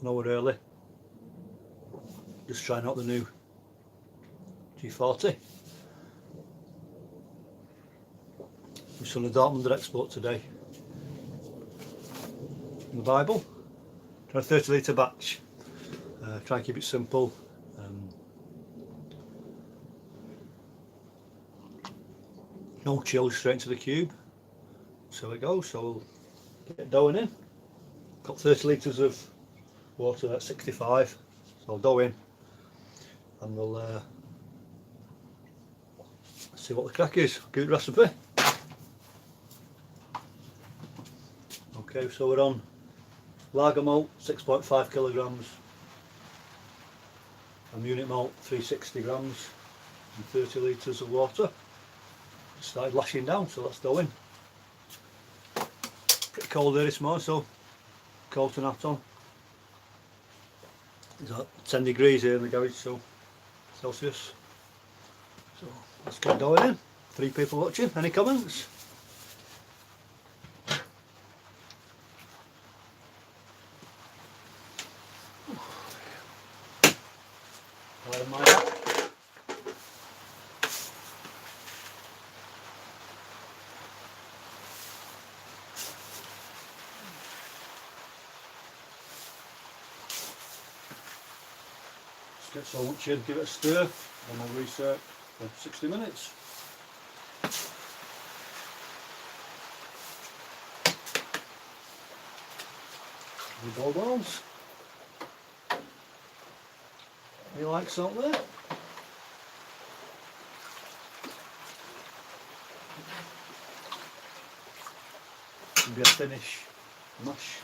an hour early. Just trying out the new G40. We've done a Dortmunder export today. In the Bible, try a 30 litre batch. Try and keep it simple. No chill, straight into the cube. So it goes. So we'll get dough in. Got 30 litres of water at 65. So I'll dough in, and we'll see what the crack is. Good recipe. Okay, so we're on lager malt 6.5 kilograms and unit malt 360 grams and 30 litres of water. Started lashing down, so that's dough in. Pretty cold here this morning, so cold and hat on. It's at 10 degrees here in the garage, so Celsius. So let's get dough in. 3 people watching. Any comments? Get so much in, give it a stir, and we'll reset for 60 minutes. The dough balls. You like salt there? It'll be a finish mash.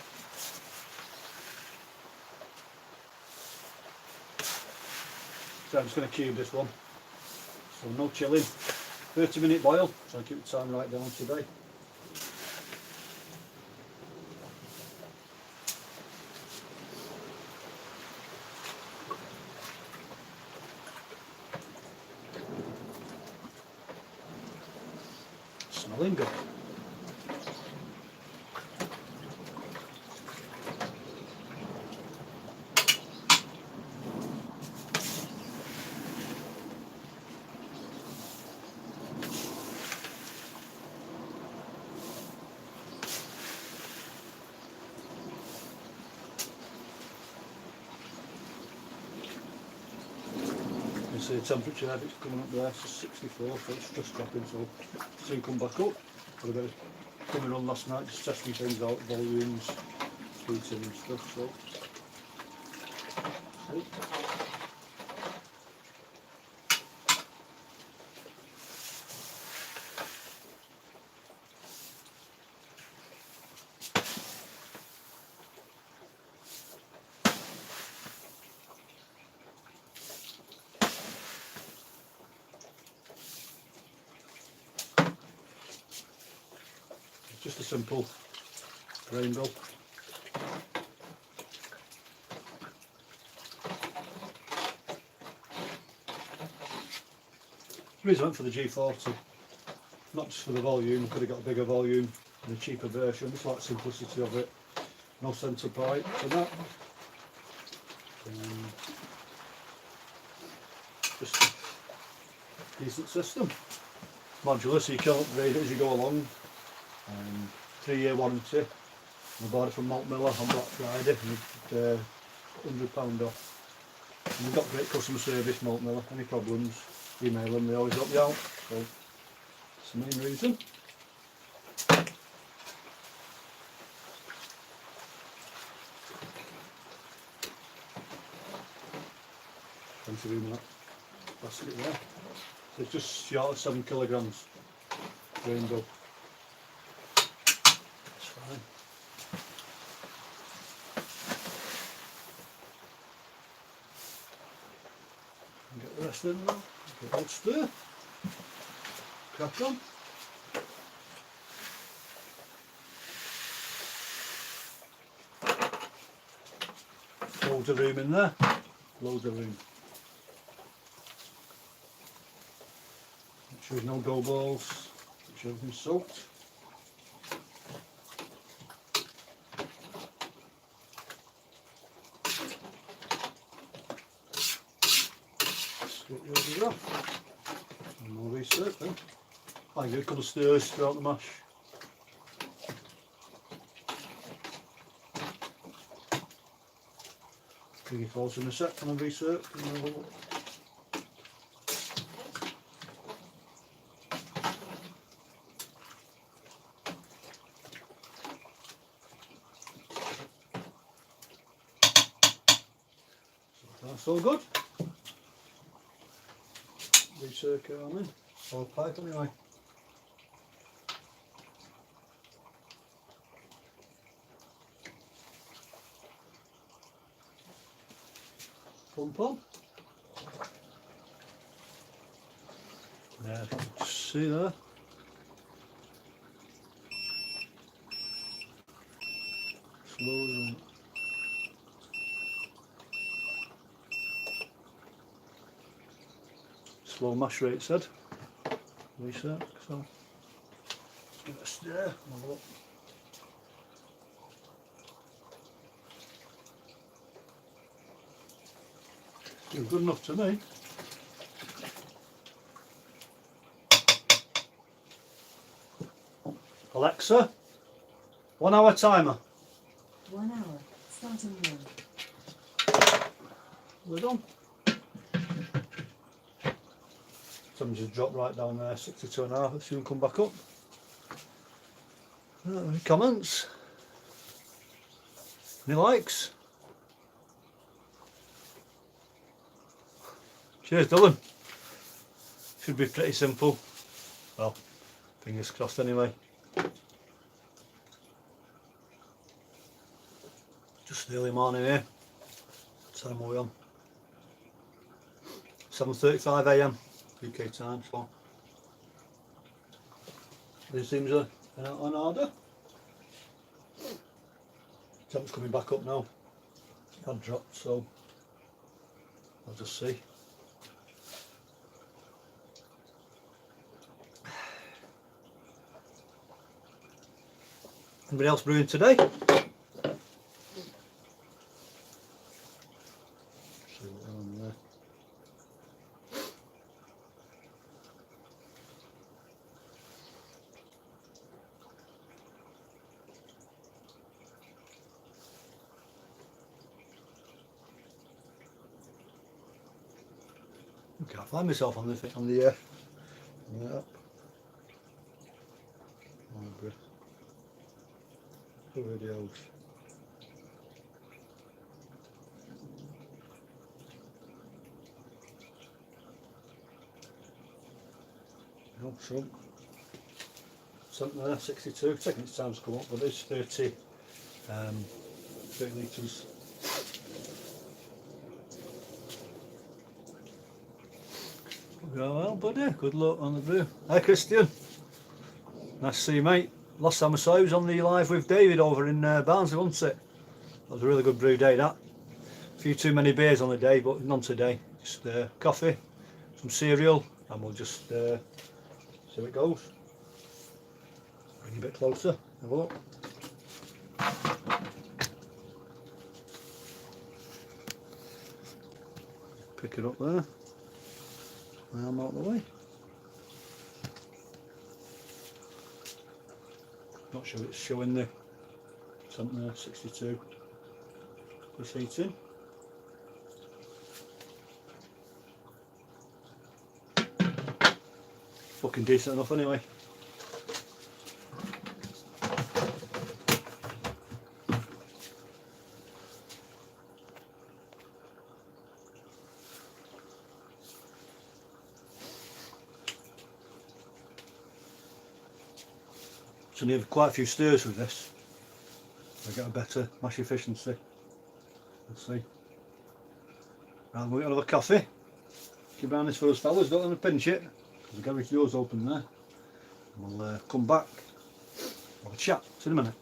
So I'm just going to cube this one. So no chilling. 30-minute boil. Try and keep the time right down today. Smelling good. You see the temperature there, it's coming up there, it's 64, so it's just dropping, so soon come back up. Got a bit of coming on last night, just testing things out, volumes, heating and stuff, so. See? Just a simple grain bill. The reason I went for the G40, not just for the volume, could have got a bigger volume and a cheaper version, just like the simplicity of it. No centre pipe for that. Just a decent system. Modular, so you can upgrade it as you go along. 3-year warranty. I bought it from Malt Miller on Black Friday with £100 off. And we've got great customer service, Malt Miller. Any problems, email them, they always help you out. So that's the main reason. Plenty of room in that basket there. So it's just short of 7 kilograms grain dough. Fine. Get the rest in there, get that stir, crack on. Loads of room in there, loads of room. Make sure there's no dough balls, make sure everything's soaked. Get yours as well. And we'll research then. I give it a couple of stirs throughout the mash. Bring it closer in a sec and I'll research and have a look. That's all good. Recirculate on in. All pipe anyway. Pump on. Yeah, just see there. Slow. Slow mash rate said. Reset. So let's give it a stir. Have a look. Still good enough to me. Alexa, 1 hour timer. 1 hour, starting now. We're done. Something just dropped right down there, 62.5. Let's soon come back up. Any comments? Any likes? Cheers, Dylan. Should be pretty simple. Well, fingers crossed anyway. Just early morning here. What time are we on? 7:35 AM UK time, so these things are on order. Temp's coming back up now. It had dropped, so I'll just see. Anybody else brewing today? See what we're on there. I can't find myself on the app. Library. Videos. No, something there, 62. Taking its time to come up, but it's 30 litres. Well, buddy, good luck on the brew. Hi, Christian. Nice to see you, mate. Last time I saw you was on the live with David over in Barnsley, wasn't it? That was a really good brew day, that. A few too many beers on the day, but none today. Just coffee, some cereal, and we'll just see how it goes. Bring it a bit closer, have a look. Pick it up there. I'm out of the way. Not sure it's showing the something there, 62 plus heating. Fucking decent enough anyway. So you have quite a few stirs with this. I get a better mash efficiency. Let's see. Right, we're going to have a coffee. Keep around this for us fellas, don't let me pinch it. Because the garage door's open there. And we'll come back. Have a chat. See you in a minute.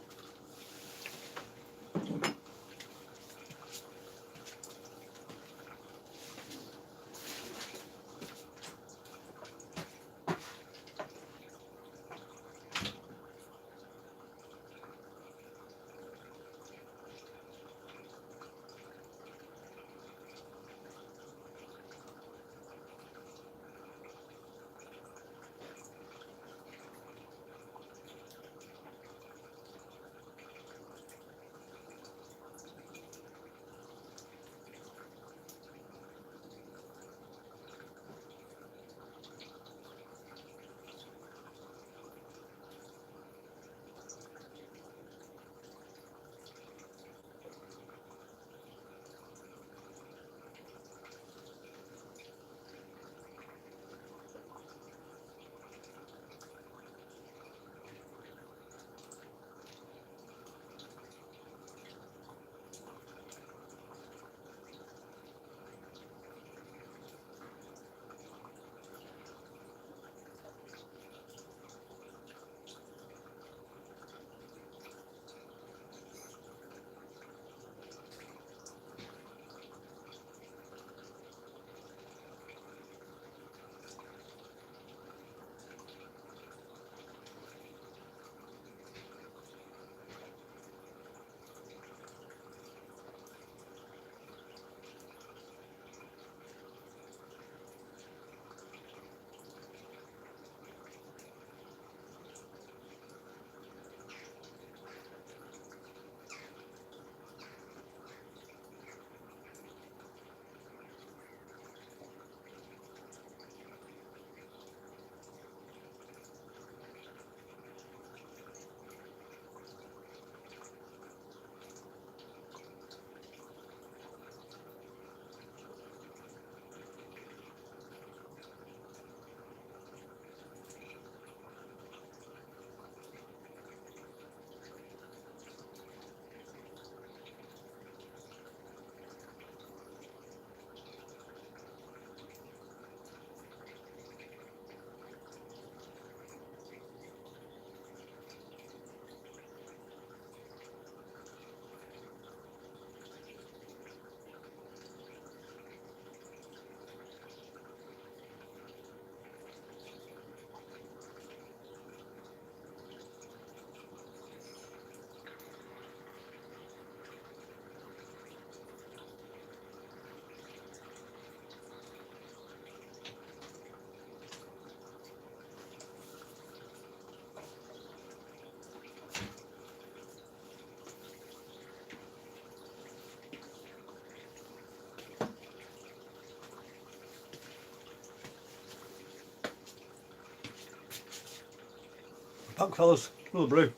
Back fellas, another brew.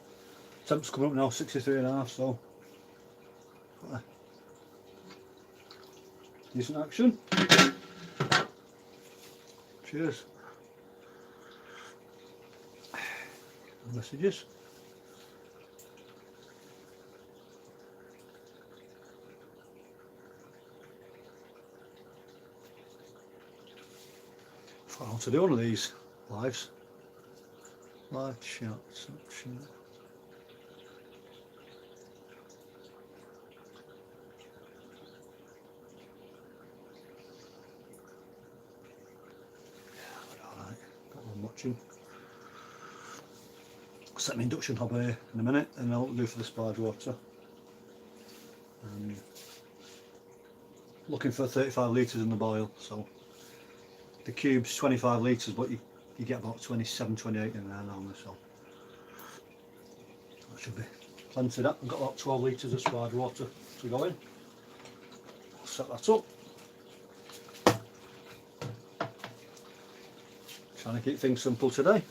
Temp's coming up now, 63.5, so decent action. Cheers. Messages. I want to do one of these lives. Live chat section. Alright, got one watching. Set my induction hob here in a minute and I'll do for the sparge water. Looking for 35 litres in the boil, so the cube's 25 litres, but you get about 27, 28 in there normally, so that should be plenty of that. I've got about 12 litres of sparge water to go in. I'll set that up. Trying to keep things simple today.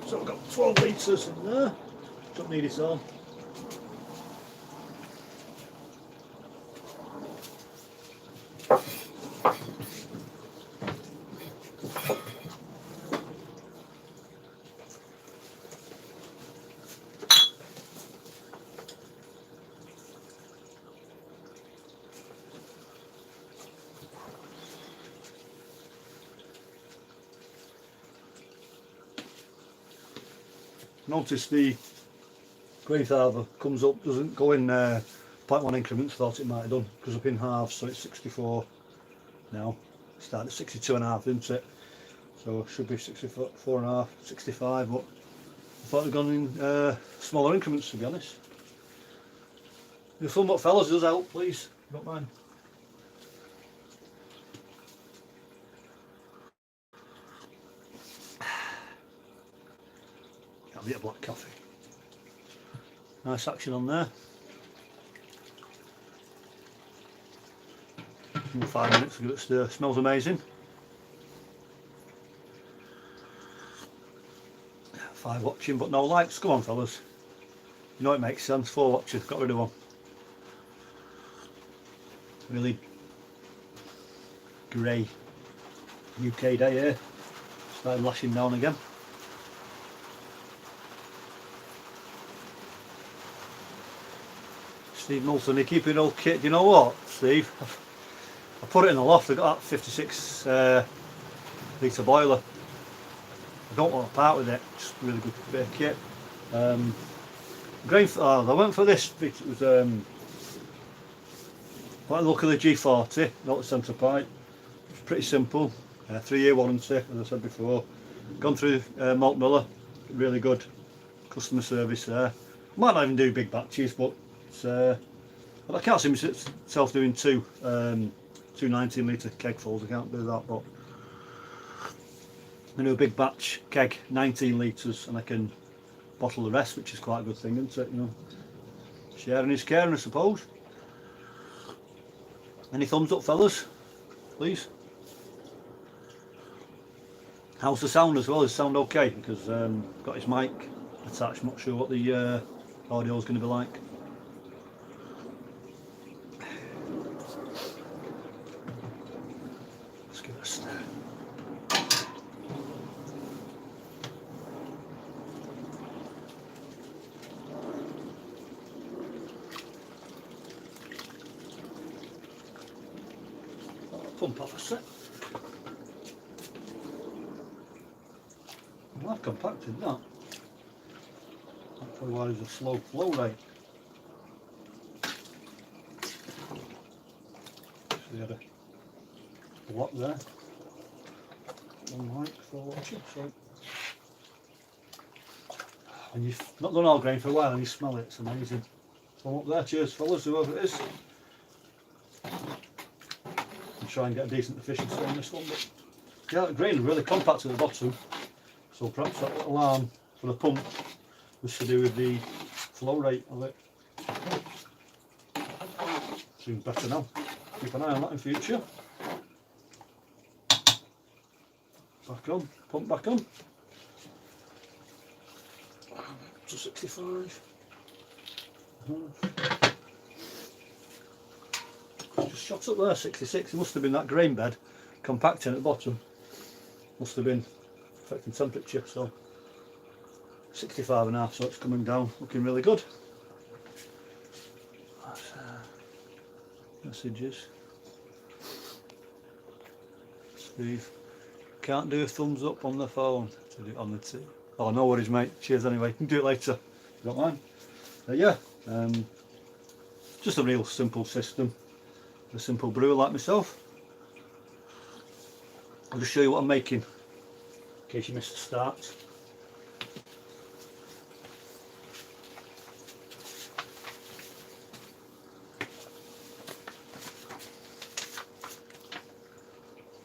So I've got 12 litres in there, don't need it all. Notice the Grainfather comes up, doesn't go in 0.1 increments. Thought it might have done, goes up in half, so it's 64 now. Started at 62.5, didn't it? So it should be 64.5, 65, but I thought they'd gone in smaller increments, to be honest. If you film what fellas does help, please, don't mind. A bit of black coffee. Nice action on there. 5 minutes to give it a stir. Smells amazing. 5 watching but no likes. Come on fellas. You know it makes sense. 4 watching. Got rid of one. Really grey UK day here. Started lashing down again. Steve Moulton, you keep your old kit. Do you know what, Steve? I put it in the loft. I got that 56 litre boiler. I don't want to part with it. Just a really good bit of kit. Grainfather, I went for this. It was like the look of the G40, not the centre pipe. It's pretty simple. 3-year warranty, as I said before. Gone through Malt Miller. Really good customer service there. Might not even do big batches, but I can't see myself doing two 19 litre keg fulls. I can't do that, but I do a big batch keg, 19 litres, and I can bottle the rest, which is quite a good thing, isn't it? You know, sharing is caring, I suppose. Any thumbs up, fellas, please? How's the sound as well? Is the sound okay? Because got his mic attached. I'm not sure what the audio is going to be like. Let's give it a stir. Pump off a sec. Well, I've compacted that. otherwise a slow flow rate. So you had a lot there. One mic for watching. So and you've not done all grain for a while and you smell it, it's amazing. So up there, cheers fellas, whoever it is. And try and get a decent efficiency on this one. But yeah, the grain is really compact at the bottom. So perhaps that little arm for the pump was to do with the flow rate of it. Seems better now. Keep an eye on that in future. Back on, pump back on. To 65. Just shot up there, 66. It must have been that grain bed compacting at the bottom. Must have been affecting temperature. So 65.5, so it's coming down, looking really good. That's, messages. Steve, can't do a thumbs up on the phone. To do it on the T. Oh, no worries, mate. Cheers anyway. You can do it later. If you don't mind. Yeah, just a real simple system. A simple brewer like myself. I'll just show you what I'm making in case you missed the start.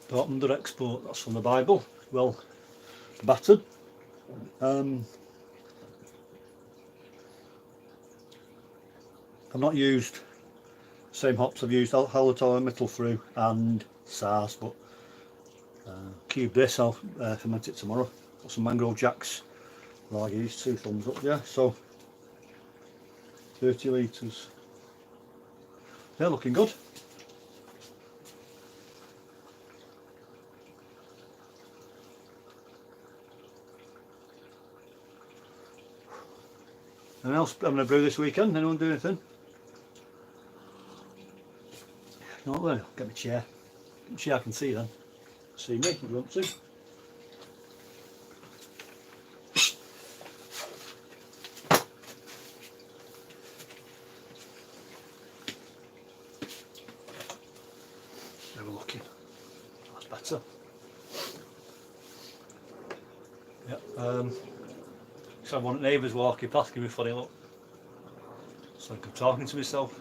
Don't under export, that's from the Bible. Well battered. I've not used the same hops. I've used hallertau, mittelfru and SARS, but cube this, I'll ferment it tomorrow. Got some mangrove jacks, lagies, 2 thumbs up, yeah. So 30 litres. Yeah, looking good. Anyone else having a brew this weekend? Anyone do anything? Not really. Get my chair. Get my chair I can see then. See me if you want to. Have a look in. That's better. Yeah. So one of the neighbours walking past, give me a funny look. It's like I'm talking to myself.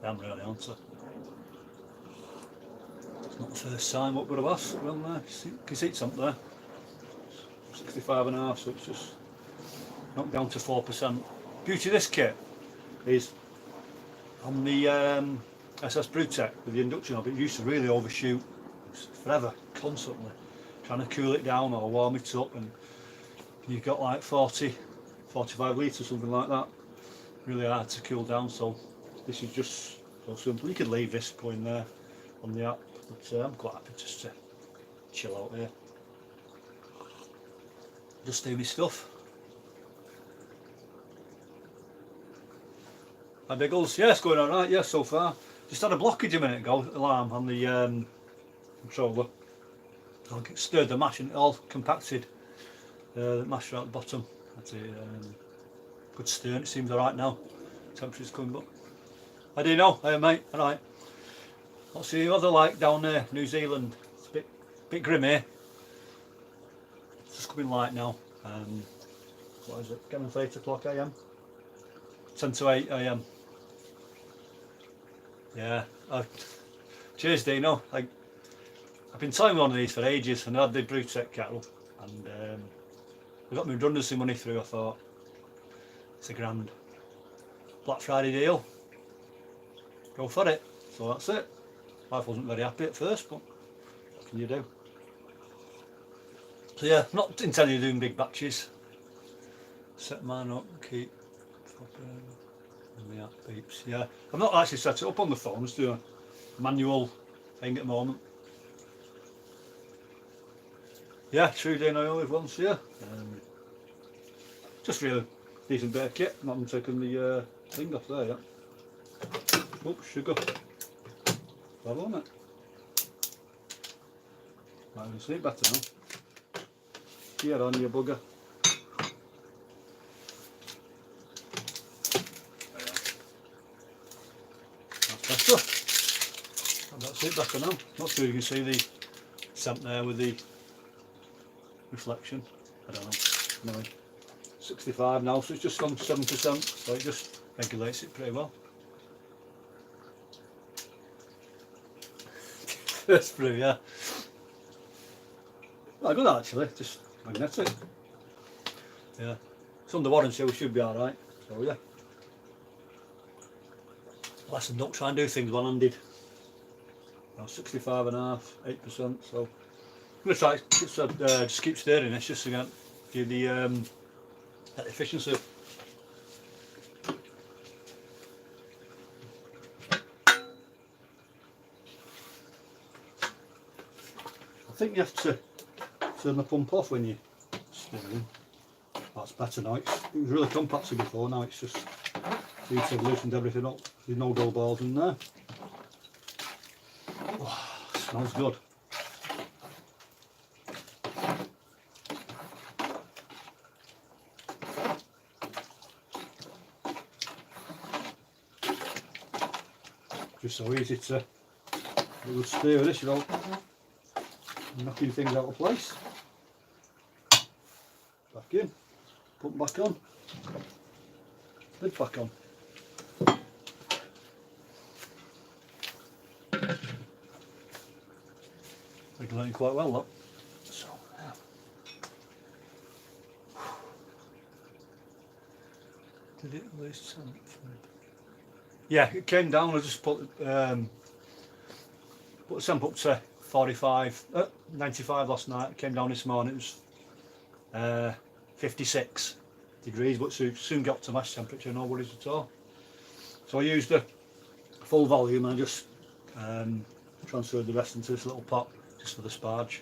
I am really, aren't I? It's not the first time what would have asked. Well, you can see it's up there. 65.5, so it's just knocked down to 4%. Beauty of this kit is on the SS Brewtech with the induction of it. Used to really overshoot forever, constantly trying to cool it down or warm it up, and you've got like 40, 45 litres, something like that. Really hard to cool down, so this is just so simple. You could leave this going there on the app, but I'm quite happy just to chill out here. Just do my stuff. My Biggles, yeah, it's going alright, yeah, so far. Just had a blockage a minute ago, alarm on the controller. I stirred the mash and it all compacted. The mash right at the bottom. That's a good stir, and it seems alright now. Temperature's coming up. I do know, hey mate, alright. What's the weather like down there, New Zealand? It's a bit grim here. It's just coming light now. What is it? Getting 8 o'clock AM? 10 to 8 AM. Yeah. Cheers Dino. I've been selling one of these for ages, and I had the Brewtech kettle, and I got my redundancy money through. I thought it's £1,000 Black Friday deal, go for it. So that's it. Wife wasn't very happy at first, but what can you do? So yeah, not intending on doing big batches. Set mine up, keep and the app beeps. Yeah, I've not actually set it up on the phone. Just doing a manual thing at the moment. Yeah, true day I only once, yeah. Just really decent bit of kit. Not even taking the thing off there yet. Oops, sugar. Well on it. Might even sleep better now. Here on you bugger. better. And that's it, better now. Not sure you can see the scent there with the reflection. I don't know. Anyway, 65 now, so it's just gone 7%, so it just regulates it pretty well. First brew, yeah. Well, good actually, just magnetic. Yeah. It's under warranty, we should be alright. So yeah. Lesson, don't try and do things one-handed. 65.5%, 8%, so I'm going to try just keep stirring this just to give the that efficiency. I think you have to turn the pump off when you're stirring. That's better now. It was really compacted before, now it's just seems to have loosened everything up. There's no dull balls in there. Oh, smells good. Just so easy to do a stir with this, you know, knocking things out of place. Back in, pump back on, lid back on. Regulating quite well, look. So, yeah. Did it lose something? Yeah, it came down. I just put the temp up to 95 last night. It came down this morning. It was 56 degrees, but soon got to match temperature. No worries at all. So I used the full volume and I just transferred the rest into this little pot just for the sparge.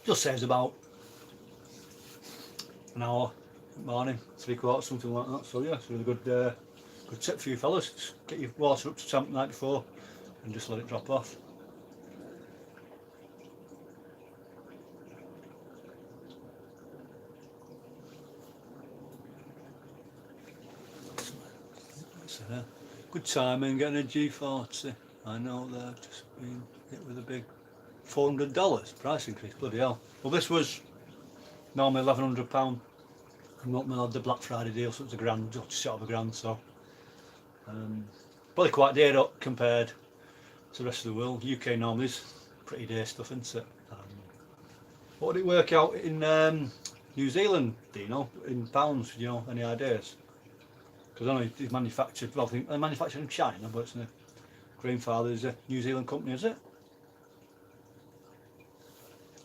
Just saves about an hour morning, 3/4, something like that. So yeah, it's a really good good tip for you fellas. Just get your water up to temp the night before and just let it drop off. So, good timing getting a G40. I know they've just been hit with a big $400 price increase. Bloody hell. Well, this was normally £1,100. Not had the Black Friday deal, so it was £1,000, just short of £1,000. So, probably quite dear up compared to the rest of the world. UK normally is pretty dear stuff, isn't it? What would it work out in New Zealand? Do you know, in pounds? You know, any ideas? Because I know it's manufactured. Well, I think they're manufactured in China, but it's Grainfather is a New Zealand company, is it?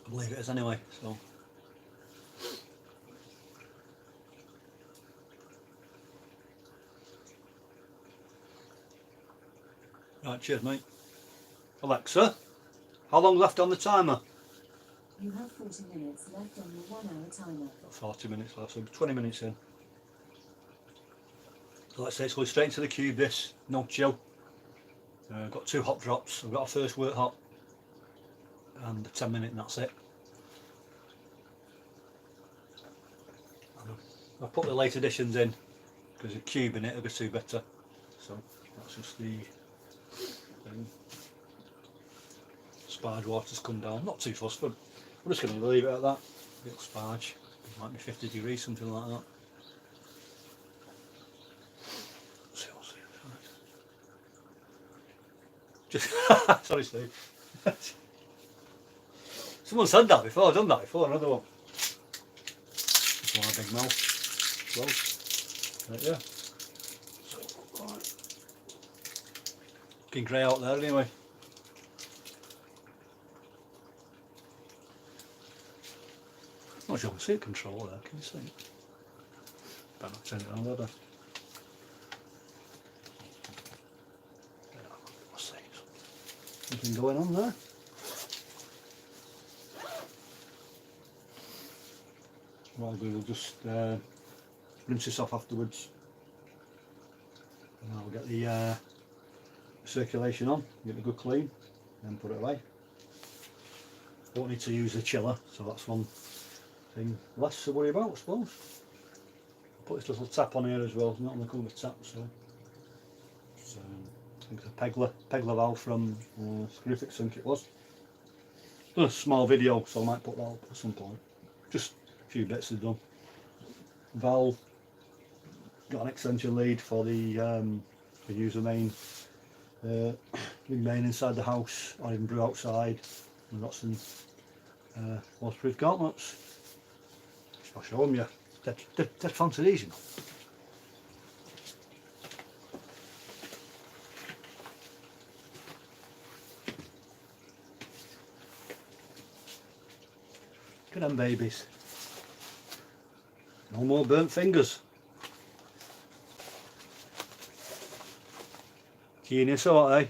I believe it is anyway. So. Right, cheers mate. Alexa, how long left on the timer? You have 40 minutes left on the 1 hour timer. 40 minutes left, so 20 minutes in. So let's say it's going straight into the cube, this, no chill. Got 2 hot drops, I've got a first work hot and a 10-minute and that's it. I've put the late additions in because a cube in it will be too better. So that's just the thing. Sparge water's come down, not too fussed, but I'm just going to leave it at that. Little sparge, it might be 50 degrees, something like that. Just sorry Steve. Someone said that before, I've done that before, another one. Just one big mouth. Close. Right, yeah. So, right. Looking grey out there anyway. Not sure I can see a control there, can you see? Better not turn it on, would I? Something going on there. What I'll do, we'll just rinse this off afterwards, and I'll get the circulation on, get it good clean, and put it away. Don't need to use the chiller, so that's one thing less to worry about, I suppose. Put this little tap on here as well, it's not on the cover tap, so I think it's a Pegler valve from Screwfix, I think it was. Done a small video, so I might put that up at some point. Just a few bits are done. Valve, got an extension lead for the user main. Big main inside the house, or even brew outside. We've got some waterproof gauntlets. I'll show them you. Dead fancy these, you know. Look at them babies. No more burnt fingers. Genius, aren't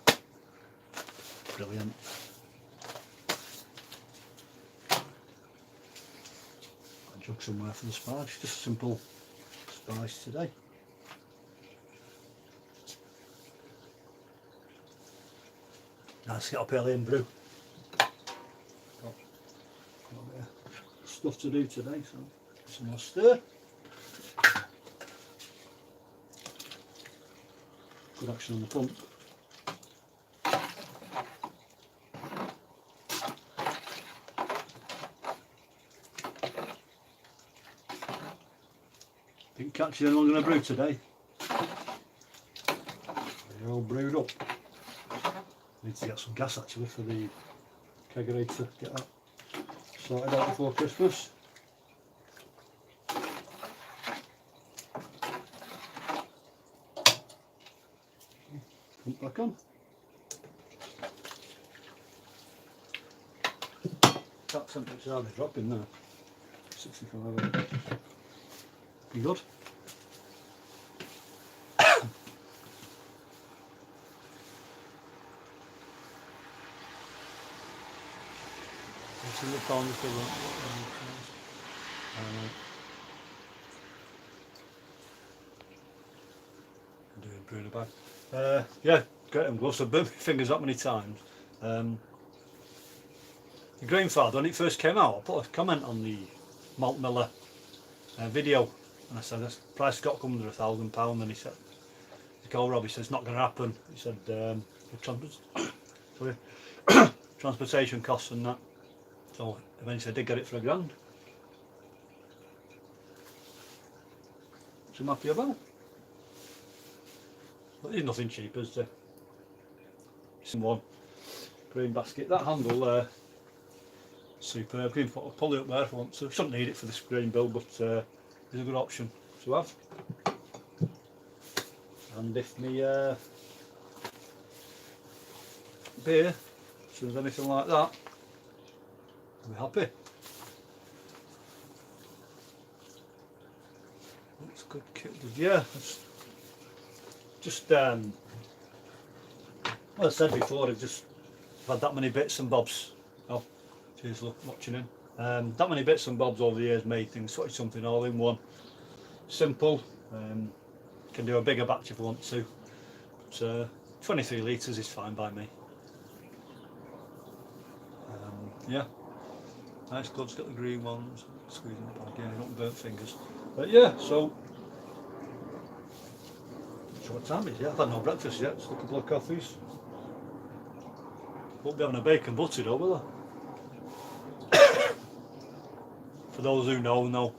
they? Brilliant. A jug somewhere for the spice, just simple spice today. Nice to get up early and brew. Got a bit of stuff to do today, so some more stir. Good action on the pump. Didn't catch anyone going to brew today. They're all brewed up. Need to get some gas actually for the kegerator, get that sorted out before Christmas. Pump back on. That temperature hardly dropping now. 65. Be good. It's in the corner still. Doing brew the bag. Yeah, get them gloves. I've burnt my fingers that many times. The Grainfather, when it first came out, I put a comment on the malt miller video, and I said this price has got to come under £1,000, and he said, Rob, he said it's not going to happen. He said transportation costs and that. So eventually I did get it for £1,000. Which I'm happy about. But there's nothing cheap as the one green basket. That handle there, superb. You can put a pulley up there if you want to. Shouldn't need it for this grain build, but it's a good option to have. And if my beer, as soon as anything like that, I'll be happy. That's good kit. Yeah, it's just well, I said before, I've had that many bits and bobs. Oh, cheers, look, watching in. That many bits and bobs over the years made things something all in one. Simple. Can do a bigger batch if I want to. But 23 litres is fine by me. Yeah. Nice gloves, got the green ones. Squeezing it back again, not burnt fingers. But yeah, so. Not sure what time it is yet. I've had no breakfast yet, just a couple of coffees. Won't be having a bacon butty though, will I? For those who know.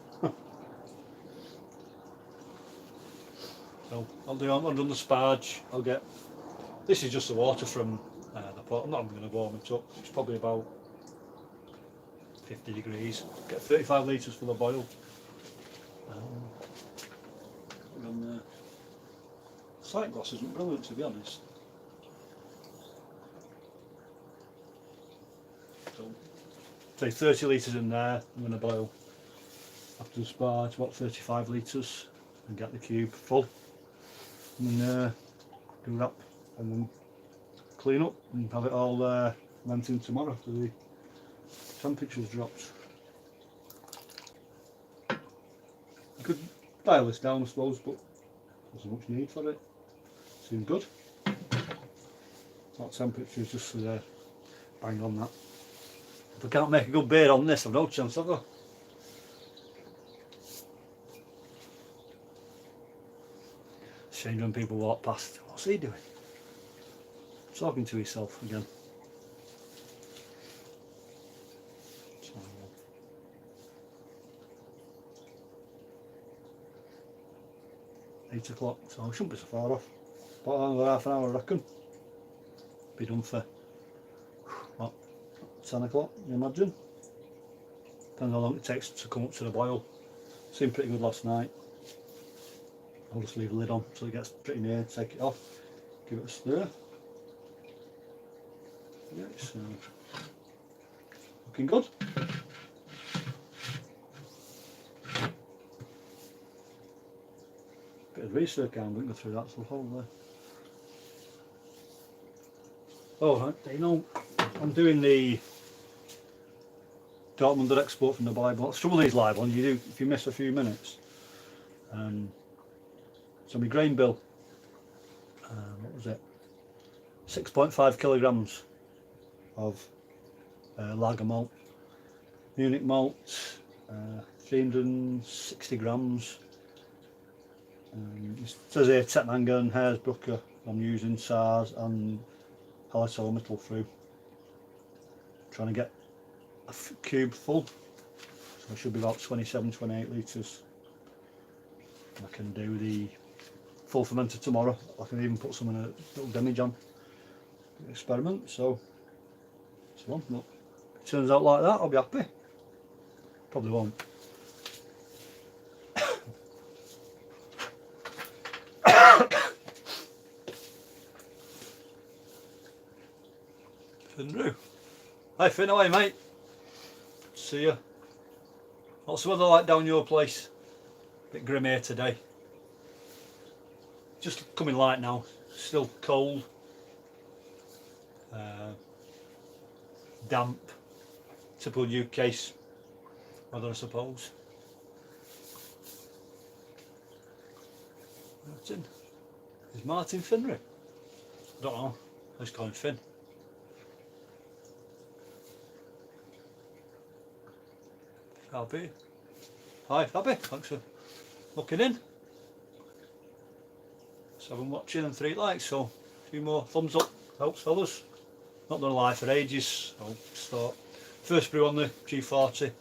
So I'll do the sparge. I'll get. This is just the water from the pot. I'm not even going to warm it up. It's probably about 50 degrees. Get 35 litres for the boil. The sight glass isn't brilliant, to be honest. So, say 30 litres in there. I'm going to boil after the sparge about 35 litres and get the cube full. And then do that and then clean up and have it all went in tomorrow after the temperature's dropped. I could dial this down I suppose, but there's not much need for it. Seems good. That temperature is just bang on that. If I can't make a good beer on this, I've no chance, have I? Shame when people walk past, oh, What's he doing? Talking to himself again. So, 8 o'clock, so I shouldn't be so far off. About another half an hour, I reckon. Be done for, what, 10 o'clock, you imagine? Depends how long it takes to come up to the boil. Seemed pretty good last night. I'll just leave the lid on till it gets pretty near, take it off, give it a stir. Yeah, it's looking good. Bit of research I'm going to go through that little hole there. Oh right, you know, I'm doing the Dortmunder export from the Bible. Some of these live ones you do if you miss a few minutes. So my grain bill, what was it? 6.5 kilograms of lager malt, Munich malt, 360 grams. It says here Tettnanger and Hersbrucker. I'm using SARS and Hallertau Mittelfrüh. Trying to get a cube full, so it should be about 27-28 litres. I can do the full fermenter tomorrow. I can even put some in a little demi-jam experiment. So look, if it turns out like that, I'll be happy. Probably won't. Finn Brew. Hi Finn, how are you, mate? See ya. What's the weather like down your place? Bit grim here today. Just coming light now. Still cold. Damp. Typical UK weather, I suppose. Martin. Is Martin Finry? I don't know. Let's call him Finn. Fabi. Hi Fabi, thanks for looking in. 7 watching and 3 likes, so a few more thumbs up helps fellas. Not done a live for ages, so start. First brew on the G40,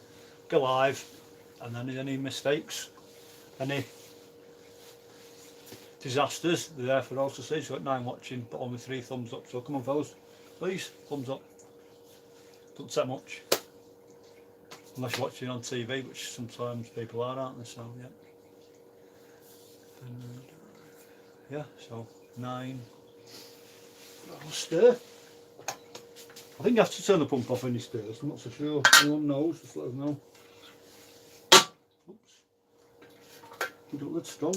go live, and then any mistakes, any disasters, they're there for all to see. So at 9 watching, put on with 3 thumbs up, so come on fellas, please, thumbs up. Don't take much. Unless you're watching on TV, which sometimes people are, aren't they? So yeah. And, yeah, so 9. I'll stir. I think you have to turn the pump off when you stir, so I'm not so sure. Anyone knows, just let us know. Oops. Keep it lid strong.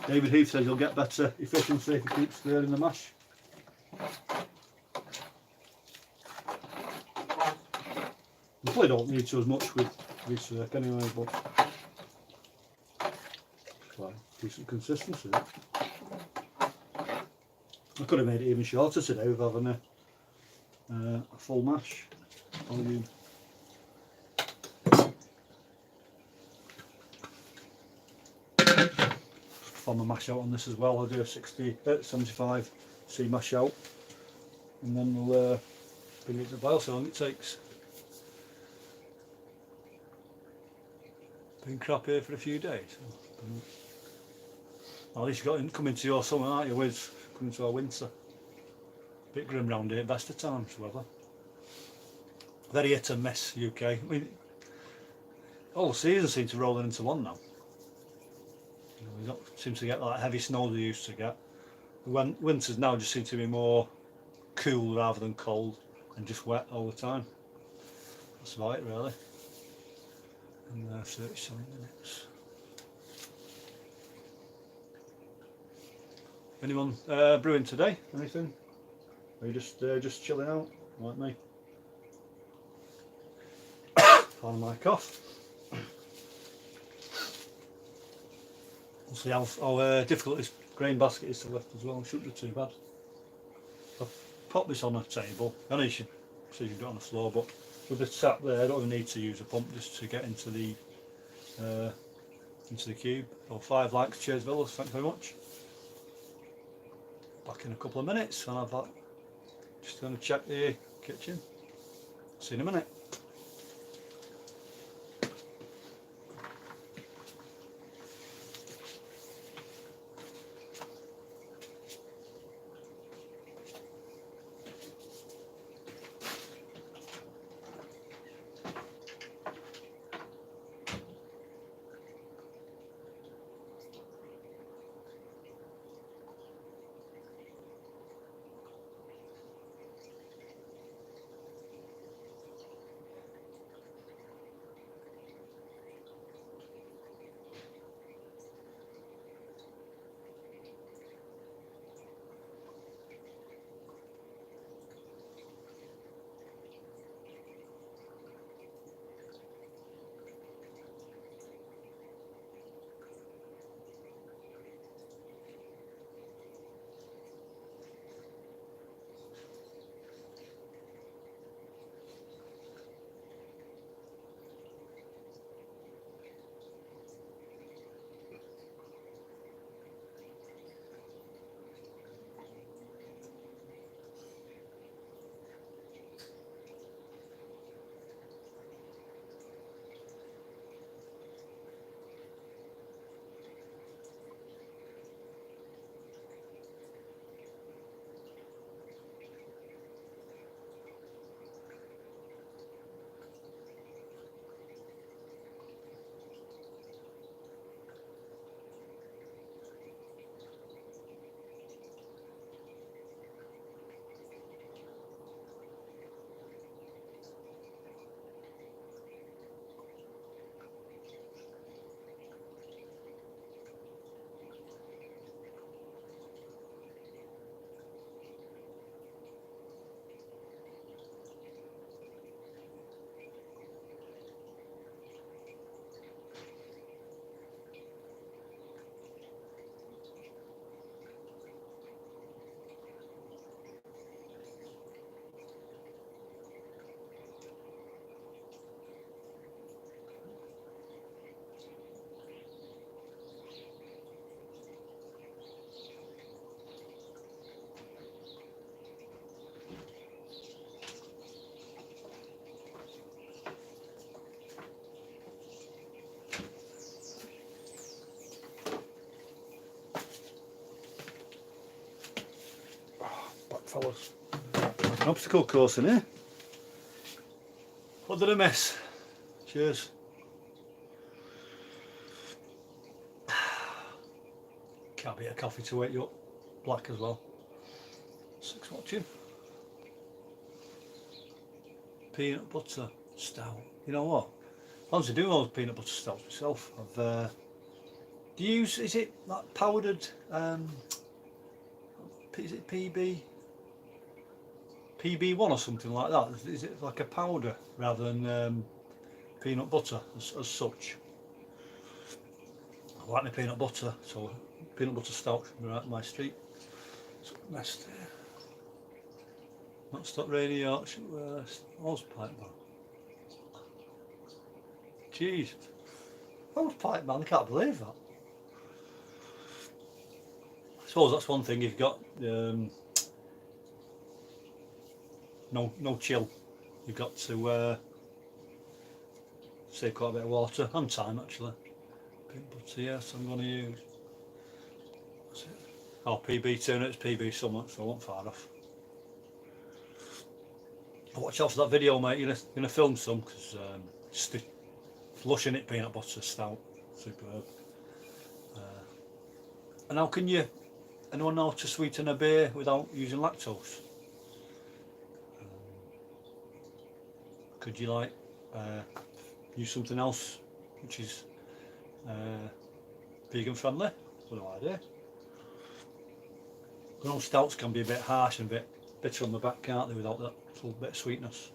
David Heath says you'll get better efficiency if you keep stirring the mash. You probably don't need to as much with research anyway, but it's quite decent consistency. I could have made it even shorter today with having a full mash volume. Perform a mash out on this as well. I'll do a 75 C mash out, and then we'll bring it to boil. So long it takes. Been crap here for a few days. Well, at least you got coming to your summer, aren't you? With coming to our winter. Bit grim round here, best of times, weather. Very hit and miss UK. I mean, all the seasons seem to roll into one now. You know, we don't seem to get like heavy snow they used to get. When winters now just seem to be more cool rather than cold and just wet all the time. That's about it really. And 37 minutes. Anyone brewing today? Anything? Are you just chilling out like me? Pardon my cough. We'll see how difficult this grain basket is to lift as well. It shouldn't be too bad. I've popped this on a table. I know you should do it on the floor, but with the tap there, I don't even need to use a pump just to get into the into the cube. So 5 likes, cheers Villas, thanks very much. Back in a couple of minutes and I've just going to check the kitchen. See you in a minute. Fellas, an obstacle course in here. What did I miss? Cheers. Can't beat a coffee to wake you up. Black as well. 6 watching. Peanut butter stout. You know what? I was doing all the peanut butter stouts myself. I've do you use, is it like powdered is it PB1 or something like that? Is it like a powder rather than peanut butter as such? I like my peanut butter, so peanut butter stout should be right in my street. So messed there. Not stop rainy Yorkshire hosepipe man. Jeez. Hosepipe man, I can't believe that. I suppose that's one thing, you've got no chill. You've got to save quite a bit of water and time actually. Peanut butter, yes, I'm going to use. Oh, PB2 and it's PB summer, so I won't far off. Watch out for that video, mate. You're gonna film some because it's lush in it, peanut butter stout, superb. And how can anyone know how to sweeten a beer without using lactose? Could you like use something else which is vegan friendly? What no idea. I know stouts can be a bit harsh and a bit bitter on the back, can't they, without that little bit of sweetness.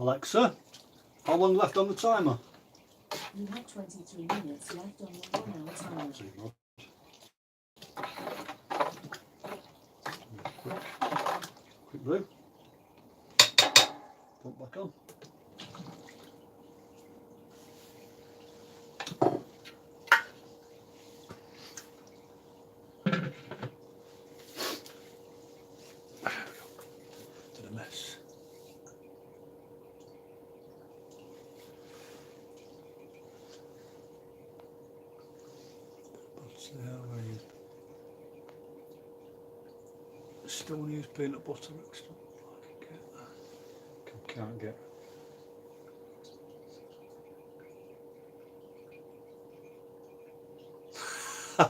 Alexa, how long left on the timer? You have 23 minutes left on the 1 hour timer. See, Rod. Quick brew. Put back on. To the mess. Still use peanut butter extra. Can't get.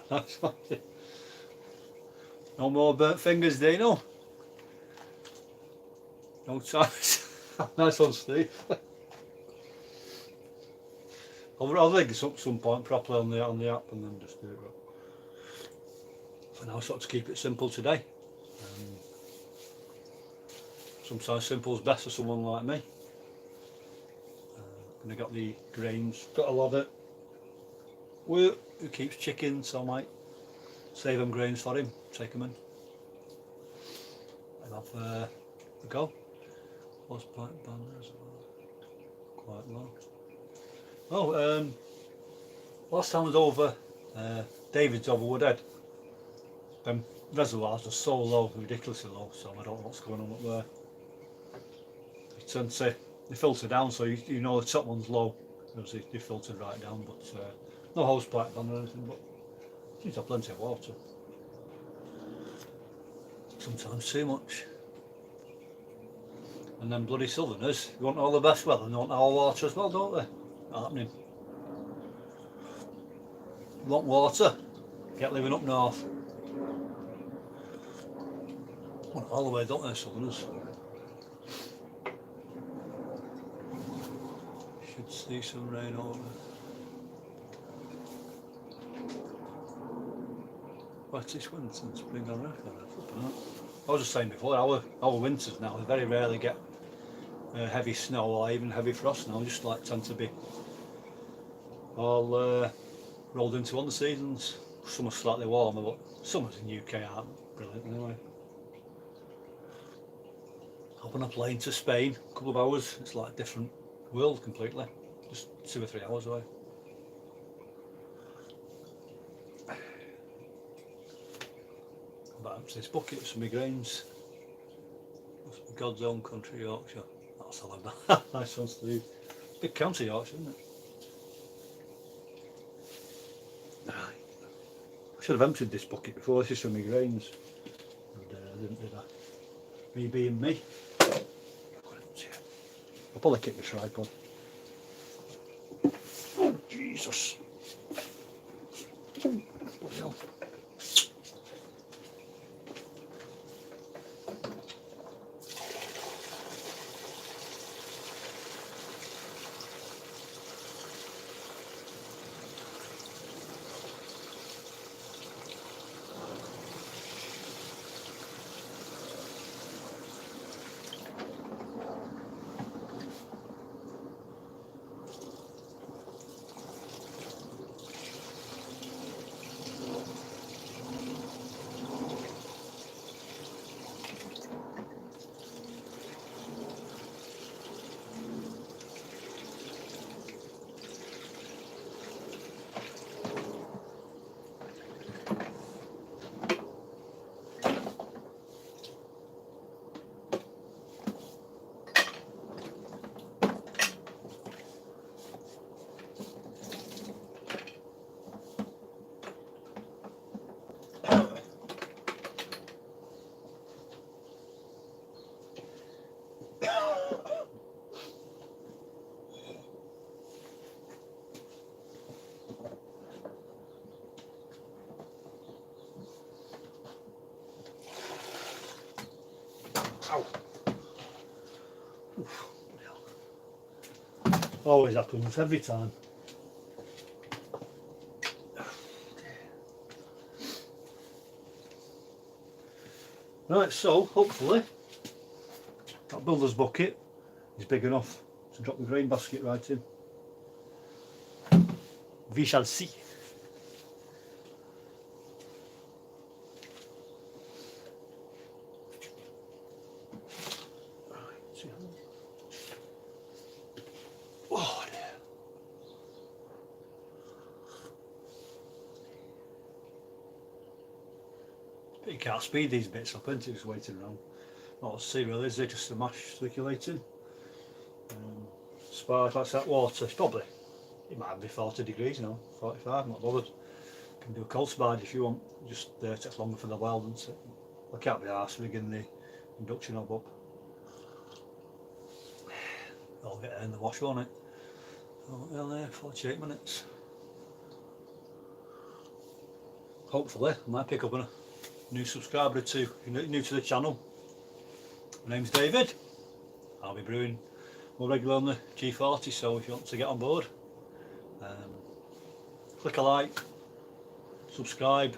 That's funny. No more burnt fingers, Dino. No chance. Nice one, Steve. I'll rig this up some point properly on the app and then just do it. For now, I sort of keep it simple today. Sometimes simple is best for someone like me. And I got the grains. Got a lot of Who keeps chickens, so I might save them grains for him. Take them in. And have a go. What's plant banner as well? Quite low. Oh, last time I was over David's over Woodhead. Them reservoirs are so low, ridiculously low, so I don't know what's going on up there. They tend to filter down, so you know the top one's low, because they filtered right down, but no hose pipe on or anything, but seems to have plenty of water. Sometimes too much. And then bloody southerners, you want all the best weather and they want all water as well, don't they? Not happening. You want water? Get living up north. Want all the way, don't they, southerners? Should see some rain over. Wettest winter and spring on record. I was just saying before, our winters now, they very rarely get heavy snow or even heavy frost now, just like tend to be all rolled into one of the seasons. Summer's slightly warmer, but summers in UK aren't brilliant anyway. Hop on a plane to Spain, a couple of hours, it's like a different world completely, just 2 or 3 hours away. Back to this bucket of some grains. God's own country, Yorkshire. That's all about. Nice one, Steve. Big county, Yorkshire, isn't it? I should have emptied this bucket before. This is for my grains. And, I didn't do that. Me being me. I'll probably kick the tripod. Oh, Jesus. Bloody hell. Ow. Oof. Always happens, every time. Right, so hopefully that builder's bucket is big enough to drop the grain basket right in. We shall see. Oh dear. But you can't speed these bits up, isn't it? Just waiting around. Not a cereal, is it? Just a mash circulating. Spark, that's that water. It's probably, it might be 40 degrees now, 45, not bothered. You can do a cold sparge if you want, just takes longer for the weld, doesn't it? I can't be arsed rigging the induction knob up. I'll get it in the wash, won't it? Oh, well, there, 48 minutes. Hopefully, I might pick up a new subscriber or two. If you're new to the channel, my name's David. I'll be brewing more regular on the G40, so if you want to get on board, click a like, subscribe,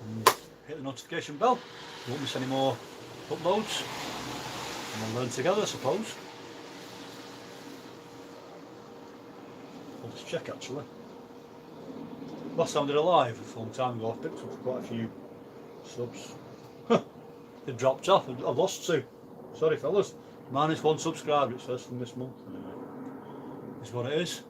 and hit the notification bell. You won't miss any more uploads, and we'll learn together, I suppose. I'll just check actually. Last time I did a live a long time ago, I picked up quite a few subs. They dropped off, I've lost 2. Sorry fellas. -1 subscriber it says from this month. Is what it is.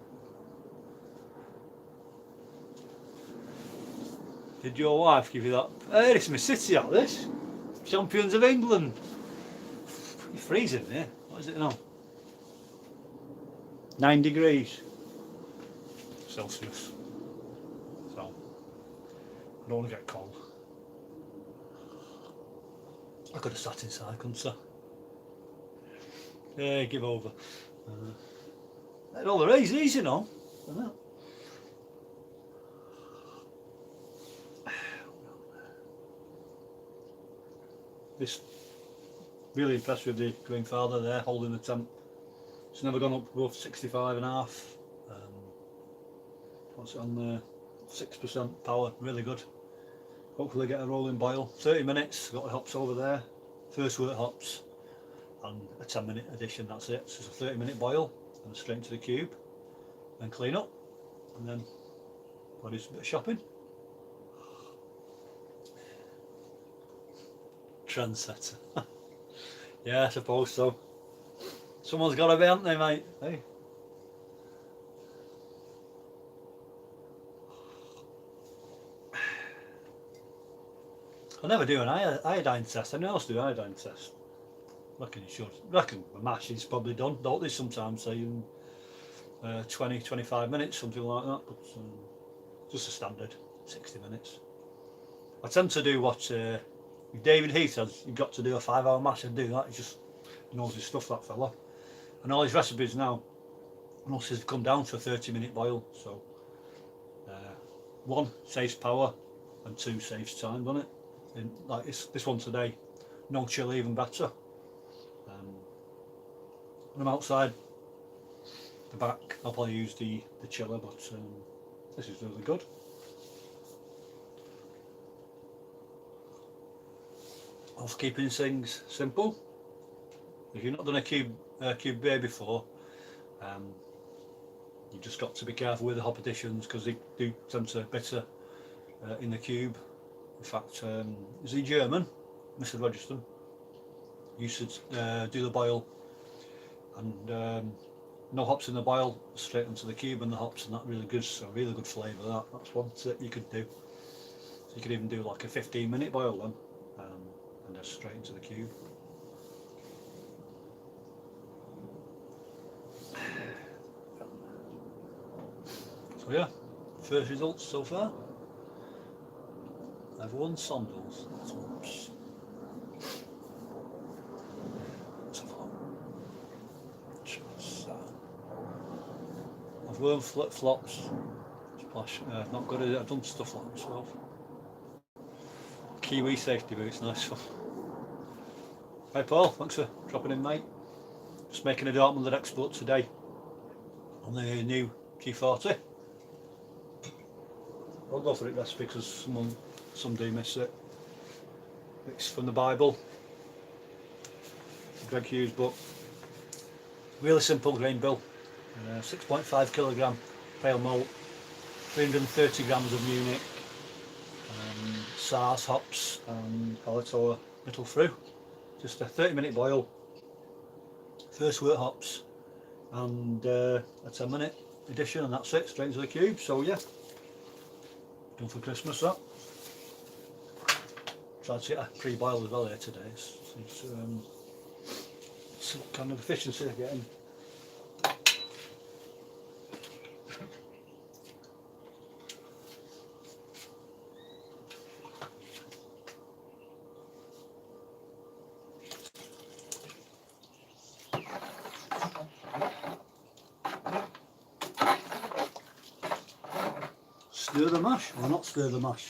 Did your wife give you that? Hey, it's my city out this. Champions of England. You're freezing there. What is it now? 9 degrees Celsius. So I don't want to get cold. I could have sat inside, couldn't I? Yeah, give over. All there is easy now. This really impressed with the Grainfather there, holding the temp. It's never gone up above 65.5. What's it on there? 6% power, really good. Hopefully get a rolling boil. 30 minutes, got the hops over there. First wort hops and a 10-minute addition, that's it. So it's a 30-minute boil and straight into the cube. Then clean up and then do a bit of shopping. Trendsetter. Yeah, I suppose so. Someone's got to be, haven't they, mate? Hey. I never do an iodine test. Anyone else do iodine test? Reckon you should. Reckon the mash is probably done, don't they? Sometimes say 20-25 minutes, something like that. But just a standard 60 minutes. I tend to do what David Heath says. You've got to do a 5-hour mash and do that. He just knows his stuff, that fella. And all his recipes now, most have come down to a 30-minute boil. So 1 saves power and 2 saves time, doesn't it? And like this one today, no chili, even better. When I'm outside the back, I'll probably use the chiller, but this is really good. Housekeeping things simple. If you've not done a cube beer before, you've just got to be careful with the hop additions because they do tend to bitter in the cube. In fact, is he German, Mr. Registon? Used to do the boil and no hops in the boil, straight into the cube and the hops, and that really gives a really good flavour. That's one tip you could do. So you could even do like a 15-minute boil then, and just straight into the cube. So yeah, first results so far. I've won sandals. Oops. I've worn flip flops. Splash. Not good at it. I've done stuff like myself. Kiwi safety boots, nice one. Hey Paul, thanks for dropping in, mate. Just making a Dartmouth export today on the new G40. I'll go for it recipe because some do miss it. It's from the Bible, Greg Hughes book. Really simple grain bill. 6.5 kilogram pale malt, 330 grams of Munich, SARS hops and Paletoa little through. Just a 30-minute boil, first wort hops, and a 10-minute addition, and that's it, straight into the cube. So yeah, done for Christmas that. Tried to get a pre-boil as well here today. It's some kind of efficiency again. Stir the mash or not stir the mash?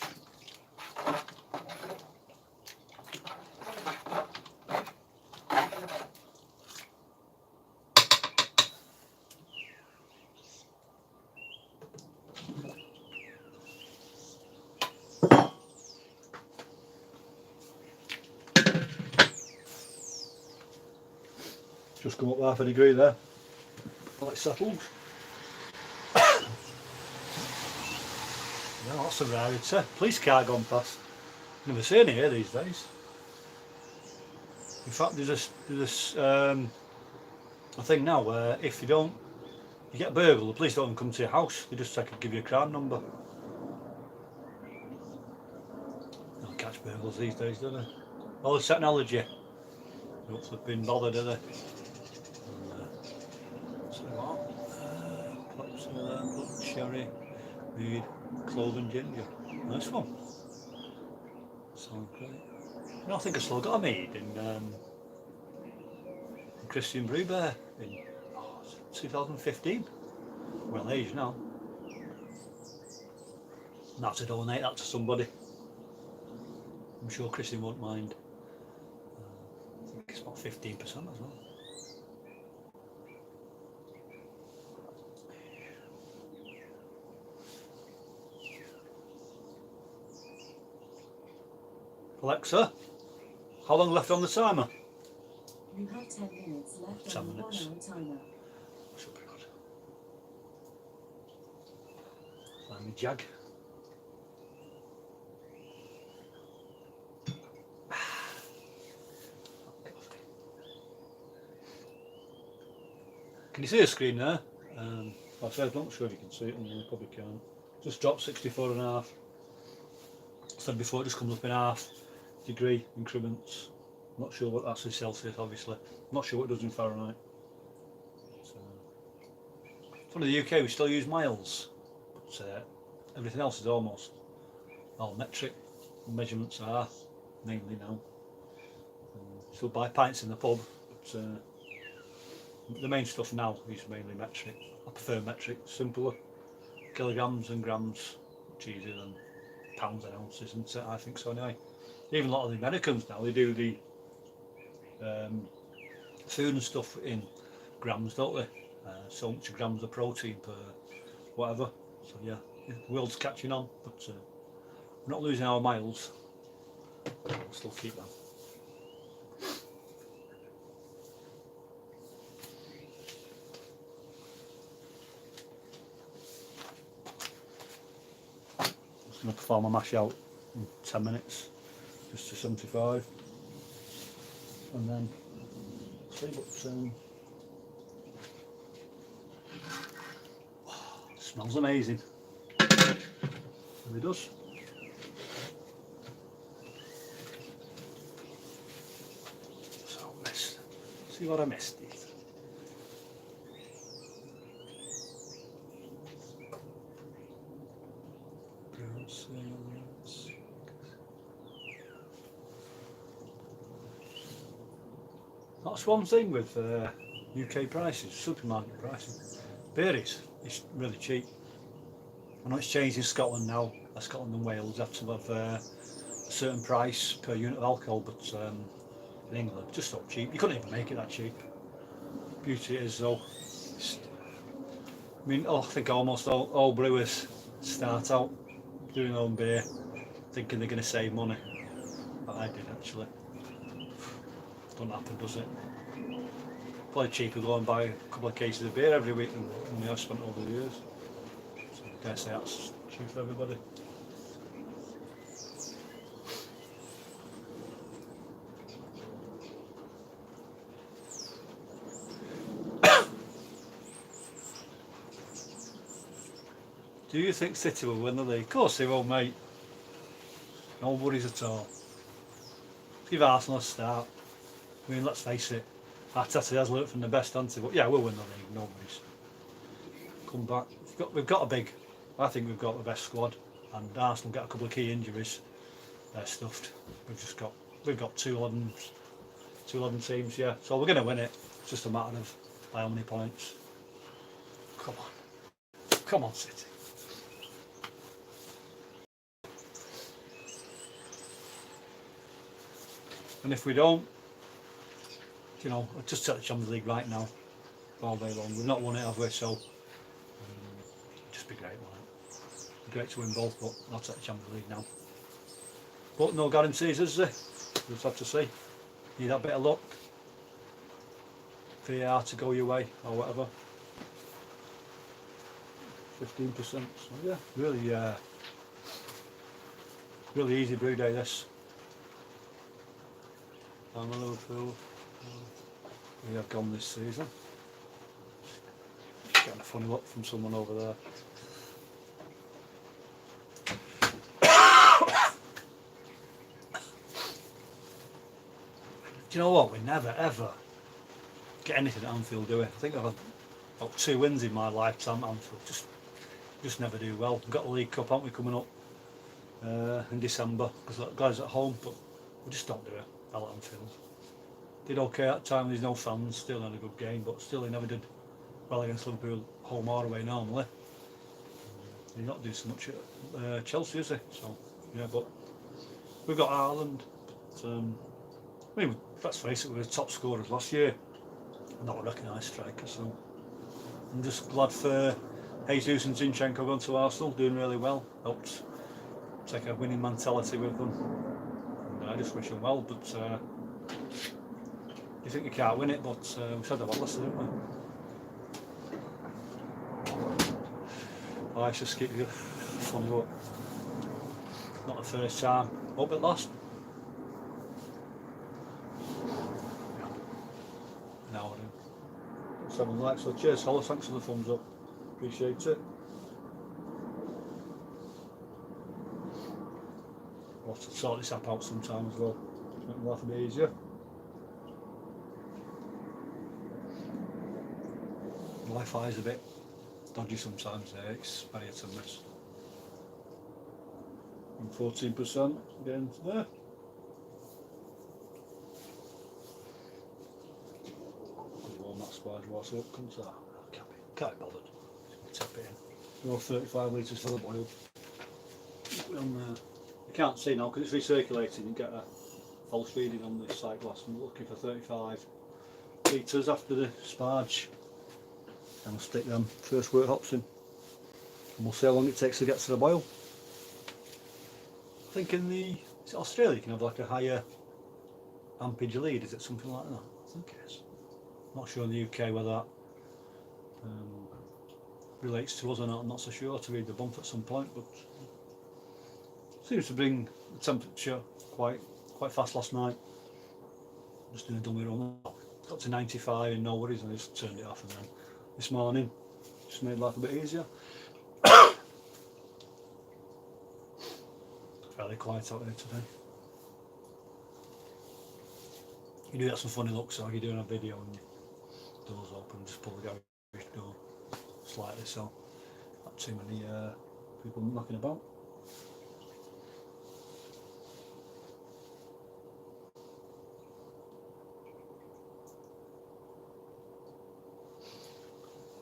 Just come up half a degree there. Well, it's settled. Yeah, that's a rarity. Police car gone past. Never seen it here these days. In fact, there's a thing now where if you get a burgle, the police don't even come to your house. They just give you a crime number. They don't catch burglars these days, do they? All the technology. They don't flip been bothered, do they? So what? Pops in there, blood, sherry, mead, clove and ginger. Nice one. Sounds great. I think I still got a mead in Christian Brew Bear in 2015. Well aged now. And I have to donate that to somebody. I'm sure Christian won't mind. I think it's about 15% as well. Alexa, how long left on the timer? You have 10 minutes left 10 on the minutes. 1 hour timer. Should be good. Find me jag. Can you see the screen there? I'm not sure if you can see it, and you probably can't. Just dropped 64.5. Said before, it just comes up in half degree increments. Not sure what that's in Celsius, obviously. Not sure what it does in Fahrenheit. So, from the UK, we still use miles, but everything else is almost all metric. Measurements are mainly now. Still buy pints in the pub, but the main stuff now is mainly metric. I prefer metric, simpler. Kilograms and grams, much easier than pounds and ounces, isn't it? I think so anyway. Even a lot of the Americans now, they do the food and stuff in grams, don't they? So much grams of protein per whatever. So yeah, the world's catching on, but we're not losing our miles. We'll still keep them. I'm going to perform a mash out in 10 minutes, just to 75, and then see what it smells amazing. It really does. So missed. See what I missed. That's one thing with UK prices, supermarket prices. Beer is really cheap. I know it's changed in Scotland now. Scotland and Wales have to have a certain price per unit of alcohol, but in England, just so cheap. You couldn't even make it that cheap. Beauty it is though. I mean, I think almost all brewers start out doing their own beer, thinking they're going to save money. But I did actually. Doesn't happen, does it? Probably cheaper go and buy a couple of cases of beer every week than we have spent over the years. So I dare say that's cheap for everybody. Do you think City will win the league? Of course they will, mate. No worries at all. Give Arsenal a start. I mean, let's face it, Arteta has learnt from the best, hasn't he? But yeah, we'll win the league, no worries. Come back. We've got a big, I think we've got the best squad, and Arsenal get a couple of key injuries. They're stuffed. We've got two 11 teams, yeah. So we're going to win it. It's just a matter of by how many points. Come on, City. And if we don't, you know, I'll just take the Champions League right now, all day long. We've not won it, have we? So, just be great, won't it? Be great to win both, but I'll take the Champions League now. But no guarantees, is there? We'll just have to see. Need that bit of luck. VAR to go your way, or whatever. 15%. So yeah, really easy brew day this. I'm a Liverpool. We have gone this season. Getting a funny look from someone over there. Do you know what? We never ever get anything at Anfield, do we? I think I've had about 2 wins in my lifetime at Anfield. Just never do well. We've got the League Cup, haven't we, coming up in December, because the guys at home, but we just don't do it well at Anfield. Did okay at the time, there's no fans, still had a good game, but still he never did well against Liverpool, home or away normally. He's not doing so much at Chelsea, is he? So, yeah, but we've got Ireland. I mean, let's face it, we were the top scorers last year, not a recognised striker, so I'm just glad for Jesus and Zinchenko going to Arsenal, doing really well. Helped take a winning mentality with them. And I just wish them well, but you think you can't win it, but we said that about Leicester, didn't we? I just keep you funny look. Not the first time. Hope it lasts. Now I do. 7 likes, so cheers, fellas, thanks for the thumbs up. Appreciate it. I'll have to sort this app out sometime as well. Make my life a bit easier. Wi-Fi is a bit dodgy sometimes there, it's very hit and miss. And 14% again there. That spider was up, comes that. Can't be bothered. Tap it in. 35 litres for the boil. You can't see now because it's recirculating. You get a false reading on the sight glass. I'm looking for 35 litres after the sparge. And I'll stick them first wort hops in. And we'll see how long it takes to get to the boil. I think in is it Australia you can have like a higher ampage lead, is it something like that? I think it is. Not sure in the UK whether that relates to us or not, I'm not so sure, to read the bump at some point, but seems to bring the temperature quite fast last night. Just doing a dummy run. Got to 95 and no worries, and I just turned it off, and then this morning just made life a bit easier. Fairly quiet out here today. You do get some funny looks, like you're doing a video and your door's open, just pull the garage door slightly, so not too many people knocking about.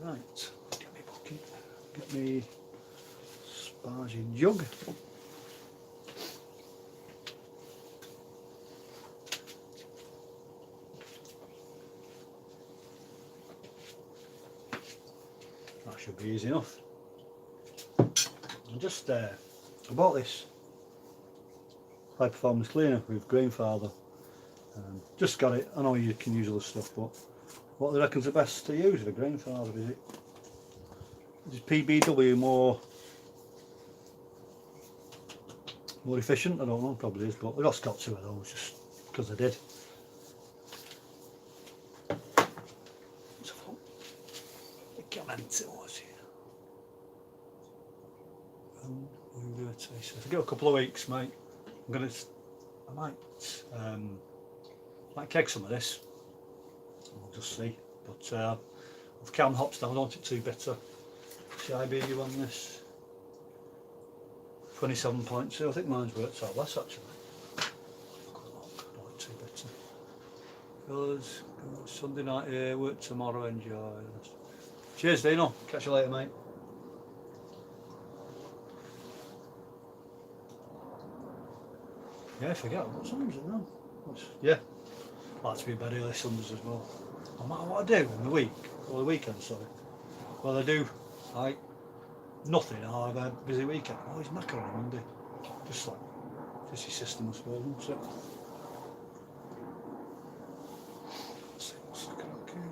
Right, get me bucket, get me sparging jug. That should be easy enough. I bought this high performance cleaner with Grainfather. Just got it. I know you can use other stuff, but What do you reckon's the best to use for Grainfather? Is PBW more efficient? I don't know, probably is, but I just got two of those just because I did. So, it was here. If I give it a couple of weeks, mate, I might keg some of this. We'll just see. But I've canned hops down, I don't want it too bitter. IBU on this 27.2. I think mine's worked out less actually. Don't want too bitter. Fellas, Sunday night here, work tomorrow, enjoy. Cheers Dino, catch you later mate. Yeah, I forget what time is it now? Yeah, I like to be in bed early Sundays as well. No matter what I do in the week, or the weekend, sorry. Well, I do like nothing, and I'll have a busy weekend. Oh, he's knackered on Monday. Just like, just your system, I suppose, isn't it? Let's see what's looking okay.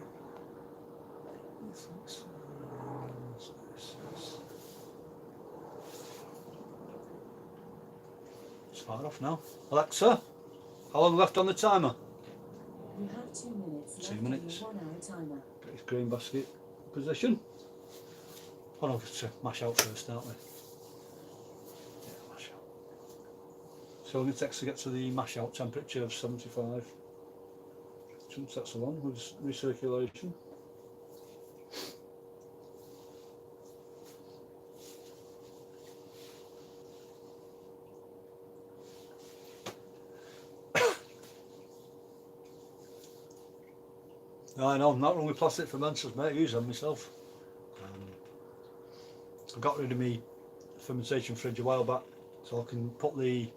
It's far off now. Alexa, how long left on the timer? You have 2 minutes left 2 minutes. on your 1 hour timer. Get his green basket position. Oh no, to mash out first, aren't we? Yeah, mash out. So it takes to get to the mash out temperature of 75. That's the one with recirculation. I know, I'm not wrong with plastic fermenters, mate. I use them myself. I got rid of my fermentation fridge a while back, so I can put the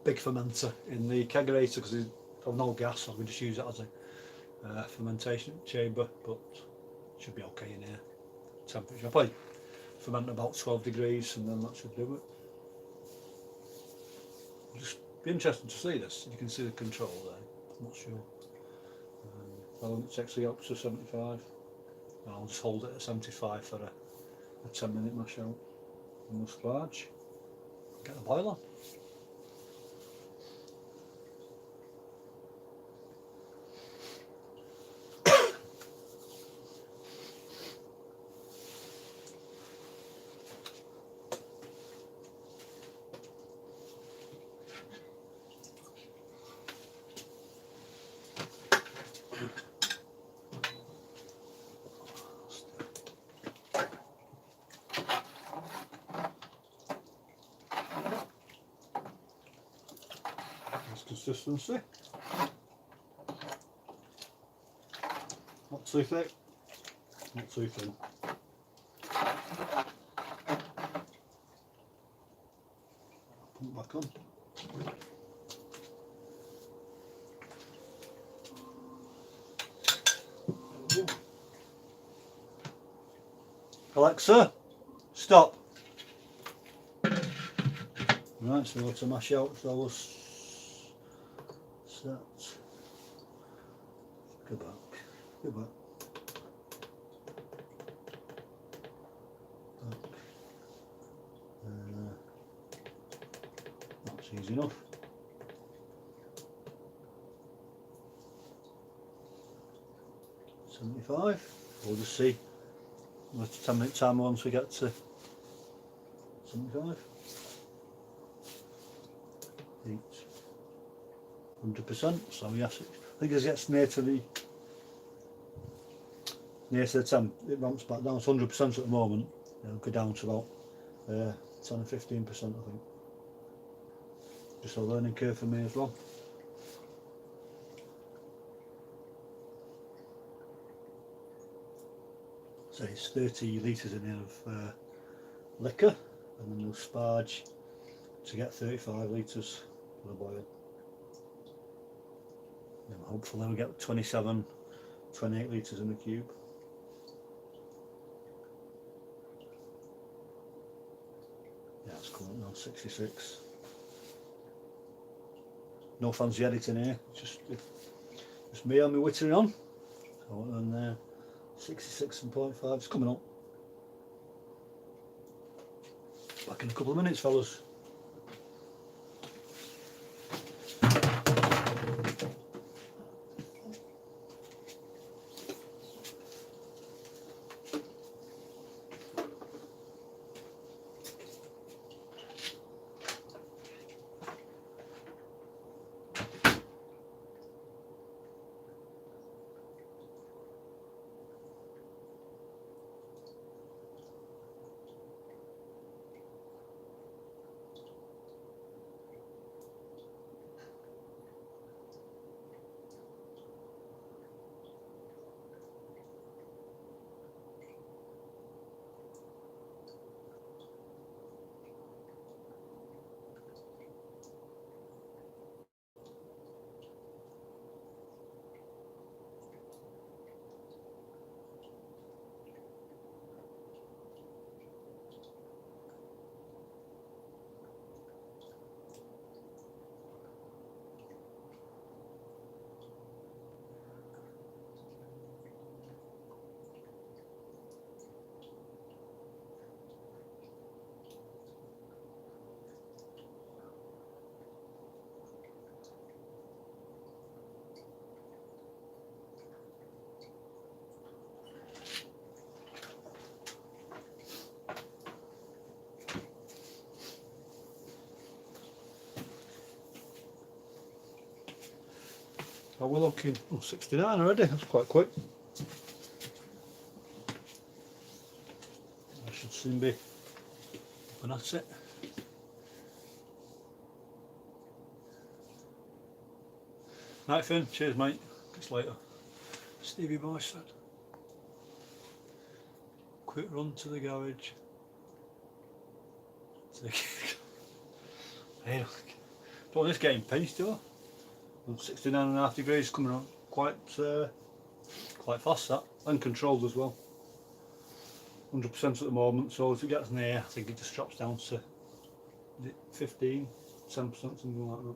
big fermenter in the kegerator because I've no gas, so I can just use it as a fermentation chamber. But it should be okay in here. Temperature, I probably ferment about 12 degrees, and then that should do it. It'll just be interesting to see this. You can see the control there. I'm not sure. How long it takes to get up to 75. I'll just hold it at 75 for a 10-minute mash out. And we'll splurge. Get the boiler. Consistency. Not too thick, not too thin. Put it back on. Alexa, stop. Right, so we'll to mash out those. Set. Go back. Go back. Back. That's easy enough. $75. We'll just see. What's the 10-minute timer once we get to 75. 100%. So yes, I think as it gets near to the temp, it ramps back down. It's 100% at the moment. It'll go down to about 10 or 15%, I think. Just a learning curve for me as well. So it's 30 litres in here of liquor, and then we'll sparge to get 35 litres for the boil. And hopefully we'll get 27, 28 litres in the cube. Yeah, it's coming now, 66. No fancy editing here, just Just me and my wittering on. So and 66.5, it's coming up. Back in a couple of minutes, fellas. Oh, we're looking 69 already, that's quite quick. I should soon be up and at it. Night Finn, cheers mate, catch you later. Stevie Boy said. Quick run to the garage. Hey look, don't want this getting pinched though. 69.5 degrees coming on, quite fast that, and controlled as well. 100% at the moment, so as it gets near, I think it just drops down to 15, 10%, something like that.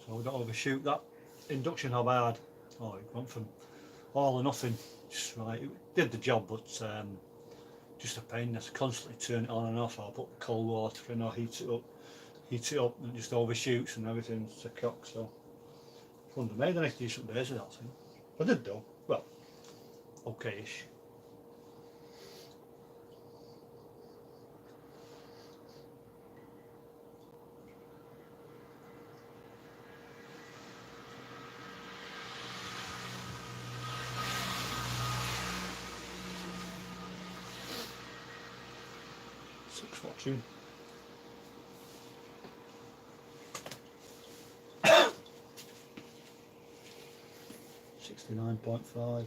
So we don't overshoot that induction hob I had. Oh, it went from all or nothing, just right, it did the job, but just a pain, just constantly turn it on and off, or put cold water in or heat it up and it just overshoots and everything's a cock, so I wouldn't have made any decent days with that thing. I did though, well, okay-ish. Six watching. $69.5.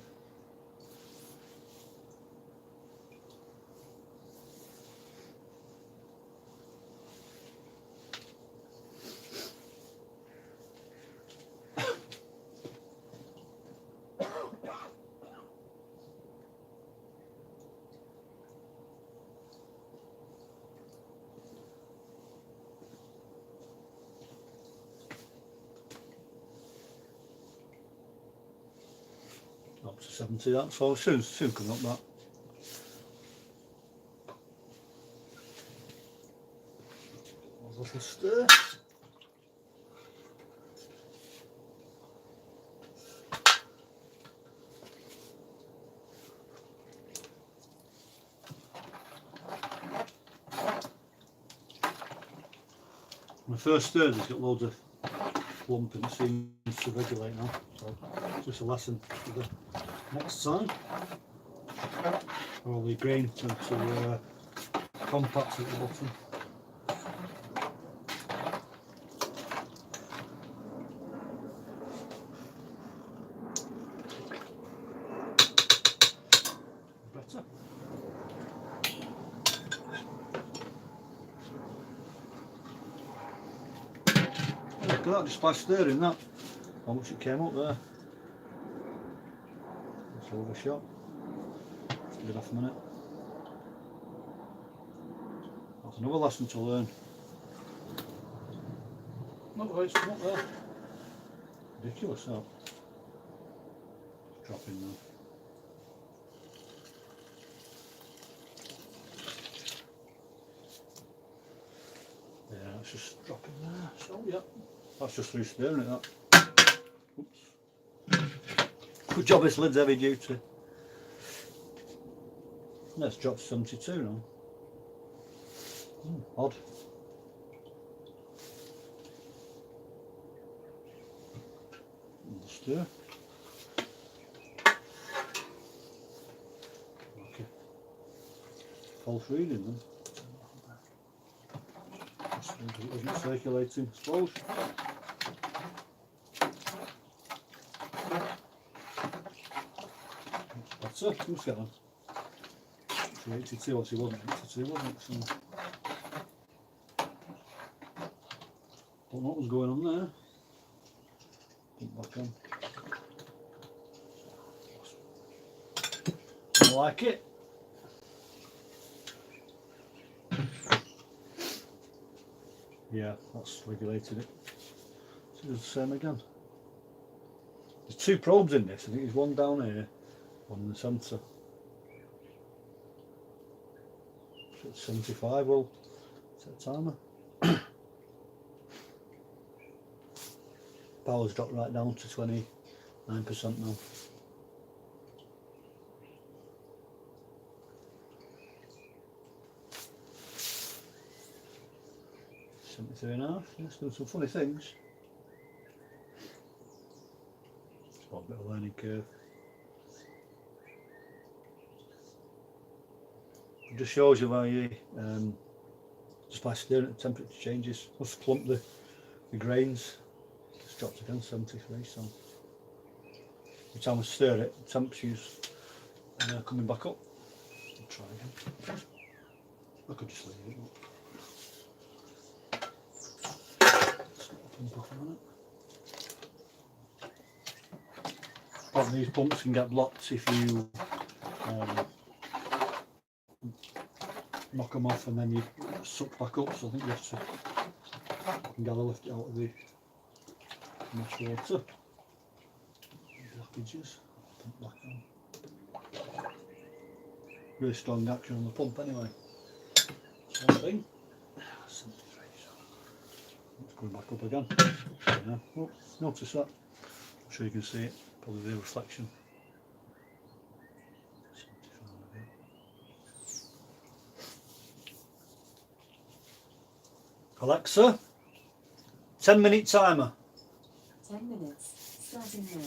Up to 70, that's so soon coming up that. A little stir. When I first stirred, it's got loads of lump and it seems to regulate now, so just a lesson for the next time. All the grain tend to compact at the bottom. Better. Look at that, just by stirring that, how much it came up there. It's overshot. Give it off a minute. That's another lesson to learn. Not the way it's come up there. Ridiculous that. dropping now. Yeah, it's just dropping there. So yeah, that's just through stirring it. That. Oops. Good job, this lid's heavy duty. Let's drop 72 now. Odd. Stir. Okay. False reading then. It isn't circulating, I suppose. That's it. Who's got one? 82, what's he wasn't? 82, wasn't it? So, don't know what was going on there. Put back on. I like it. Yeah, that's regulated it. So it's the same again. There's two probes in this. I think there's one down here, one in the centre. So it's 75. Well, set timer. Power's dropped right down to 29% now. 73.5. It's doing some funny things. It's got a bit of a learning curve. It just shows you how you, just by stirring it, the temperature changes. Must clump the grains. It's dropped again, 73. So every time I stir it, the temperature's coming back up. I'll try again. I could just leave it. Pump off a minute. But these pumps can get blocked if you knock them off and then you suck back up. So I think you have to, you can gather lift it out of the much water. Blockages. Pump back on. Really strong action on the pump anyway. That's one thing. It's going back up again. Yeah. Oh, notice that. I'm sure you can see it. Probably the reflection. Alexa, 10-minute timer. 10 minutes, starting now.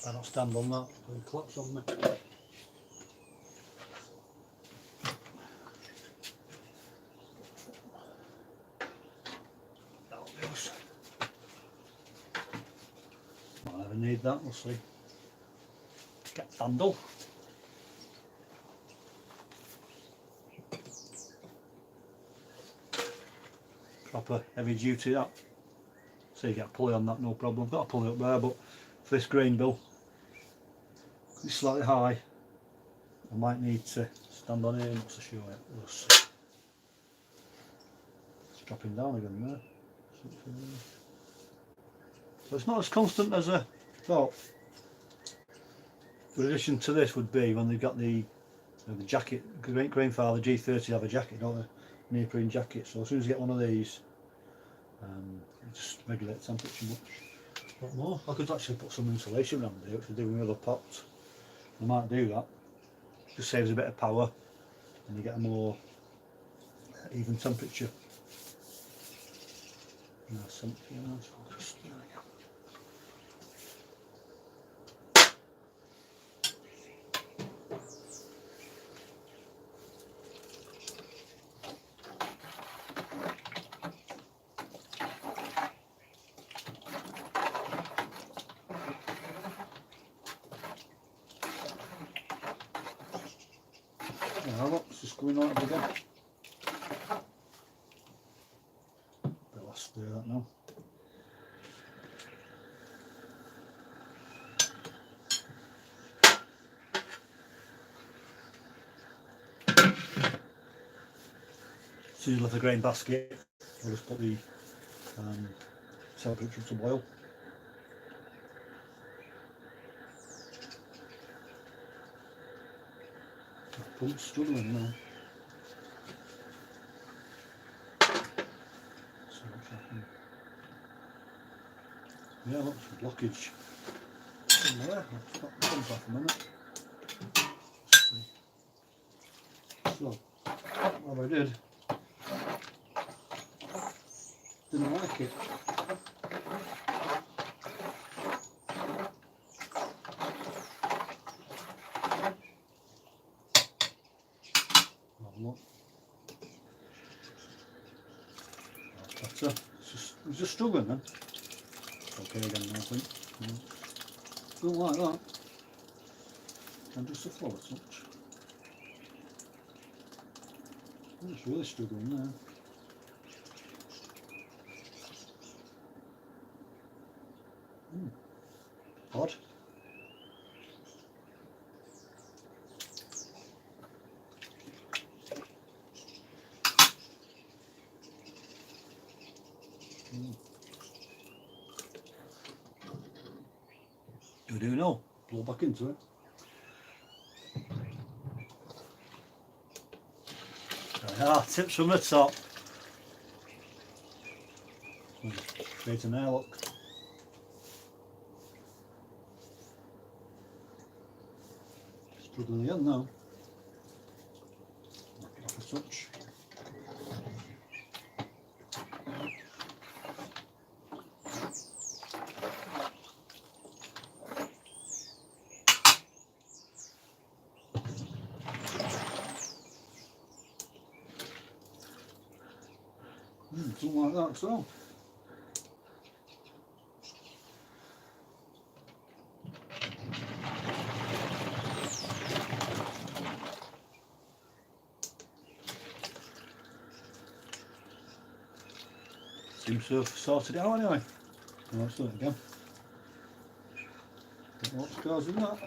I don't stand on that, it'll collapse on me. That'll do us. Might never need that, we'll see. Get handle. Proper heavy duty that. So you get a pulley on that, no problem. Got a pulley up there, but for this grain bill, it's slightly high. I might need to stand on here, not so sure yet. It's dropping down again there. So it's not as constant as I thought. The addition to this would be when they've got the jacket. Grainfather G40 have a jacket, don't they? Neoprene jacket. So as soon as you get one of these, just regulate the temperature much. What more? I could actually put some insulation around here, which I do with my other pots. I might do that. Just saves a bit of power, and you get a more even temperature. Nice temperature. Nice focus. There we go. Yeah, look, it's just going on again. But let's do that now. So you left the grain basket, we'll just put the temperature to boil. The pump's struggling now. So what's happening? Yeah, look, the blockage in there. Let's stop the pump off a minute. Let's see. So, what I didn't like it. Look. That's better. It's just struggling then. Okay again now, I think. Don't like that. And just a flow as such. It's really struggling there. Odd. We do know. Blow back into it. Tips from the top. Straight in there, look. Struggling again now. Knock it off a touch. Something like that, so. Seems to have sorted it out anyway. Let's do it again. Don't know what's causing that.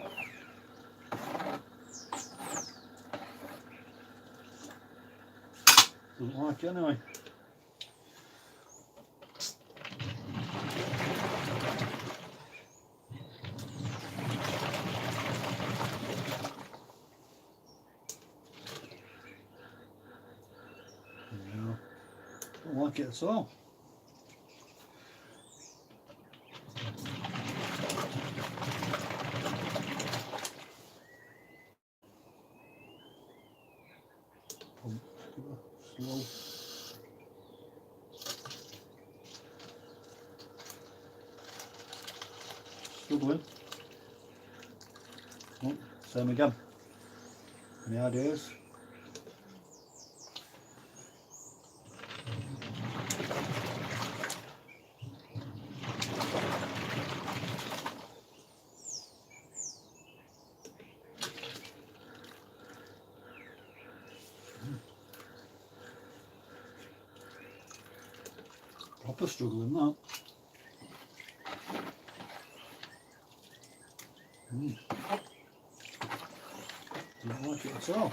Doesn't like it anyway. No, don't like it at all. Slow. Struggling. Oh, same again. Any ideas? Proper struggling that. Don't like it at all.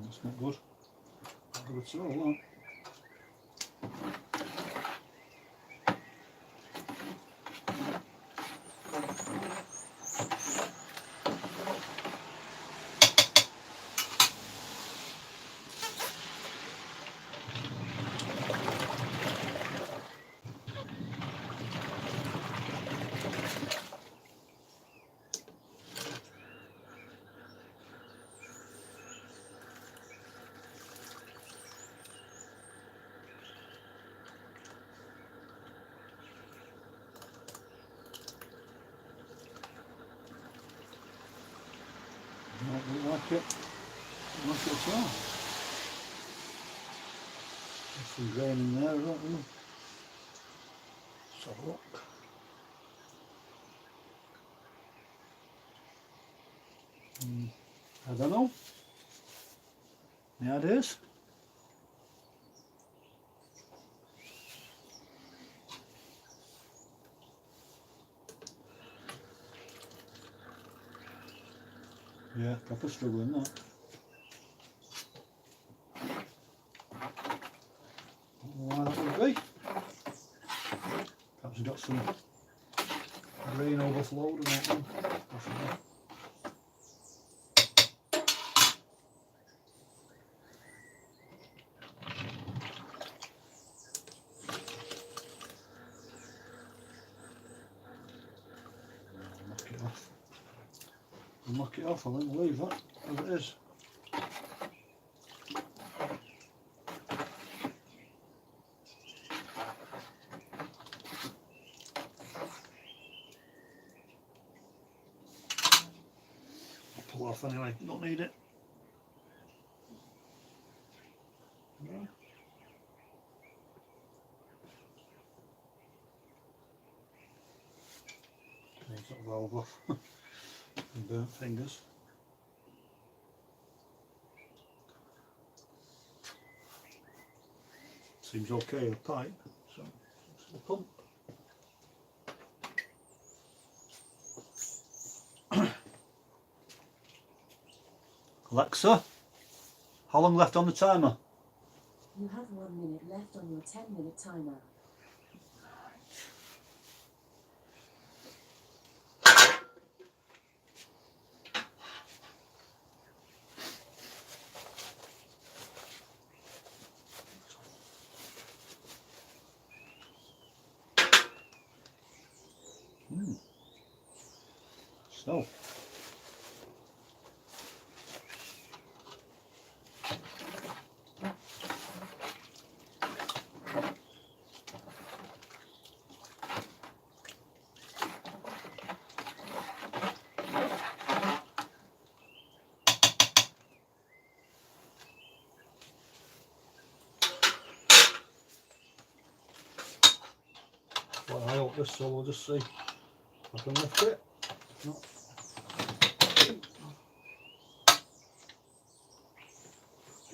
That's not good. Not good at all, that. Don't like it. Look at that. There's some grain in there, isn't there? Let's have a look. I don't know. Any ideas? Yeah, proper struggling that. Don't know why that would be. Perhaps he's got some grain overflowed or something. Possibly. Knock it off. I'll knock it off, I'll leave that as it is. I'll pull off anyway, don't need it. No. Take that valve off and burnt fingers. Seems okay, the pipe, so it's the pump. Alexa, how long left on the timer? You have 1 minute left on your 10-minute timer. So, well, I hope this, so we'll just see if I can lift it. No.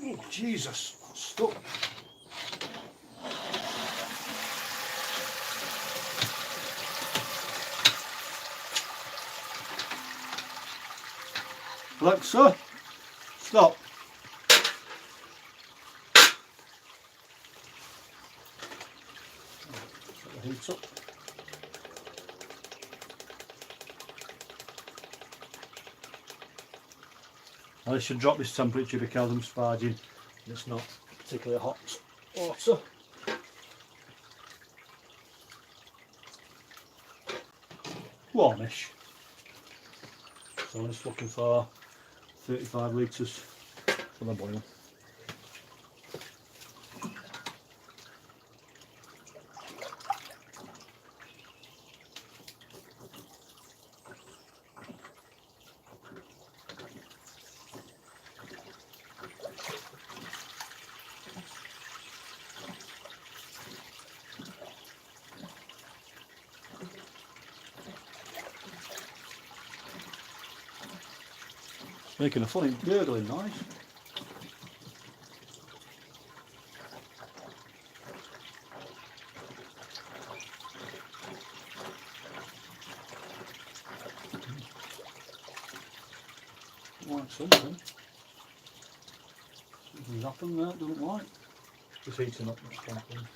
Oh, Jesus, that's stuck. Alexa, stop. Set the heat up. I should drop this temperature because I'm sparging. It's not particularly hot water. Warmish. So I'm just looking for 35 litres for the boil. It's making a funny gurgling noise. Like something. Something's happened there, it doesn't like. Just heating up, that's something.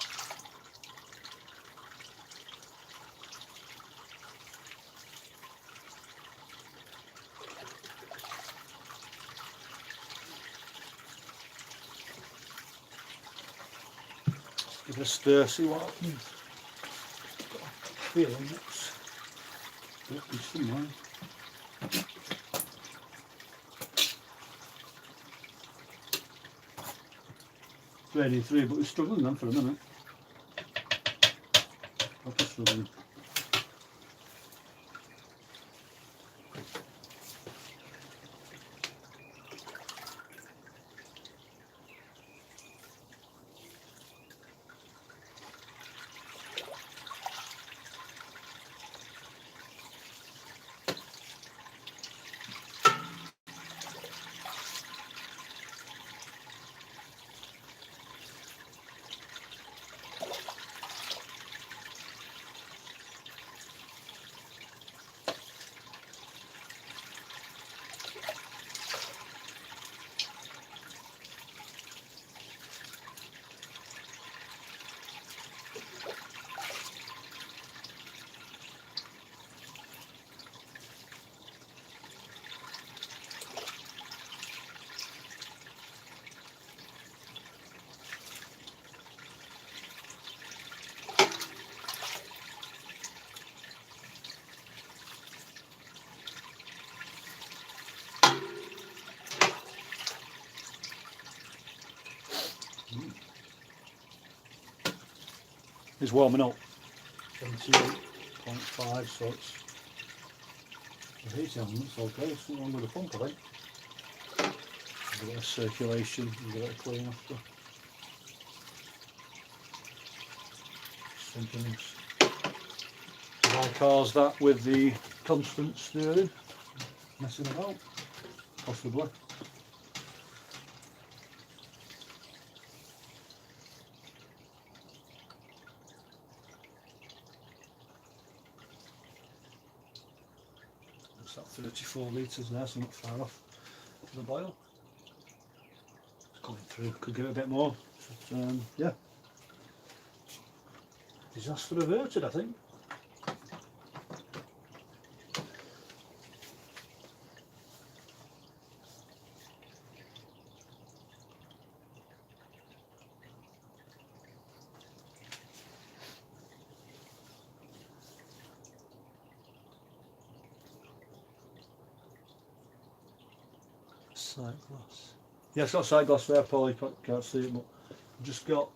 Give it a stir, see what happens. Got a feeling it's working somewhere. Raining through, but we're struggling then for a minute. Proper struggling. is warming up. 78.5, so it's the heating element's okay. It's something wrong with the pump, I think. A bit of circulation, a bit of clean after. Something's. Have I caused that with the constant steering? Messing about? Possibly. It's that 34 litres there, so not far off the boil. It's coming through, could give it a bit more. But, yeah. Disaster averted, I think. Sight glass. Yeah, it's got a sight glass there, Paul, you can't see it, but I've just got,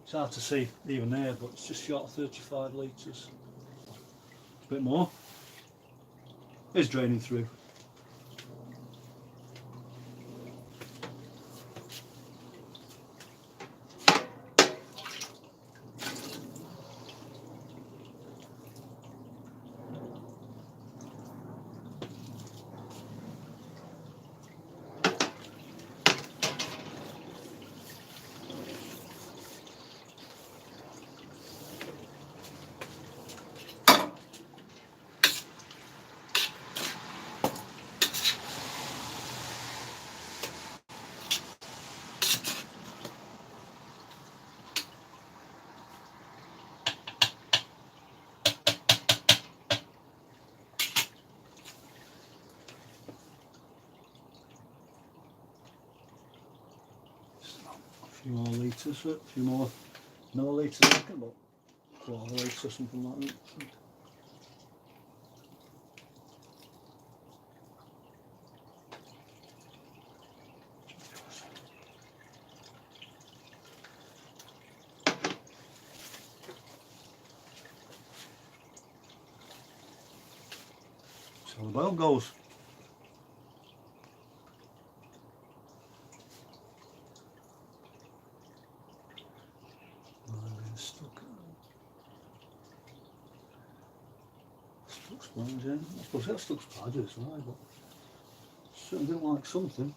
it's hard to see even there, but it's just short of 35 litres. A bit more. It's draining through. A few more litres, a few more millilitres, I reckon, about quarter litre, something like that. So the boil goes. Stuck sponge in. I suppose that's stuck sponge as well, but certainly didn't like something.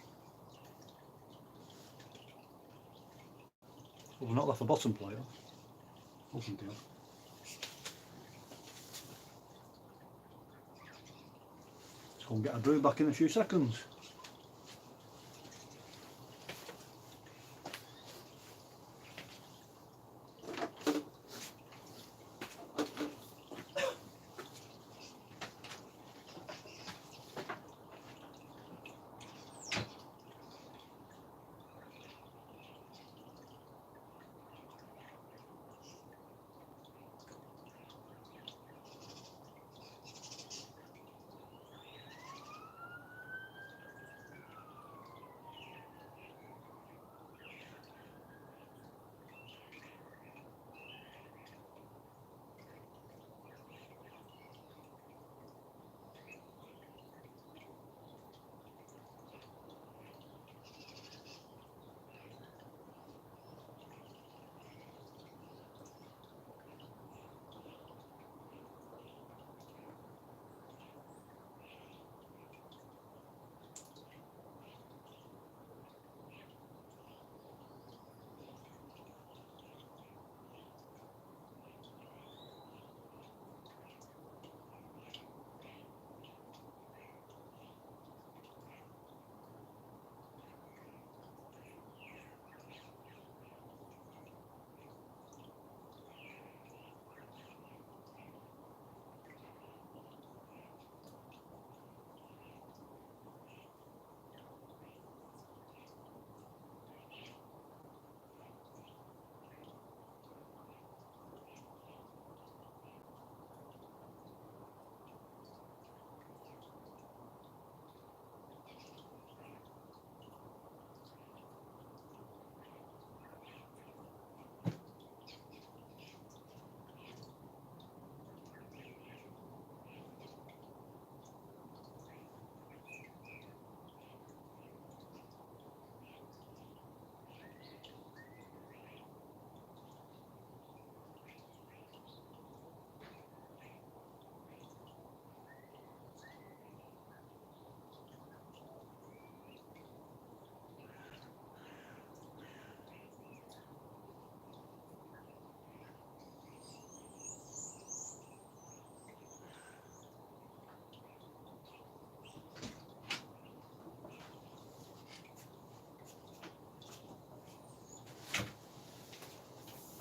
Well, we're not left the bottom plate off. Wasn't it? Let's go and get a brew back in a few seconds.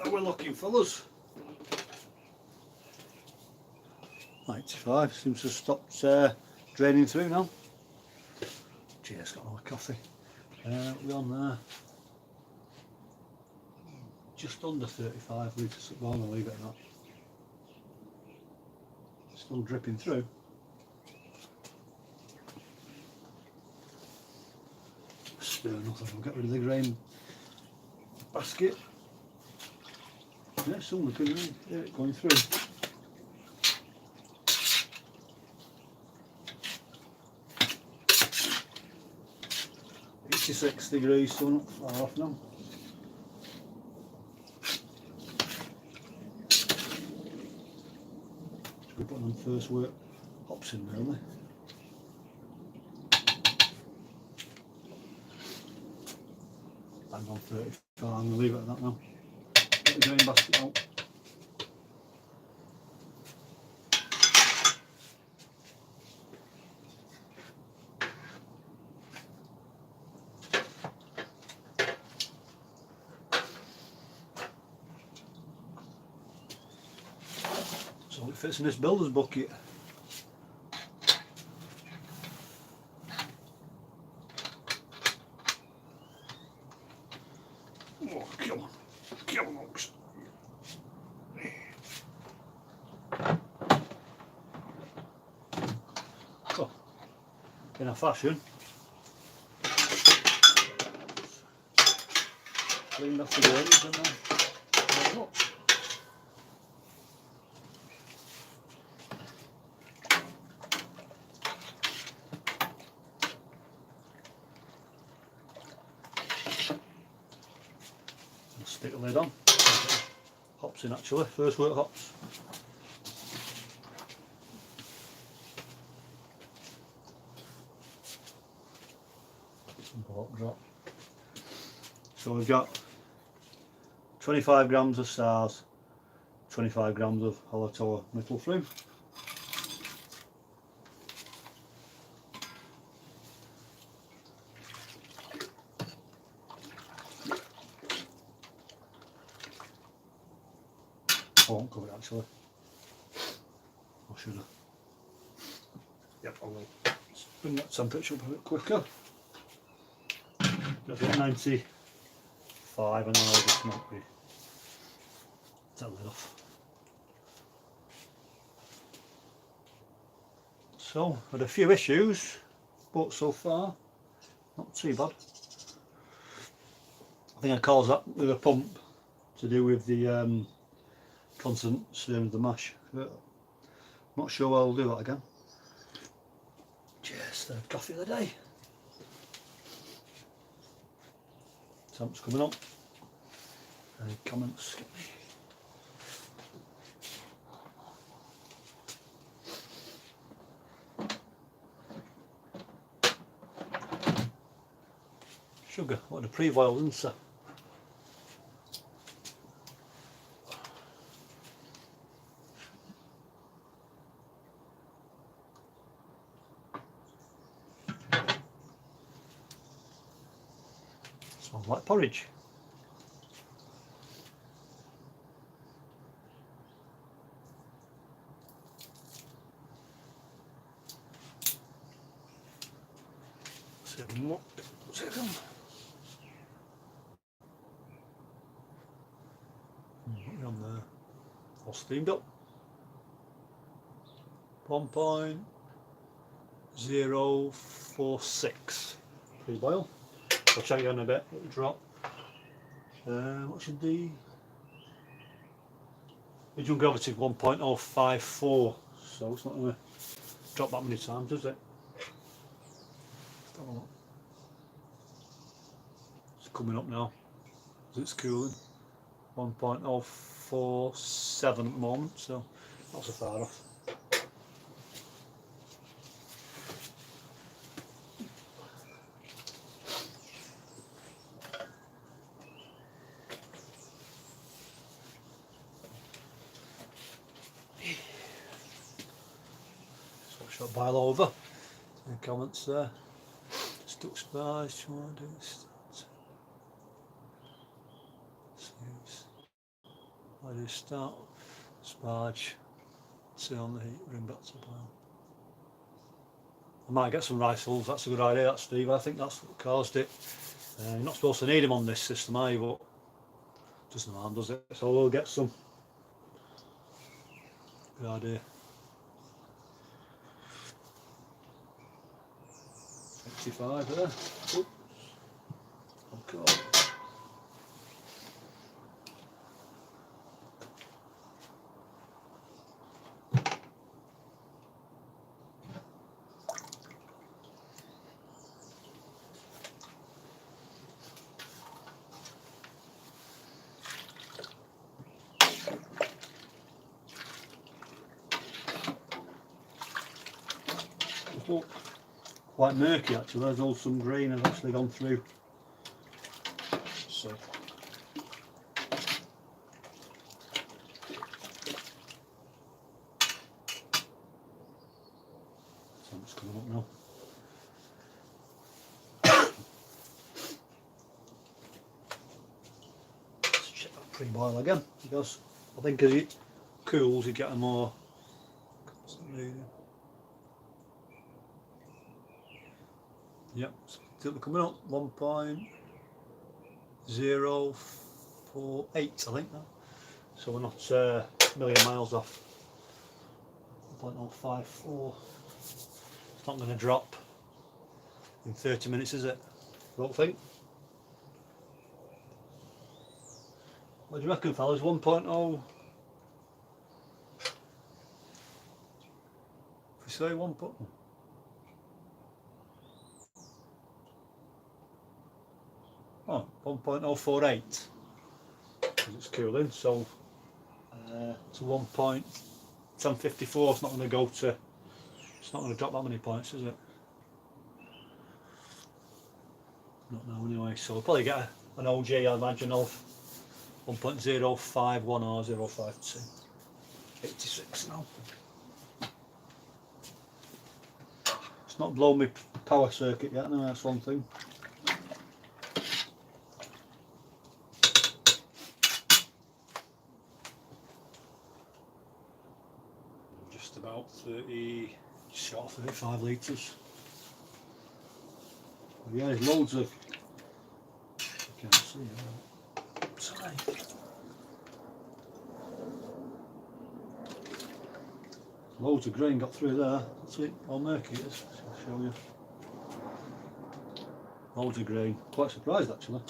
are we looking, fellas? 95 seems to have stopped draining through now. Cheers, got another coffee. We're on there. Just under 35 litres. Well, I'll leave it at that. Still dripping through. Stir nothing. We'll get rid of the grain basket. Yeah, still looking really hear it going through. £86, so not far off now. We're putting on first work hops in there, aren't they? Bang on 35, I'm going to leave it at that now. Get the grain basket out. So it fits in this builder's bucket. Oh, come on. Come on, Ox. So, in a fashion, cleaned off the grains and then up. Stick the lid on. Hops in actually, first work hops. Some pork drop. So we've got 25 grams of stars, 25 grams of Hallertauer metal through. I won't cover it actually. I should have. Yep, I will. Let's bring that temperature up a bit quicker. Got it at 95 and I'll just not be. That lid off. So, had a few issues, but so far, not too bad. I think I caused that with a pump to do with the constant stirring of the mash. Not sure I'll do that again. Cheers, third coffee of the day. Temp's coming up. Any comments? Sugar, what a pre-boiled, isn't it? Smells like porridge. Second. On there, all steamed up. 1.046 pre-boil. I'll check it in a bit. It'll drop. What should the medium gravity 1.054? So it's not going to drop that many times, does it? Have a look. It's coming up now. It's cooling. 1.047 at the moment, so not so far off. So shall I boil over? Any comments there? Stuck spice, do you want to do this? I do start, sparge, turn on the heat, bring back to boil. I might get some rice hulls, that's a good idea, that Steve. I think that's what caused it. You're not supposed to need them on this system, are you? But doesn't harm, does it? So we'll get some. Good idea. 85 there. Oops. Okay. Look, quite murky actually, there's all some green has actually gone through. So it's coming up now. Let's check that pre-boil again, because I think as it cools you get a more constant reading. Yep, still coming up, 1.048 I think now. So we're not a million miles off. 1.054. It's not going to drop in 30 minutes, is it? I don't think. What do you reckon, fellas? 1.0. If we say 1. Oh, 1.048 because it's cooling, so to 1.1054 it's not going to go to, it's not going to drop that many points, is it? Not now anyway, so we'll probably get an OG I imagine of 1.051 or 052. 86 now. It's not blown my power circuit yet, no, that's one thing. About 30, short of 35 litres. Yeah, there's loads of, I can't see it. Sorry. Loads of grain got through there. That's it, how murky it is. I'll show you. Loads of grain. Quite surprised actually.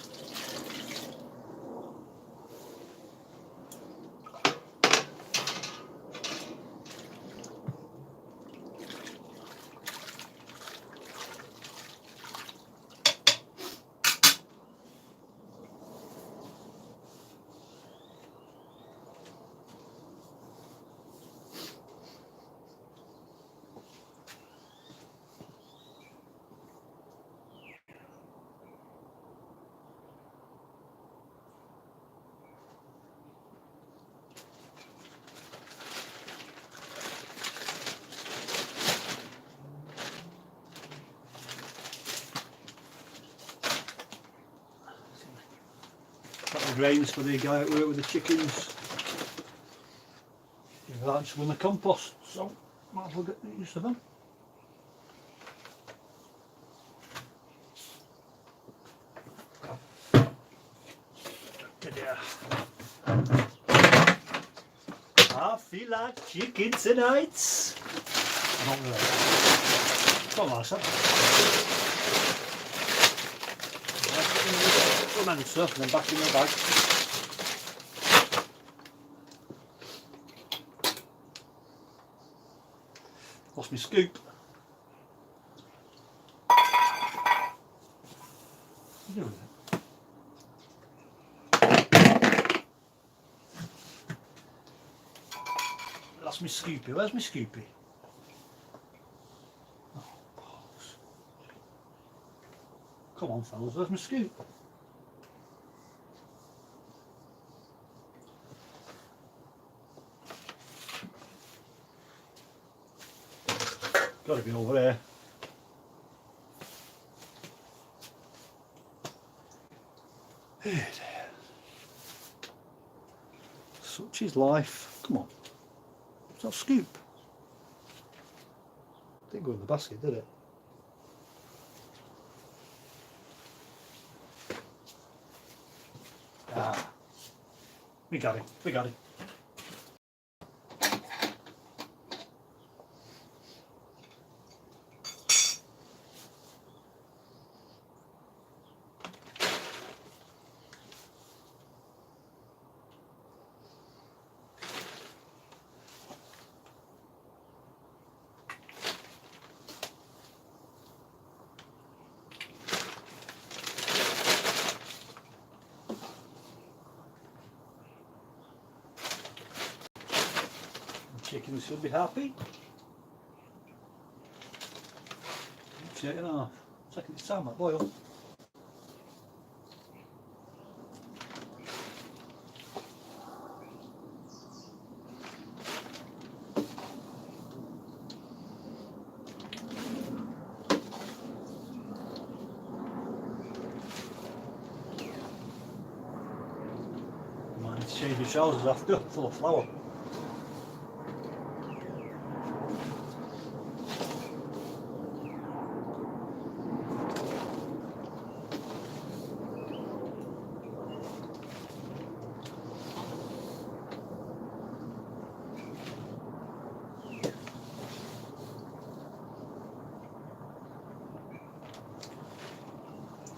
Got the grains for the guy at work with the chickens. You've actually in the compost, so might as well get use of them. I feel like chicken tonight. Not really. Come on, son. Come on, stuff, and then back in the bag. Lost my scoop. What are you doing? That's my scoopy. Where's my scoopy? Oh, balls. Come on, fellas, where's my scoop? Got to be over there. Such is life. Come on. It's not scoop. Didn't go in the basket, did it? Ah. We got it. We got it. Chickens should be happy. 8.5. Taking its time at boil. Might need to change my trousers after, full of flour.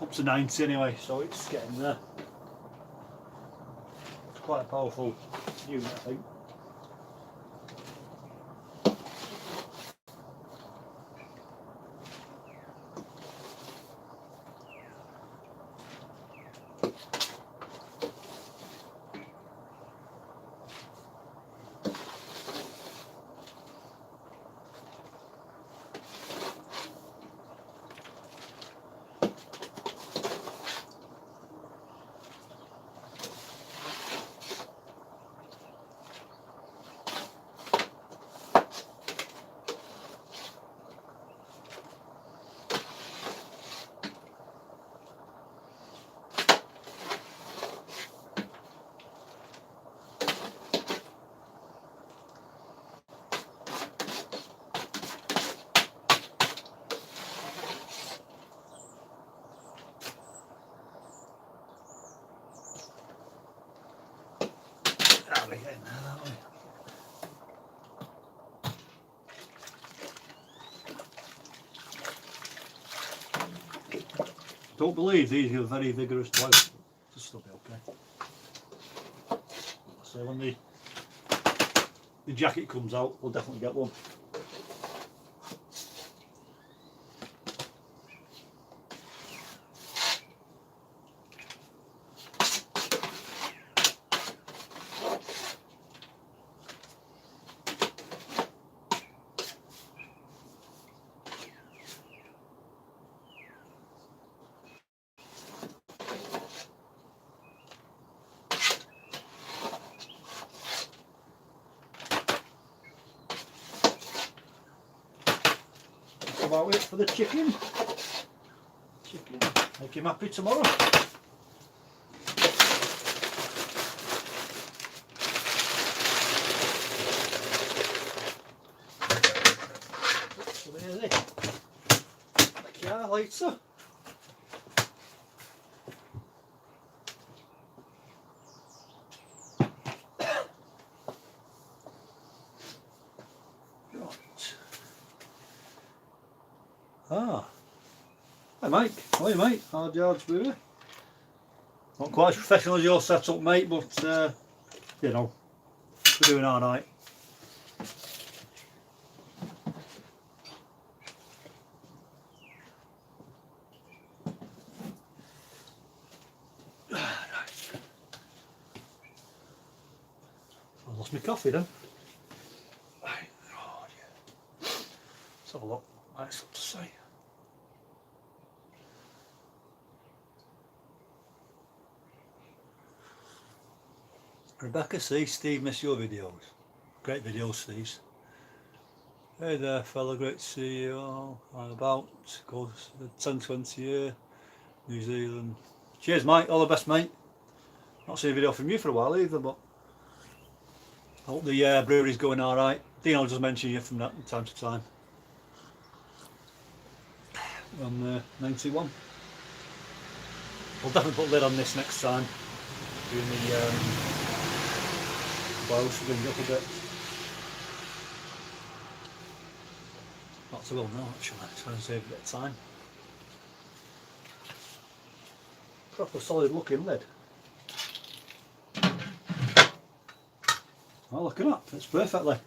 Up to 90 anyway, so it's getting there. It's quite a powerful unit, I think. We're getting there, aren't we? Don't believe these are very vigorous boilers. Just still be okay. So when the jacket comes out, we'll definitely get one. About it for the chicken. Make him happy tomorrow. So there's it. Back here later. Ah, hi Mike, how are you mate? Hard Yards Brewer. Not quite as professional as your setup mate, but you know, we're doing alright. I lost my coffee then. Right, oh dear. Let's have a look, what's up to say. Rebecca C, Steve, miss your videos. Great videos, Steve. Hey there fella, great to see you all. I'm about to go to 10-20 year, New Zealand. Cheers mate, all the best mate. Not seen a video from you for a while either, but Hope the brewery's going alright. Dean, I'll just mention you from that time to time. On 91. We'll definitely put lid on this next time. Doing the boil to bring it up a bit. Not so well now actually, trying to save a bit of time. Proper solid looking lid. Oh, look at that, fits perfectly.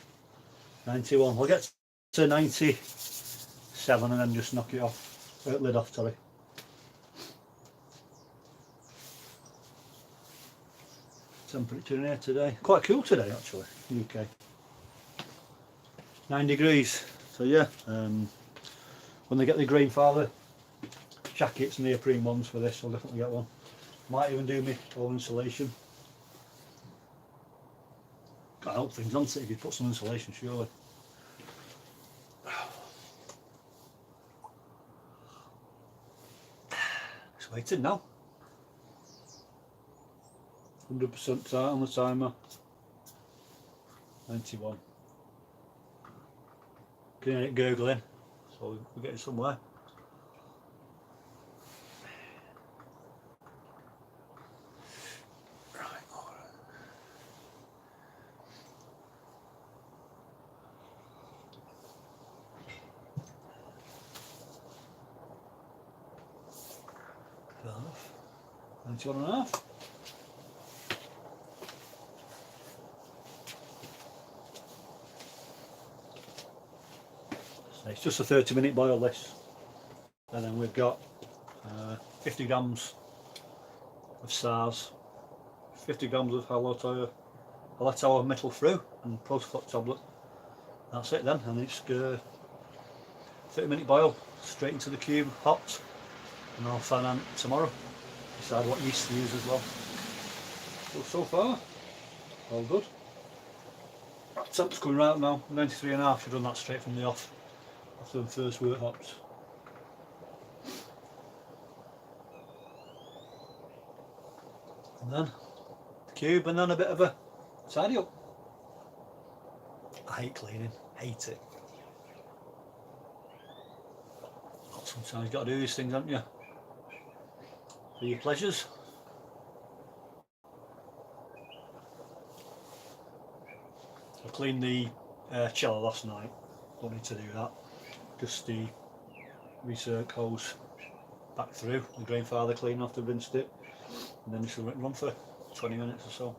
91, we'll get to 97 and then just knock it off, lid off, sorry. Temperature in here today, quite cool today actually, UK. 9 degrees, so yeah, when they get the Grainfather jackets and neoprene ones for this, I'll definitely get one. Might even do my own insulation. Can't help things, on it, if you put some insulation, surely. It's waiting now. 100% tight on the timer. 91. Can hear it gurgling, so we're getting somewhere. Right, alright. Fair enough. 91 and a half. It's just a 30-minute boil this, and then we've got 50 grams of SARS, 50 grams of halotau metal through and post-clot tablet. That's it then, and it's 30-minute boil straight into the cube, hot, and I'll find out tomorrow, decide what yeast to use as well. So far, all good. Temp's coming right up now, 93.5, should run that straight from the off. After the first wort hops. And then the cube, and then a bit of a tidy up. I hate cleaning, hate it. But sometimes you've got to do these things, haven't you? For your pleasures. I cleaned the cellar last night, don't need to do that. Just the recirc hose back through, the Grainfather clean after rinsed it, and then just run for 20 minutes or so.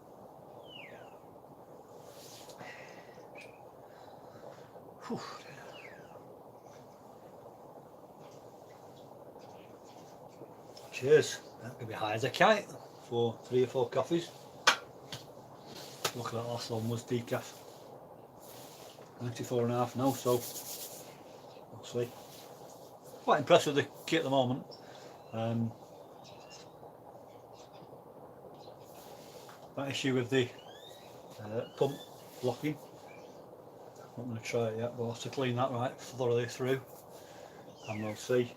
Whew. Cheers, that could be high as a kite for 3 or 4 coffees. Look at that, last one was decaf. 94.5 now, so we'll see. Quite impressed with the kit at the moment. That issue with the pump blocking. I'm not going to try it yet, but I'll have to clean that right thoroughly through, and we'll see.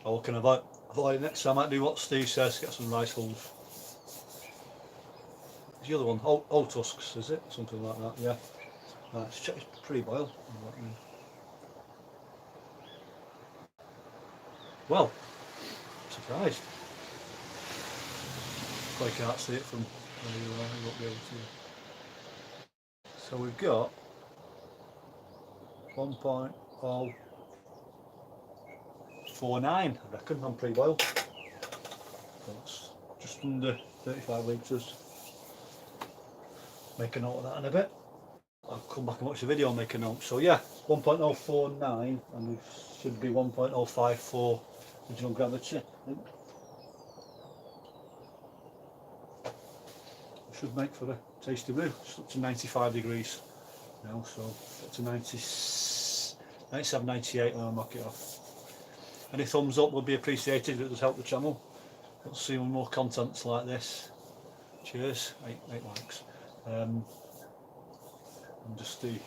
I'll look about it next time. I might do what Steve says, get some rice hulls. The other one, old tusks, is it? Something like that, yeah. Right, it's pre-boil. Well, surprised. I can't see it from where you are, you won't be able to. So we've got 1.049, I reckon, on pre-boil. That's just under 35 litres. Make a note of that in a bit. I'll come back and watch the video and make a note. So yeah, 1.049, and we should be 1.054 original gravity, I think. Should make for a tasty brew. It's up to 95 degrees now, so up to 97, 98 when I knock it off. Any thumbs up would be appreciated, it does help the channel. Let's see more contents like this. Cheers, 8 likes. And just the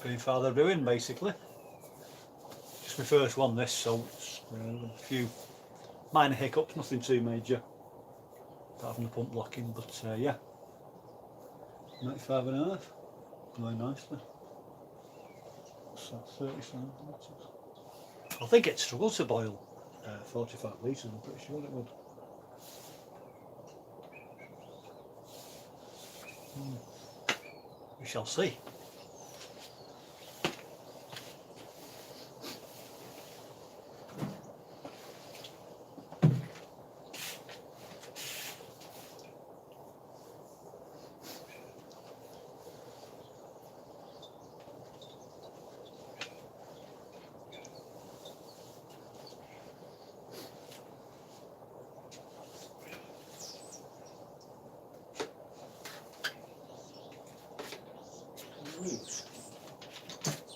Grainfather brewing basically. Just my first one this, so it's a few minor hiccups, nothing too major. apart from the pump locking, but yeah, 95.5, going nicely. What's that, 30 centimetres? I think it struggled to boil 45 litres, I'm pretty sure it would. We shall see.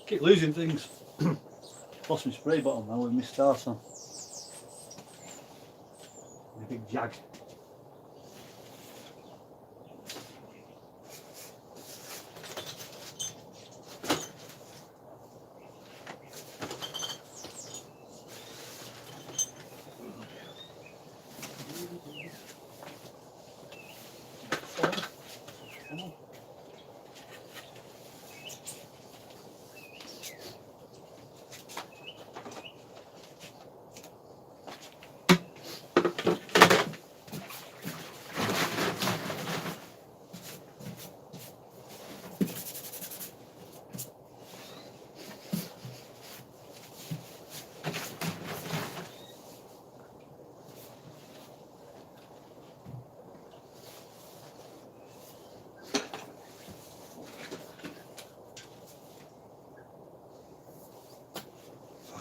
Keep losing things. Lost my spray bottle now with my stars on. A big jag.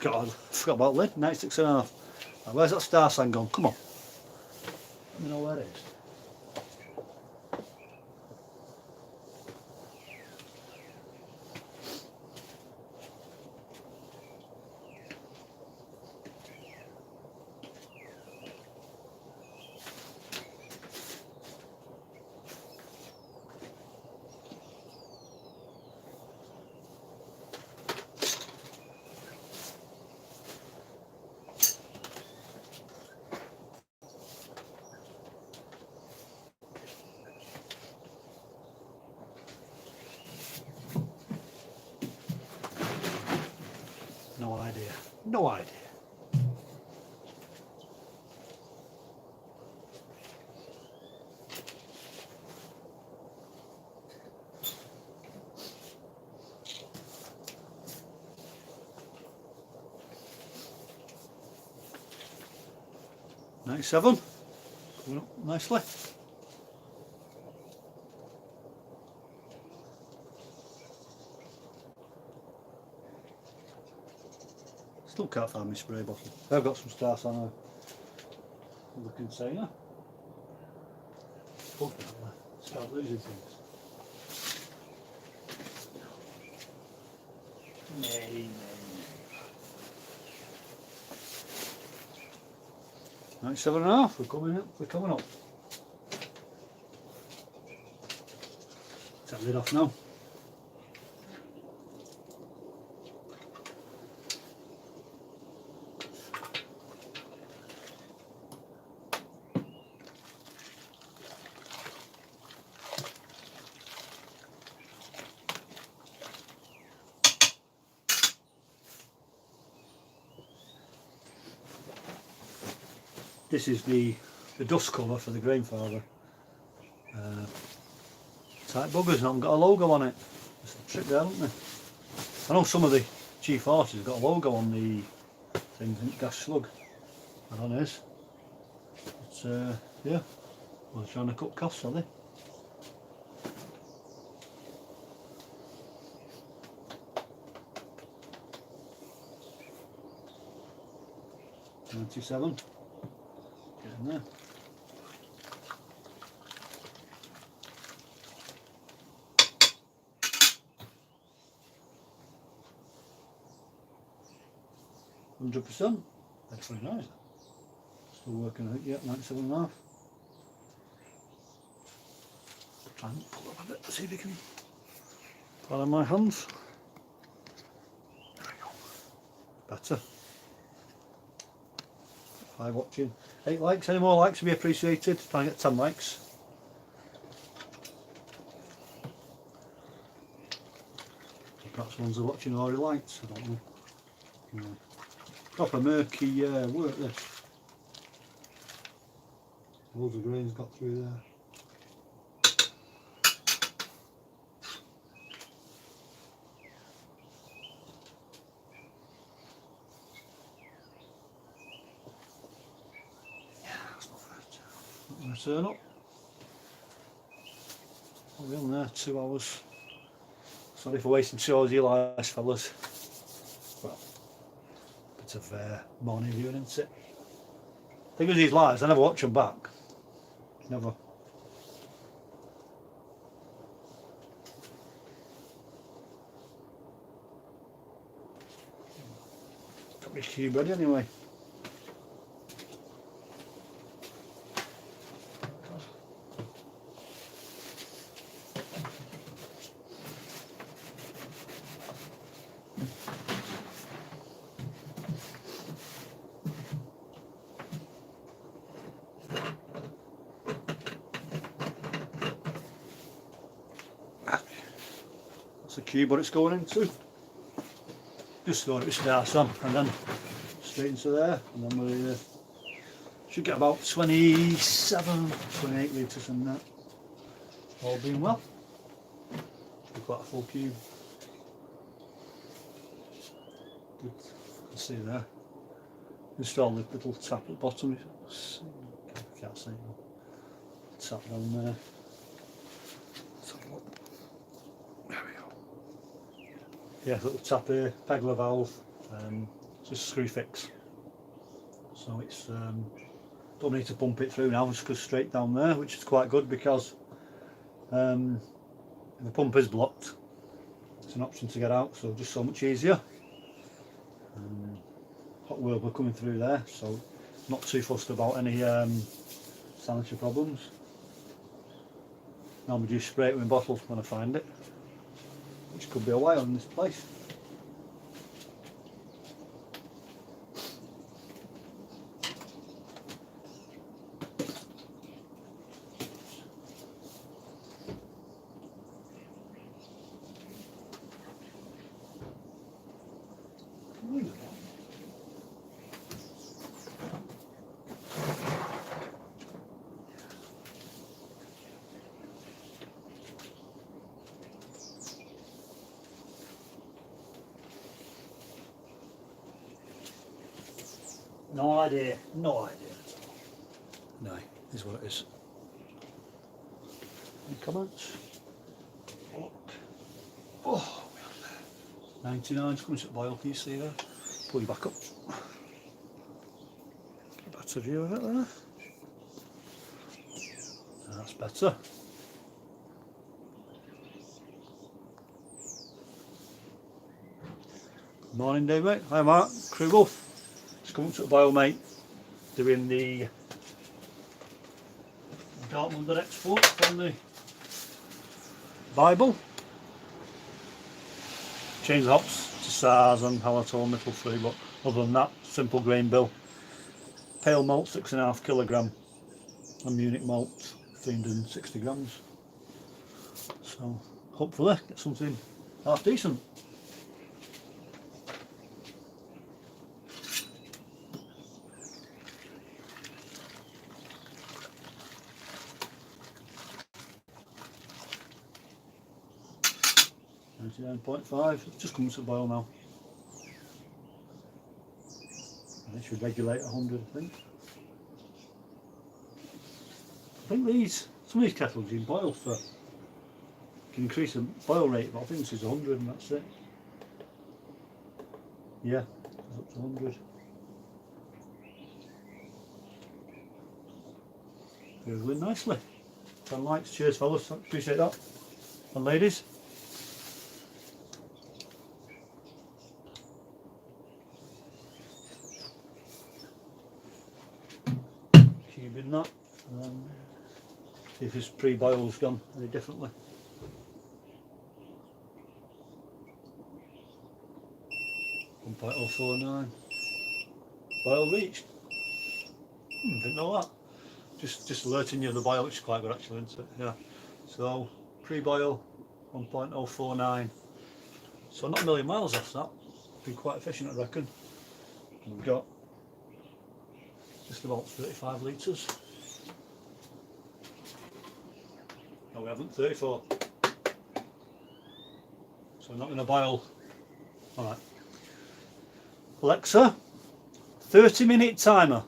God, I forgot about lid, 96.5. Now, where's that star sign gone? Come on. Let me know where it is. No idea. No idea. .97, coming up nicely. Still can't find my spray bottle. I've got some stars on the container. Fortunately, start losing things. Nay. 97.5, we're coming up. Take the lid off now. This is the dust cover for the Grainfather. Tight buggers and haven't got a logo on it. That's the trick there, isn't there? I know some of the G40s have got a logo on the things, gas slug. I don't know his. But yeah, well, they're trying to cut costs, are they? .97. Getting there. %. That's very nice. Still working out yet, 97.5. Try and pull up a bit to see if you can pull in my hands. There we go. Better. 5 watching. 8 likes, any more likes would be appreciated. Try and get 10 likes. Perhaps ones are watching already liked, I don't know. Yeah. Proper murky work this. Loads of grains got through there. Not going to turn up. We're in there 2 hours. Sorry for wasting 2 hours of your lives, fellas. Well, bit of morning viewing, isn't it? Thing with these lives, I never watch them back. Never. Got my cube ready anyway. That's the cube what it's going into. Just thought it would start on and then straight into there, and then we should get about 27, 28 litres in that. All being well. Should be quite a full cube. Good. You can see there. Install the little tap at the bottom. Can't see it. Tap down there. Let's have a look. There we go. Yeah, little tap here, pegler valve, just screw fix. So it's don't need to pump it through now, just goes straight down there, which is quite good because if the pump is blocked, it's an option to get out, so just so much easier. Hot water coming through there, so not too fussed about any sanitary problems. Normally just spray it with bottles when I find it, which could be a while in this place. No idea, no idea. No, is what it is. Any comments? Look. Oh, we're on there. 99's coming to boil, can you see there? Pull you back up. Get a better view of it there. That's better. Good morning, Dave, mate. Hi, Mark. Crew Wolf. Just come up to the boil, mate. Doing the Dortmunder export from the Bible. Change the hops to SARS and halotone metal free, but other than that, simple grain bill. Pale malt 6.5 kilogram and Munich malt 360 grams. So hopefully get something half decent. .5, just comes to boil now. And it should regulate 100, I think. I think some of these kettles you can boil for, can increase the boil rate, but I think this is 100 and that's it. Yeah, it's up to 100. Gurgling nicely. 10 likes, cheers fellas, appreciate that. And ladies. In that, see if his pre-boil's gone any differently. .049. Boil reached. Didn't know that. Just alerting you of the boil, which is quite good actually, isn't it? Yeah. So pre-boil 1.049. So not a million miles off that. Been quite efficient, I reckon. And we've got just about 35 litres. No, we haven't. 34. So we're not going to boil. All right. Alexa, 30-minute timer.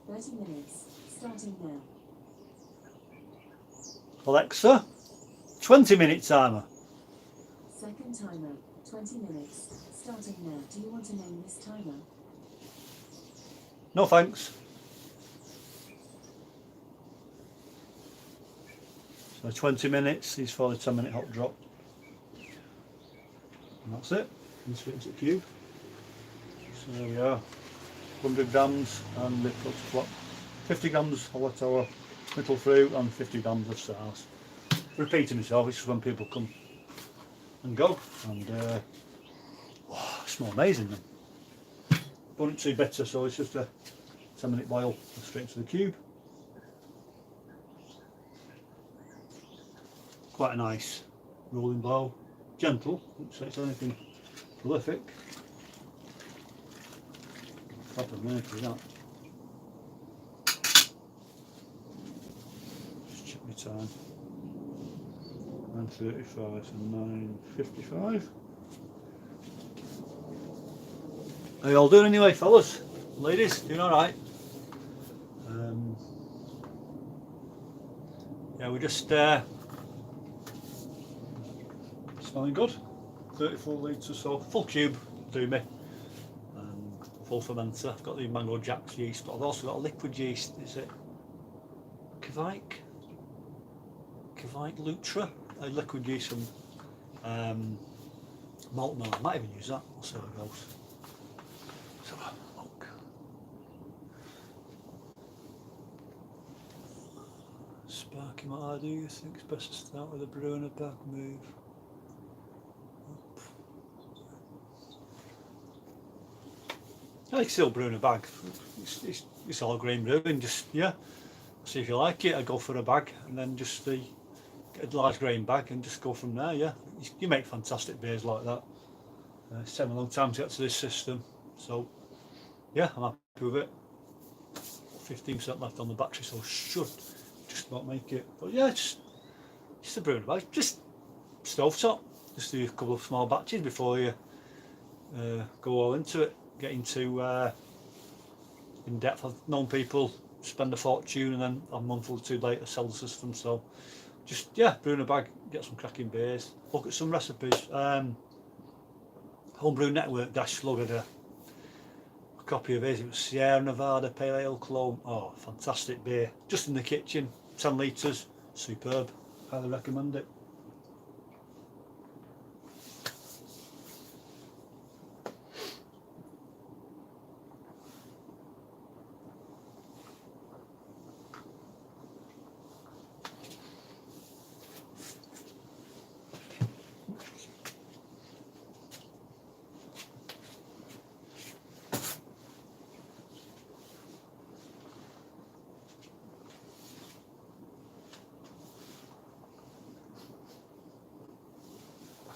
30 minutes, starting now. Alexa, 20-minute timer. Second timer, 20 minutes, starting now. Do you want to name this timer? No thanks. So 20 minutes is for the 10-minute hot drop. And that's it. And straight into the cube. So there we are. 100 grams and we put what? 50 grams of our little fruit and 50 grams of stars. Repeating myself, it's just when people come and go. And oh, it smells amazing then. Don't too bitter, so it's just a 10-minute boil straight into the cube. Quite a nice rolling blow. Gentle, wouldn't say it's anything prolific. Top of minute for that. Just check my time. 9:35 to 9:55. How you all doing anyway, fellas? Ladies, doing alright? Yeah, we're just smelling good. 34 litres, so full cube do me. Full fermenter. I've got the Mango Jack's yeast, but I've also got a liquid yeast. Is it Kvike Lutra? A liquid yeast from malt mill. I might even use that. We'll see how it goes. Let's have a look. Sparky, what I do you think it's best to start with a brew and a back move? I like still brew in a bag. It's all grain brewing. Just yeah, see if you like it. I go for a bag and then just get a large grain bag and just go from there. Yeah, you make fantastic beers like that. It's taken a long time to get to this system, so yeah, I'm happy with it. 15% left on the battery, so should just about make it. But yeah, just a brew in a bag. Just stovetop. Just do a couple of small batches before you go all into it. Getting too in depth. I've known people spend a fortune and then a month or two later sell the system. So just yeah, brew in a bag, get some cracking beers, look at some recipes. Homebrew Network slugged a copy of his. It was Sierra Nevada Pale Ale Clone. Oh, fantastic beer, just in the kitchen, 10 litres, superb. Highly recommend it.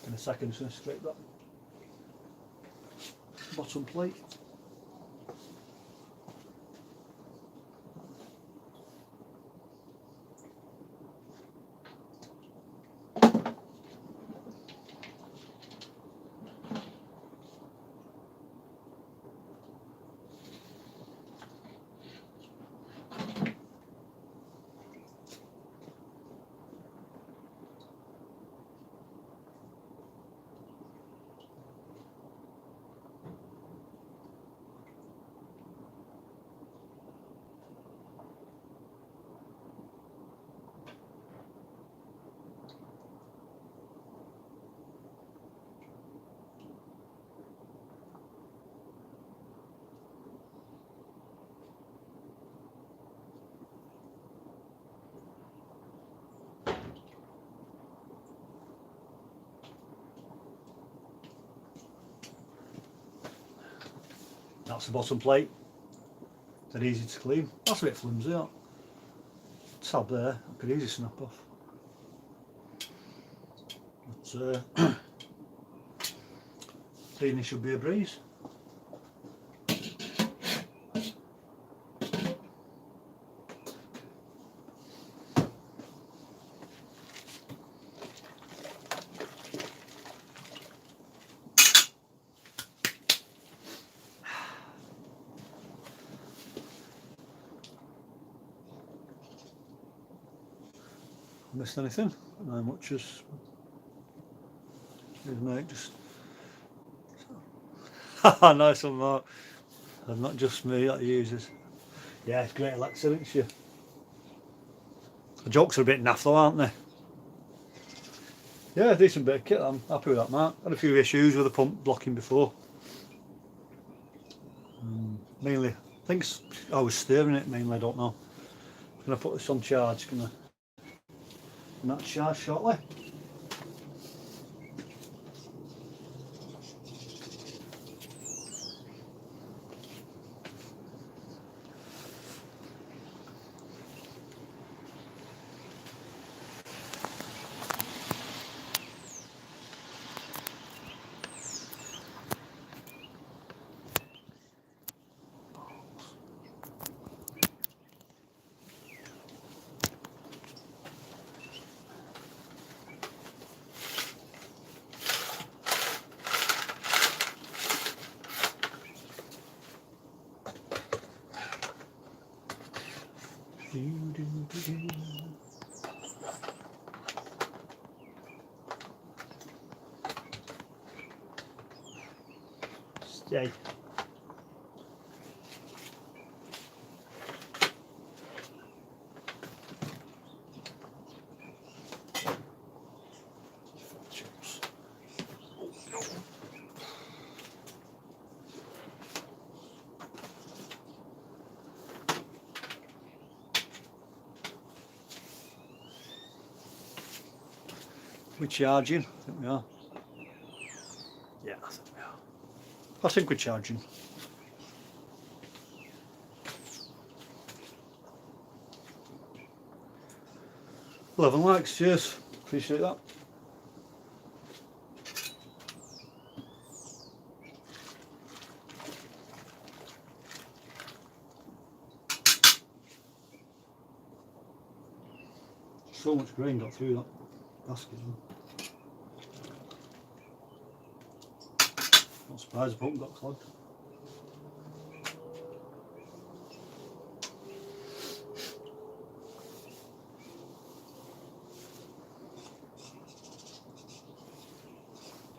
In a second, just going to scrape that bottom plate. That's the bottom plate. They're easy to clean. That's a bit flimsy, that. Tab there, I could easily snap off. But cleaning should be a breeze. Missed anything? Not as much as his mate just. Nice one, Mark. And not just me that uses. Yeah, it's great Alexa, isn't she? The jokes are a bit naff though, aren't they? Yeah, decent bit of kit. I'm happy with that, Mark. Had a few issues with the pump blocking before. Mainly, I think I was steering it mainly. I don't know. I'm gonna put this on charge. Gonna not charge shortly. Stay. We're charging, I think we are. Yeah, I think we are. I think we're charging. 11 likes, cheers. Appreciate that. So much grain got through that basket. Not surprised the pump got clogged.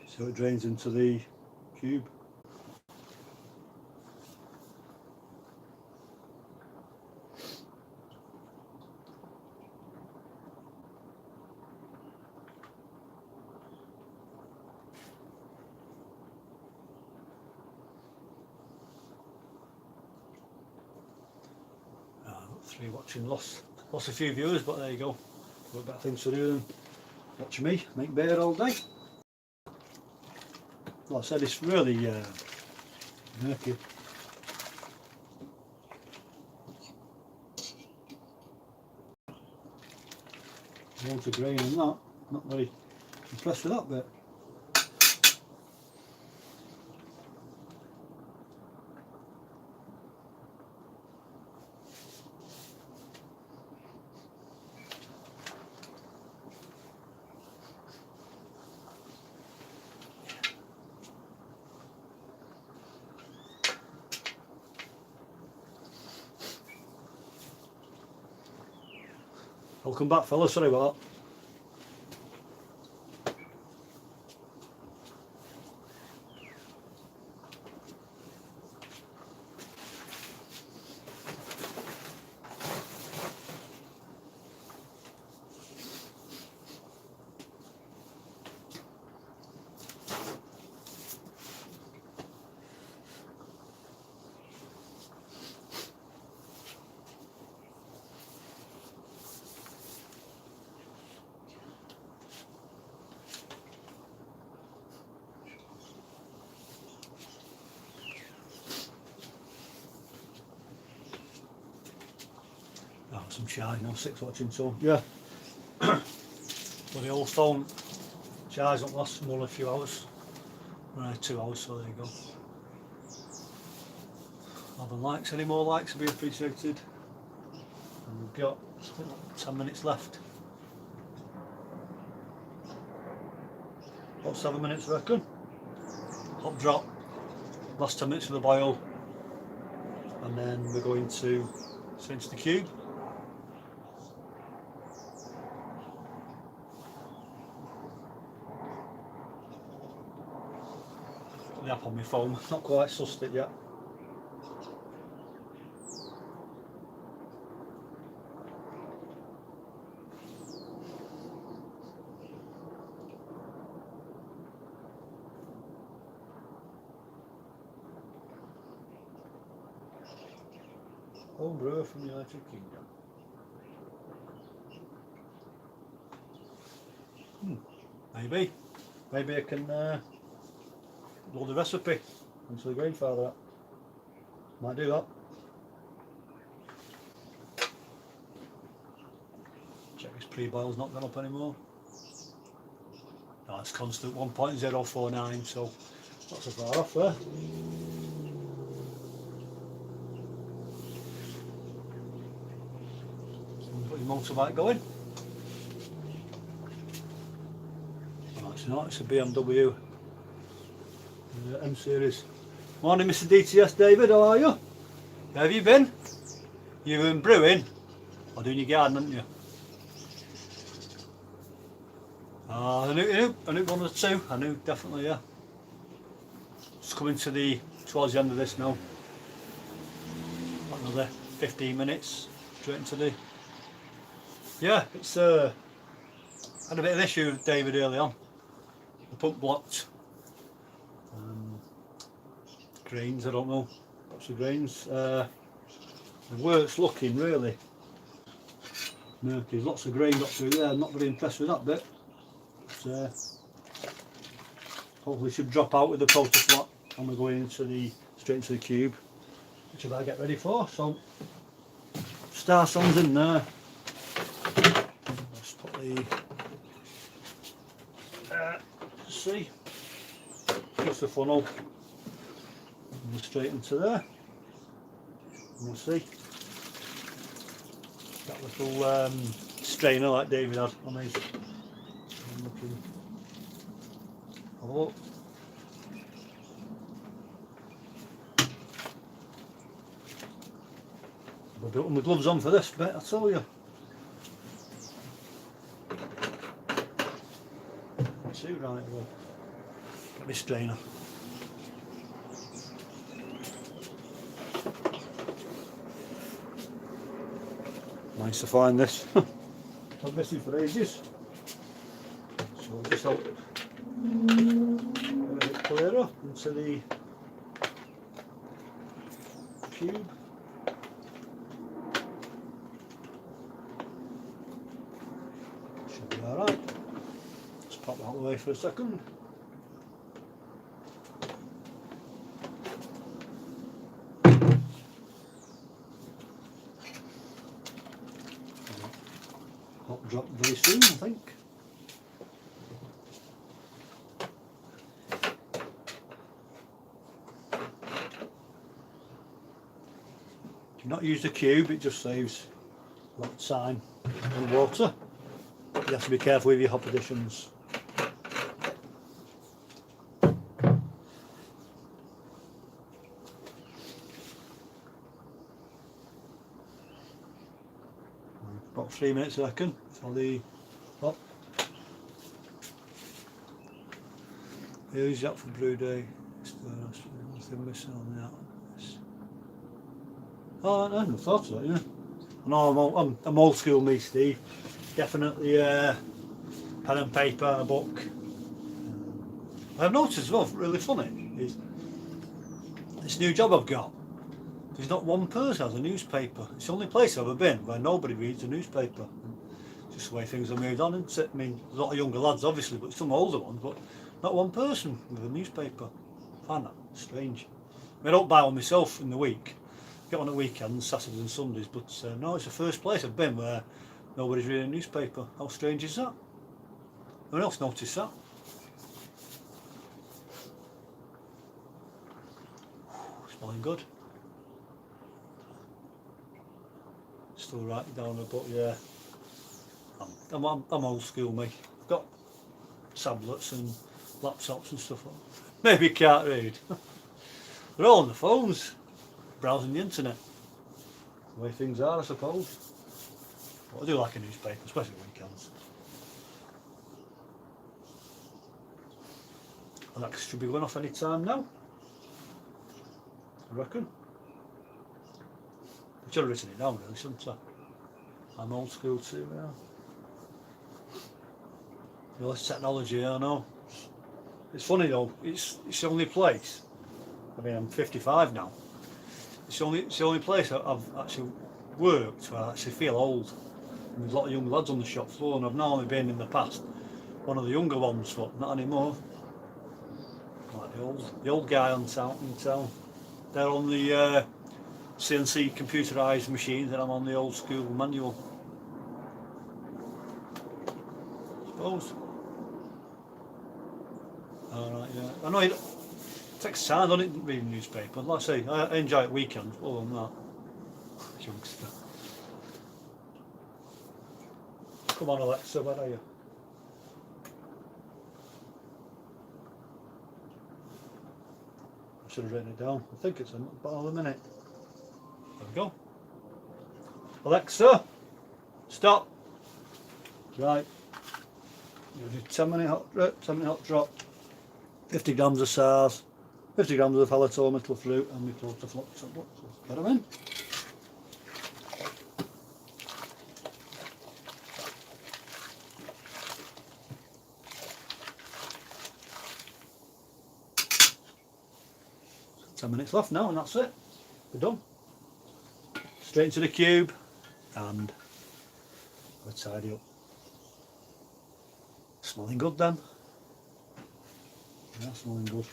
So it drains into the cube. Three watching, lost a few viewers, but there you go. Got better things to do than watch me make beer all day. Like I said, it's really murky. Loads of grain in that. Not very impressed with that bit. Welcome back, fellas. Sorry about that. some charge now, 6 watching, so yeah. But the old phone charge don't last more than a few hours. 2 hours, so there you go. Having likes, any more likes would be appreciated. And we've got 10 minutes left. About 7 minutes I reckon. Hot drop, last 10 minutes of the boil, and then we're going to cinch the cube. Got the app on my phone, not quite sussed it yet. Home brewer from the United Kingdom. Maybe I can load the recipe into the Grainfather app. Might do that. Check this pre-boil's not gone up anymore. No, it's constant 1.049, so not so far off there. Put your motorbike going. Oh, it's not, it's a BMW M series. Morning Mr DTS David, how are you? Where have you been? You've been brewing or doing your garden, haven't you? I knew 1 or 2, I knew definitely, yeah. Just coming to towards the end of this now. Another 15 minutes straight into the. Yeah, it's had a bit of an issue with David early on. The pump blocked. Grains, I don't know. Lots of grains. The work's looking really murky. There's lots of grain got through there. I'm not very impressed with that bit. But, hopefully should drop out with the protoflat and we're going straight into the cube, which I better get ready for. So star son's in there. Let's put the see, just the funnel and straight into there. And we'll see that little strainer like David had on his. Have a look. I've got my gloves on for this bit, I tell you. See, right, well, get my strainer. Nice to find this. I've missed it for ages. So we'll just help it a bit clearer into the cube. Should be alright. Let's pop that away for a second. Hot drop very soon, I think. If you not use the cube, it just saves a lot of time and water. You have to be careful with your hop additions. About 3 minutes I reckon for the hop. Use that for brew day. Nothing missing on that. Oh, I hadn't thought of that, yeah. No, I'm old school, me, Steve. Definitely pen and paper, a book. I've noticed as well, really funny, is this new job I've got. There's not one person who has a newspaper. It's the only place I've ever been where nobody reads a newspaper. It's just the way things are moved on, isn't it? I mean, there's a lot of younger lads, obviously, but some older ones, but not one person with a newspaper. I find that strange. I don't buy one myself in the week, get on at weekends, Saturdays and Sundays, but no, it's the first place I've been where nobody's reading a newspaper. How strange is that? Anyone else notice that? Smelling good. Still writing down a book, yeah. I'm old school, me. I've got tablets and laptops and stuff. Maybe you can't read. They're all on the phones, browsing the internet. The way things are, I suppose. But I do like a newspaper, especially weekends. And that should be going off any time now, I reckon. I should have written it down really, shouldn't I? I'm old school too now. You know, this technology, I know. It's funny though, it's the only place, I mean I'm 55 now, it's the only place I've actually worked where I actually feel old. And there's a lot of young lads on the shop floor, and I've not only been in the past one of the younger ones, but not anymore. Like the old guy in town. They're on the CNC computerised machines, and I'm on the old school manual. I suppose. Alright, yeah. I know it takes time, doesn't it, reading newspaper? Like I say, I enjoy it weekends, but other than that, youngster. Come on Alexa, where are you? I should have written it down. I think it's about a minute. There we go. Alexa, stop. Right. You'll do 10-minute hot drop, 50 grams of SARS, 50 grams of halitometal metal fruit, and we close the flux up. Get them in. So 10 minutes left now, and that's it. We're done. Straight into the cube, and we'll tidy up. Smelling good then. Yeah, smelling good.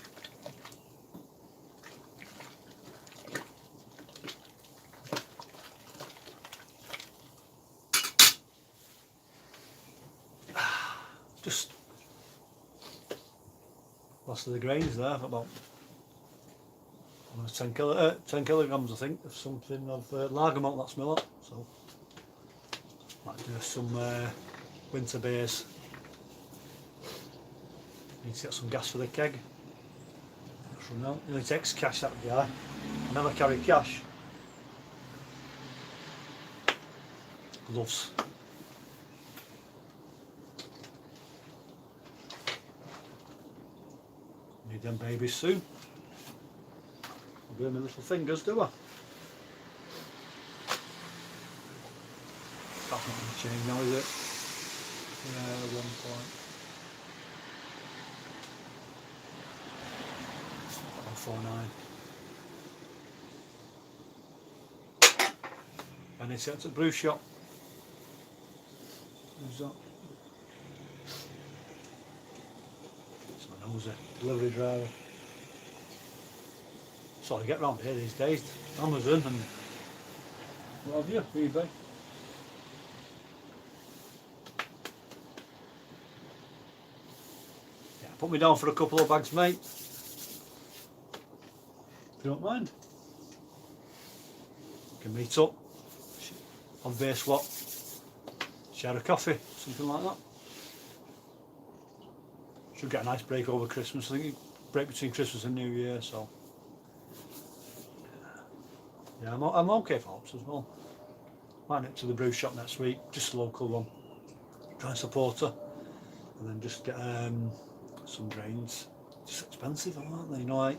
Just last of the grains there, about 10 kilograms I think of something of lager malt, that's millet. So might do some winter beers. Need to get some gas for the keg. From now, it only takes cash, that guy. I never carry cash. Gloves. Need them babies soon. I'll burn my little fingers, do I? That's not going to change now, is it? Yeah, 1 point. 149. And it's at the brew shop. Who's that? It's my nosy delivery driver. That's all I get round here these days. Amazon and what have you, eBay. Yeah, put me down for a couple of bags, mate. If you don't mind. We can meet up, have a beer swap, share a coffee, something like that. Should get a nice break over Christmas. I think break between Christmas and New Year, so yeah, I'm okay for hops as well. Might nip to the brew shop next week, just a local one. Try and support her, and then just get some grains. Just expensive, aren't they? You know, like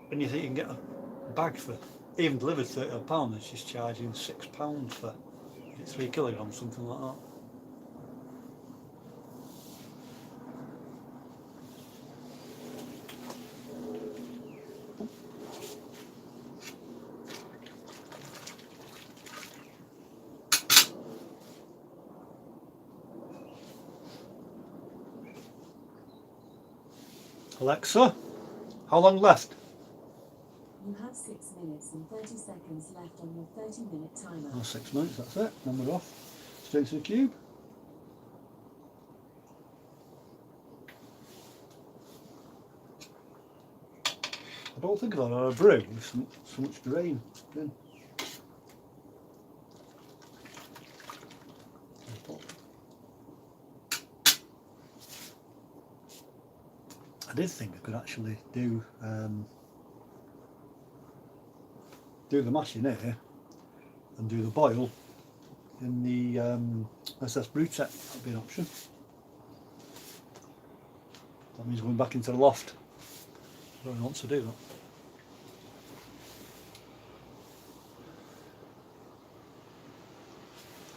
when you think you can get a bag for even delivered £30, and she's charging £6 for 3 kilograms, something like that. Alexa, how long left? You have 6 minutes and 30 seconds left on your 30-minute timer. Oh, 6 minutes, that's it. Then we're off. Straight to the cube. I don't think I've had a brew with so much grain in. I did think I could actually do the mashing here and do the boil in the SS Brew Tech. That'd be an option. That means going back into the loft. I don't really want to do that.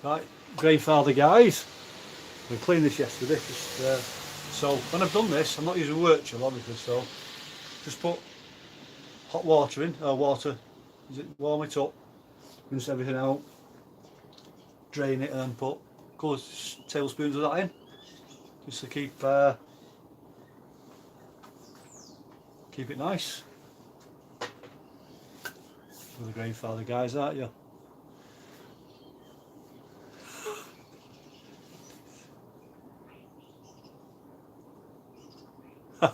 Right, Grainfather guys. We cleaned this yesterday. So when I've done this, I'm not using work chill obviously, so just put hot water in, water, warm it up, rinse everything out, drain it and then put a couple of tablespoons of that in, just to keep it nice. You're the Grainfather guys, aren't you?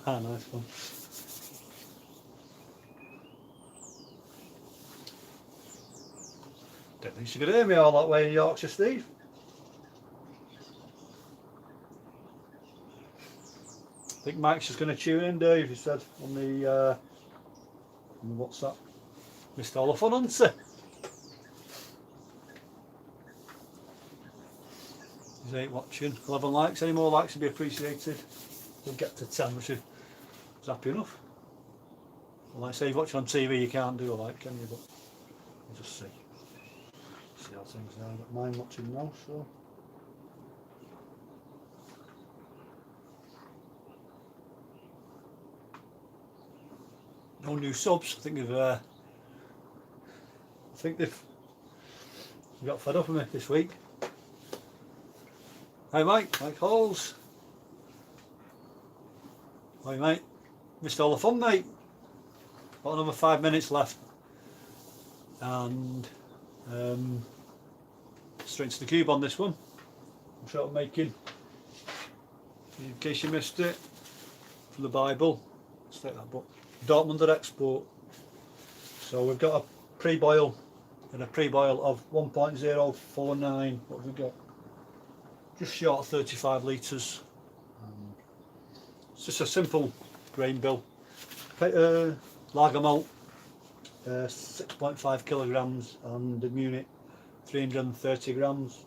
Nice one. Don't think you could hear me all that way in Yorkshire, Steve. I think Mike's just going to tune in, Dave, he said, on the WhatsApp. Missed all the fun, hasn't he? He's 8 watching, 11 likes. Any more likes would be appreciated. We'll get to 10, which is happy enough. Well, like I say, if you're watching on TV, you can't do a like, can you? But we'll just see how things are. I've got mine watching now, so. No new subs. I think they've got fed up of me this week. Hi Mike Halls. Hi mate, missed all the fun mate. Got another 5 minutes left and straight to the cube on this one. I'm sure I'm making, in case you missed it, from the Bible, let's take that book, Dortmunder Export. So we've got a pre-boil and a pre-boil of 1.049, what have we got? Just short of 35 litres. It's just a simple grain bill. Lager malt, 6.5 kilograms, and the Munich 330 grams.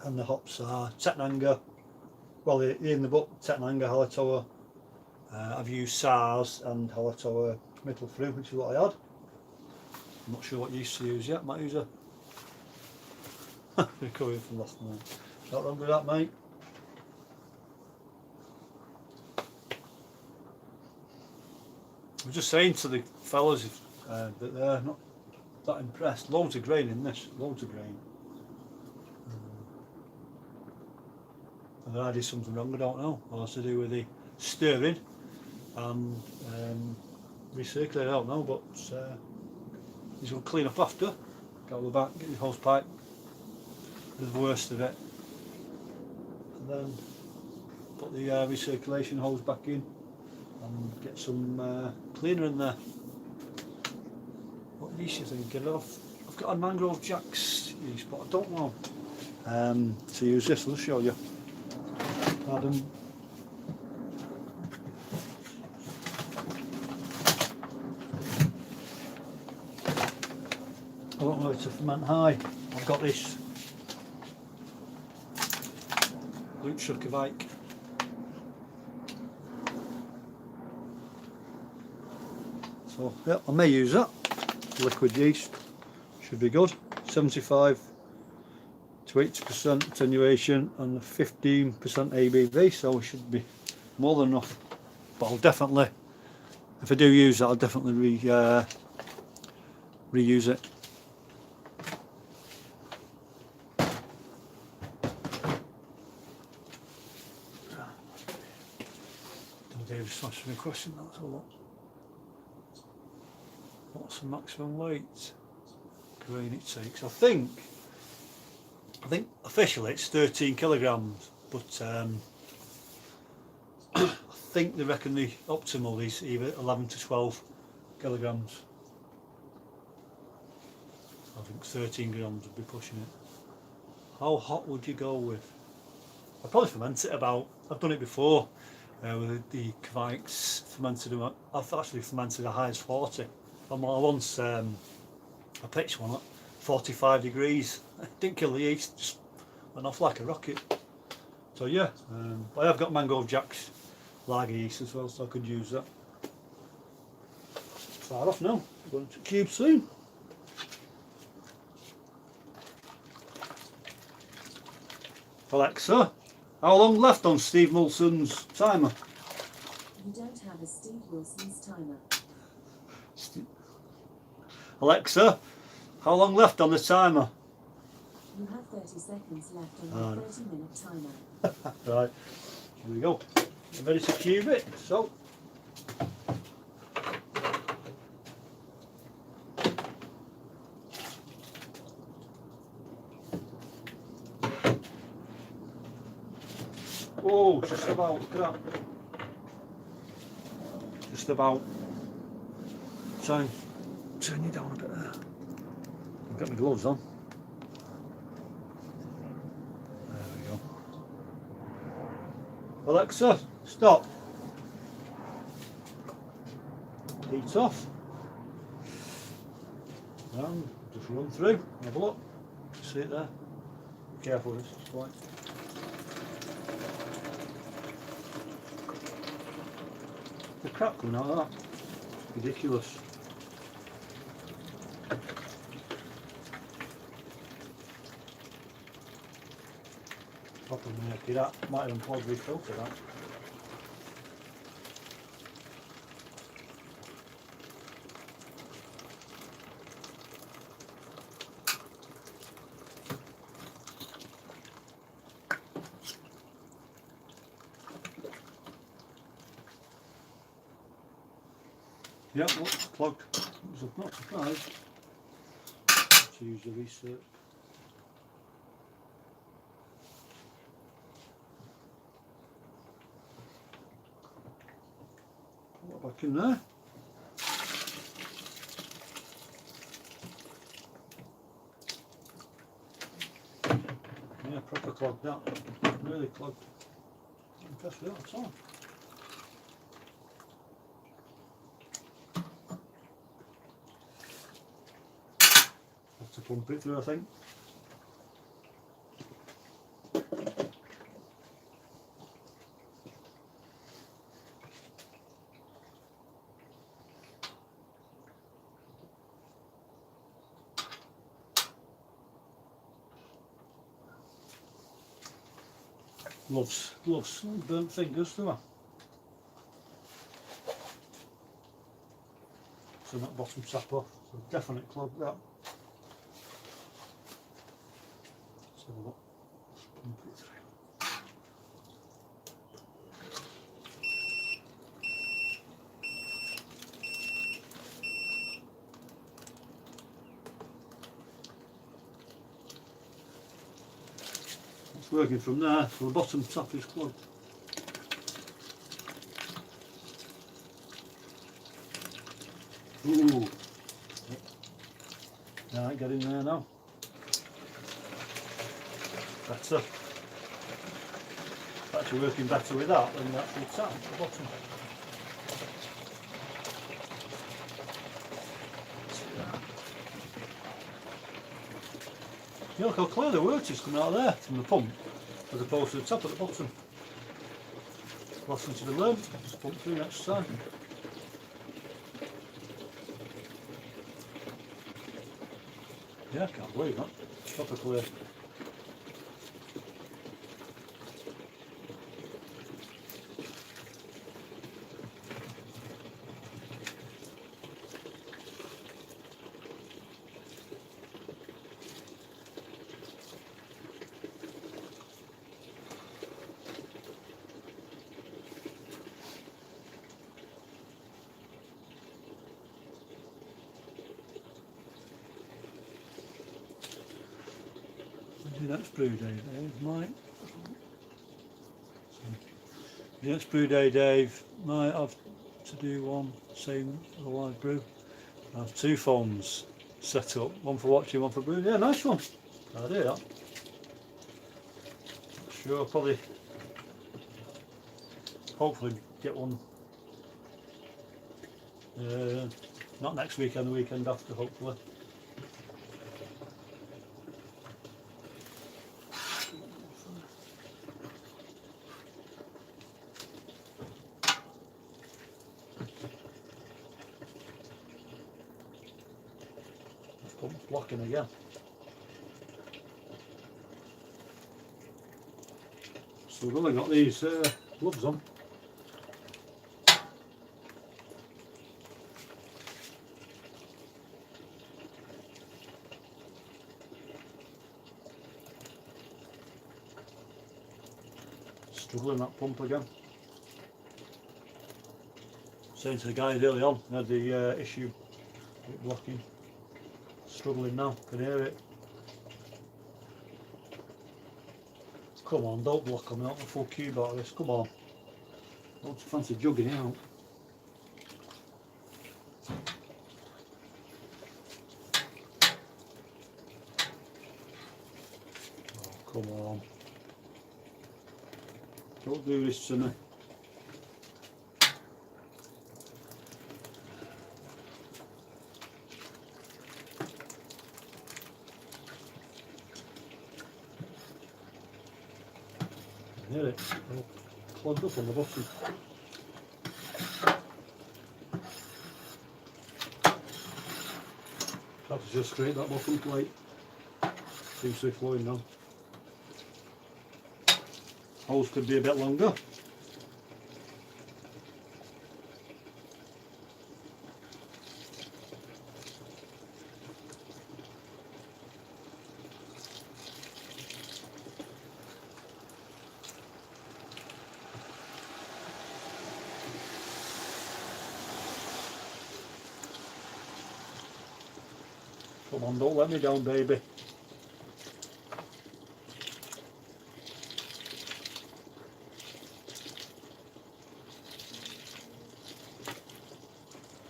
And the hops are Tettnanger, well in the book Tettnanger, Hallertauer. I've used SARS and Hallertauer Mittelfrüh, which is what I had. I'm not sure what you used to use yet, might use a recovering from last night. Not wrong with that mate. I was just saying to the fellas that they're not that impressed. Loads of grain in this, loads of grain. Whether I did something wrong, I don't know. Or it's to do with the stirring and recirculating, I don't know, but he's going to clean up after. Go to the back, get the hose pipe, do the worst of it, and then put the recirculation hose back in and get some cleaner in there. What yeast you think? I've got a mangrove jacks yeast, but I don't know to use this. I'll show you. Pardon. I don't know if it's a ferment high. I've got this Luke. So yeah, I may use that. Liquid yeast should be good. 75 to 80% attenuation and 15% ABV, so it should be more than enough. But I'll definitely, if I do use that, I'll definitely reuse it. David's asking me a question, that's a lot. What's the maximum weight grain it takes? I think officially it's 13 kilograms, but I think they reckon the optimal is either 11 to 12 kilograms. I think 13 grams would be pushing it. How hot would you go with? I'd probably ferment it about, I've done it before with the Kvike's fermented them. I've actually fermented a high as 40. I once I pitched one at 45 degrees. It didn't kill the yeast, just went off like a rocket. So yeah, I have got Mango Jack's lager yeast as well, so I could use that. Far off now, going to cube soon. Alexa, how long left on Steve Wilson's timer? You don't have a Steve Wilson's timer. Alexa, how long left on the timer? You have 30 seconds left on your 30-minute timer. Right, here we go. I'm ready to cube it. So, oh, just about, look at that. Just about. Turn you down a bit there. I've got my gloves on. There we go. Alexa, stop. Heat off. And just run through. Have a look. See it there. Be careful with this, it's quite. The crap coming out of that. Ridiculous. Proper murky that. Might have unplugged the filter that. Yep, looks clogged. I'm not surprised. To use the research. Put that back in there. Yeah, proper clogged that. Really clogged. I'm impressed with that at all. To pump it through, I think. Loves burnt fingers, do I? So that bottom tap off, so definitely clog that. So look, pump it through. It's working from there, so the bottom tap is clogged. Ooh. Right, get in there now. Better. It's actually working better with that than the actual tap at the bottom. You look how clear the water is coming out of there from the pump, as opposed to the tap at the bottom. Lesson to be learned, just pump through next time. Yeah, I can't believe that. Proper clear. The next brew day, Dave, might. The next brew day, Dave, might have to do one, same as a live brew. I have 2 phones set up, one for watching, one for brewing. Yeah, nice one. I do that. Sure, probably, hopefully get one. Not next weekend, the weekend after, hopefully. Pump's blocking again. So we've only got these gloves on. Struggling that pump again. Saying to the guys early on, I had the issue with blocking. Struggling now, can hear it. Come on, don't block on me, not a full cube out of this, come on. Don't fancy jugging it out. Oh, come on. Don't do this to me. Hear it? Oh, clogged up on the bottom. Have to just scrape that bottom plate. Seems to be flowing now. Holes could be a bit longer. Come on, don't let me down, baby.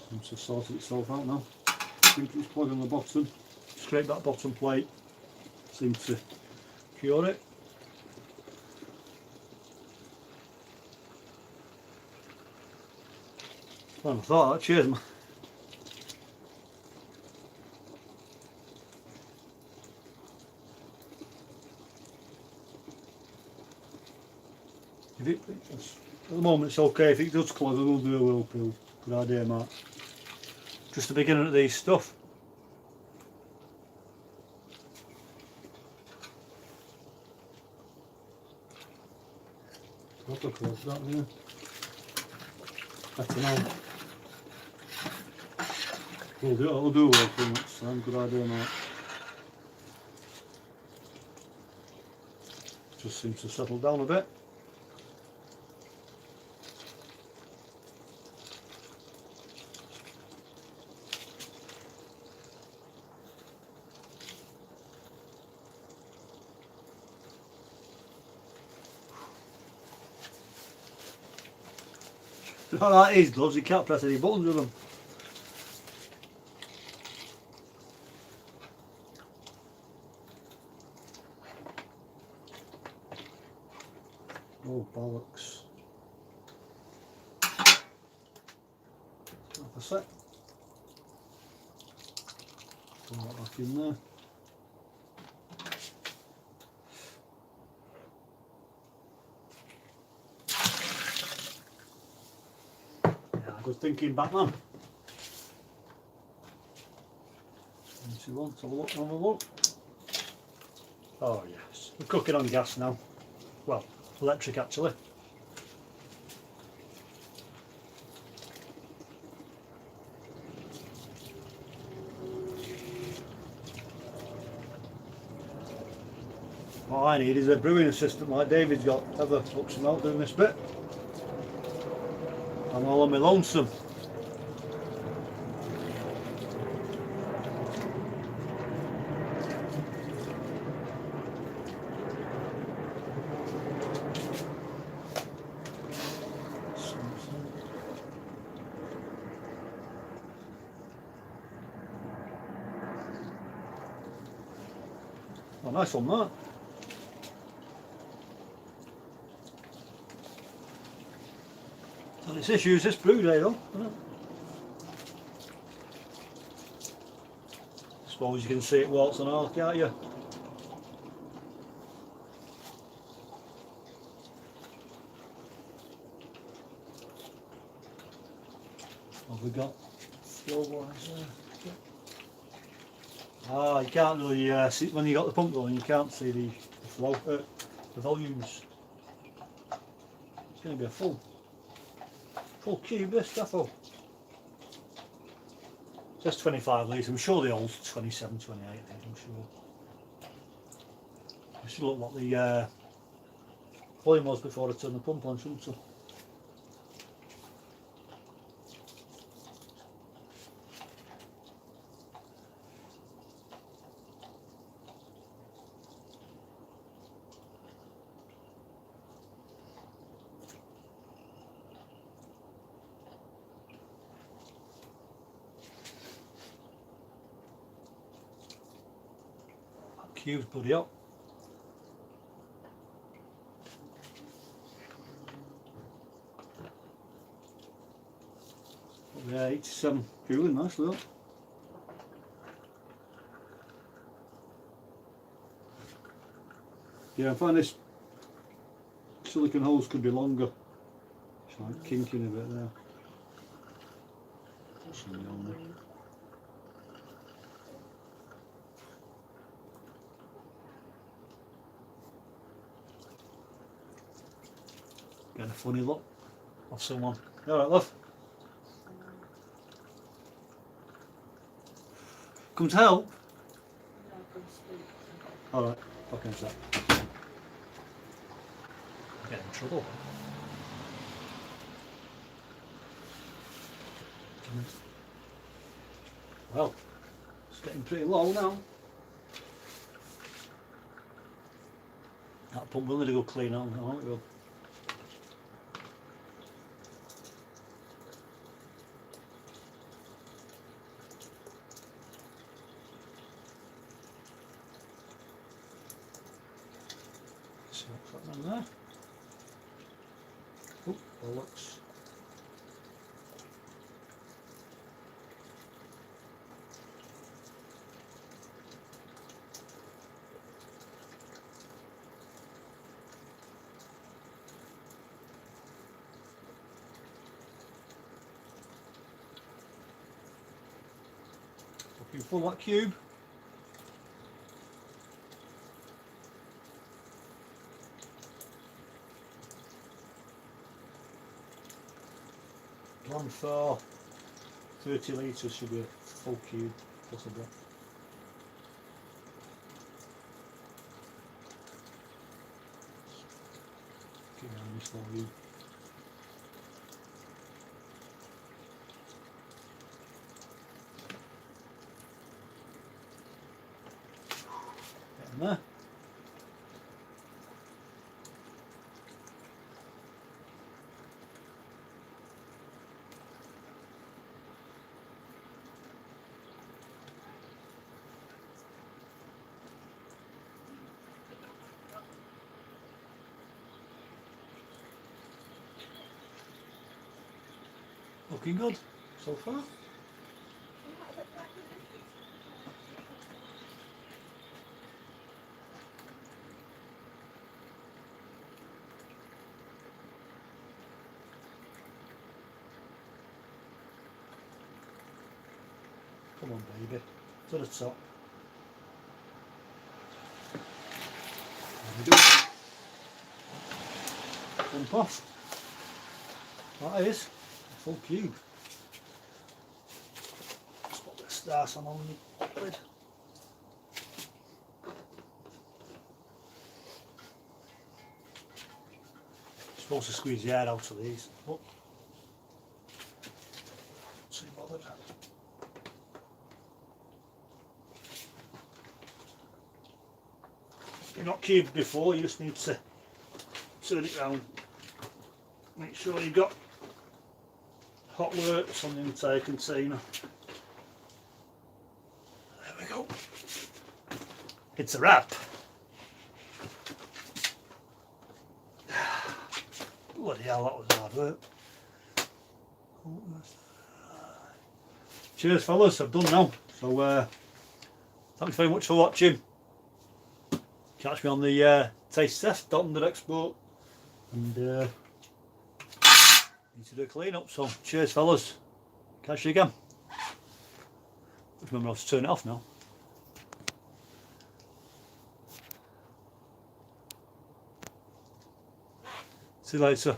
Seems to have sorted itself out now. Seems to plug on the bottom. Scrape that bottom plate. Seems to cure it. Well, I thought that. Cheers, man. If it, at the moment it's okay, if it does clog I will do a whirlpool. Good idea, Mark. Just the beginning of these stuff. What the close that there? Better now. I'll do a whirlpool next time, good idea, Mark. Just seems to settle down a bit. Not like these gloves, you can't press any buttons with them. Oh, bollocks. Half a sec. Put that back in there. Good thinking, Batman. 21, have a look, have a look. Oh yes, we're cooking on gas now. Well, electric actually. What I need is a brewing assistant like David's got. Ever looks him out doing this bit. I'm all on my lonesome. Oh, nice one, that. And it's issues this brew day, though, isn't it? I suppose you can see it warts and all, can't you? What have we got? Flow wise there. Ah, you can't really see when you got the pump going. You can't see the flow, the volumes. It's going to be a full cube this defo. It says 25 litres. I'm sure the old's 27, 28. I think, I'm sure. I should look what the volume was before I turned the pump on, shouldn't I? Cube's bloody up. Yeah, it's really nice though. Yeah, I find this silicone hose could be longer. It's like kinking a bit there. Put something on there. Getting a funny look of someone. Alright, love. Come to help? Alright, fucking sec. Get in trouble. Well, it's getting pretty low now. That pump will need to go clean out now, won't it, Will? See what's happening there. Oh, bollocks. Looking for that cube. One for 30 litres should be a full cube, possibly. Keep an eye on this volume. Getting there. Looking good so far. Come on, baby, to the top. There we go. Pump off. That is a full cube. Just put a bit of starch on the lid. Supposed to squeeze the air out of these. Oh. Too bothered. You're not cubed before, you just need to turn it round. Make sure you've got hot works on the entire container. There we go. It's a wrap. hell, that was hard work. Cheers fellas, I've done now. So thanks very much for watching. Catch me on the taste test, .export, and need to do a clean up. So cheers fellas, catch you again. Remember how to turn it off now. See you later.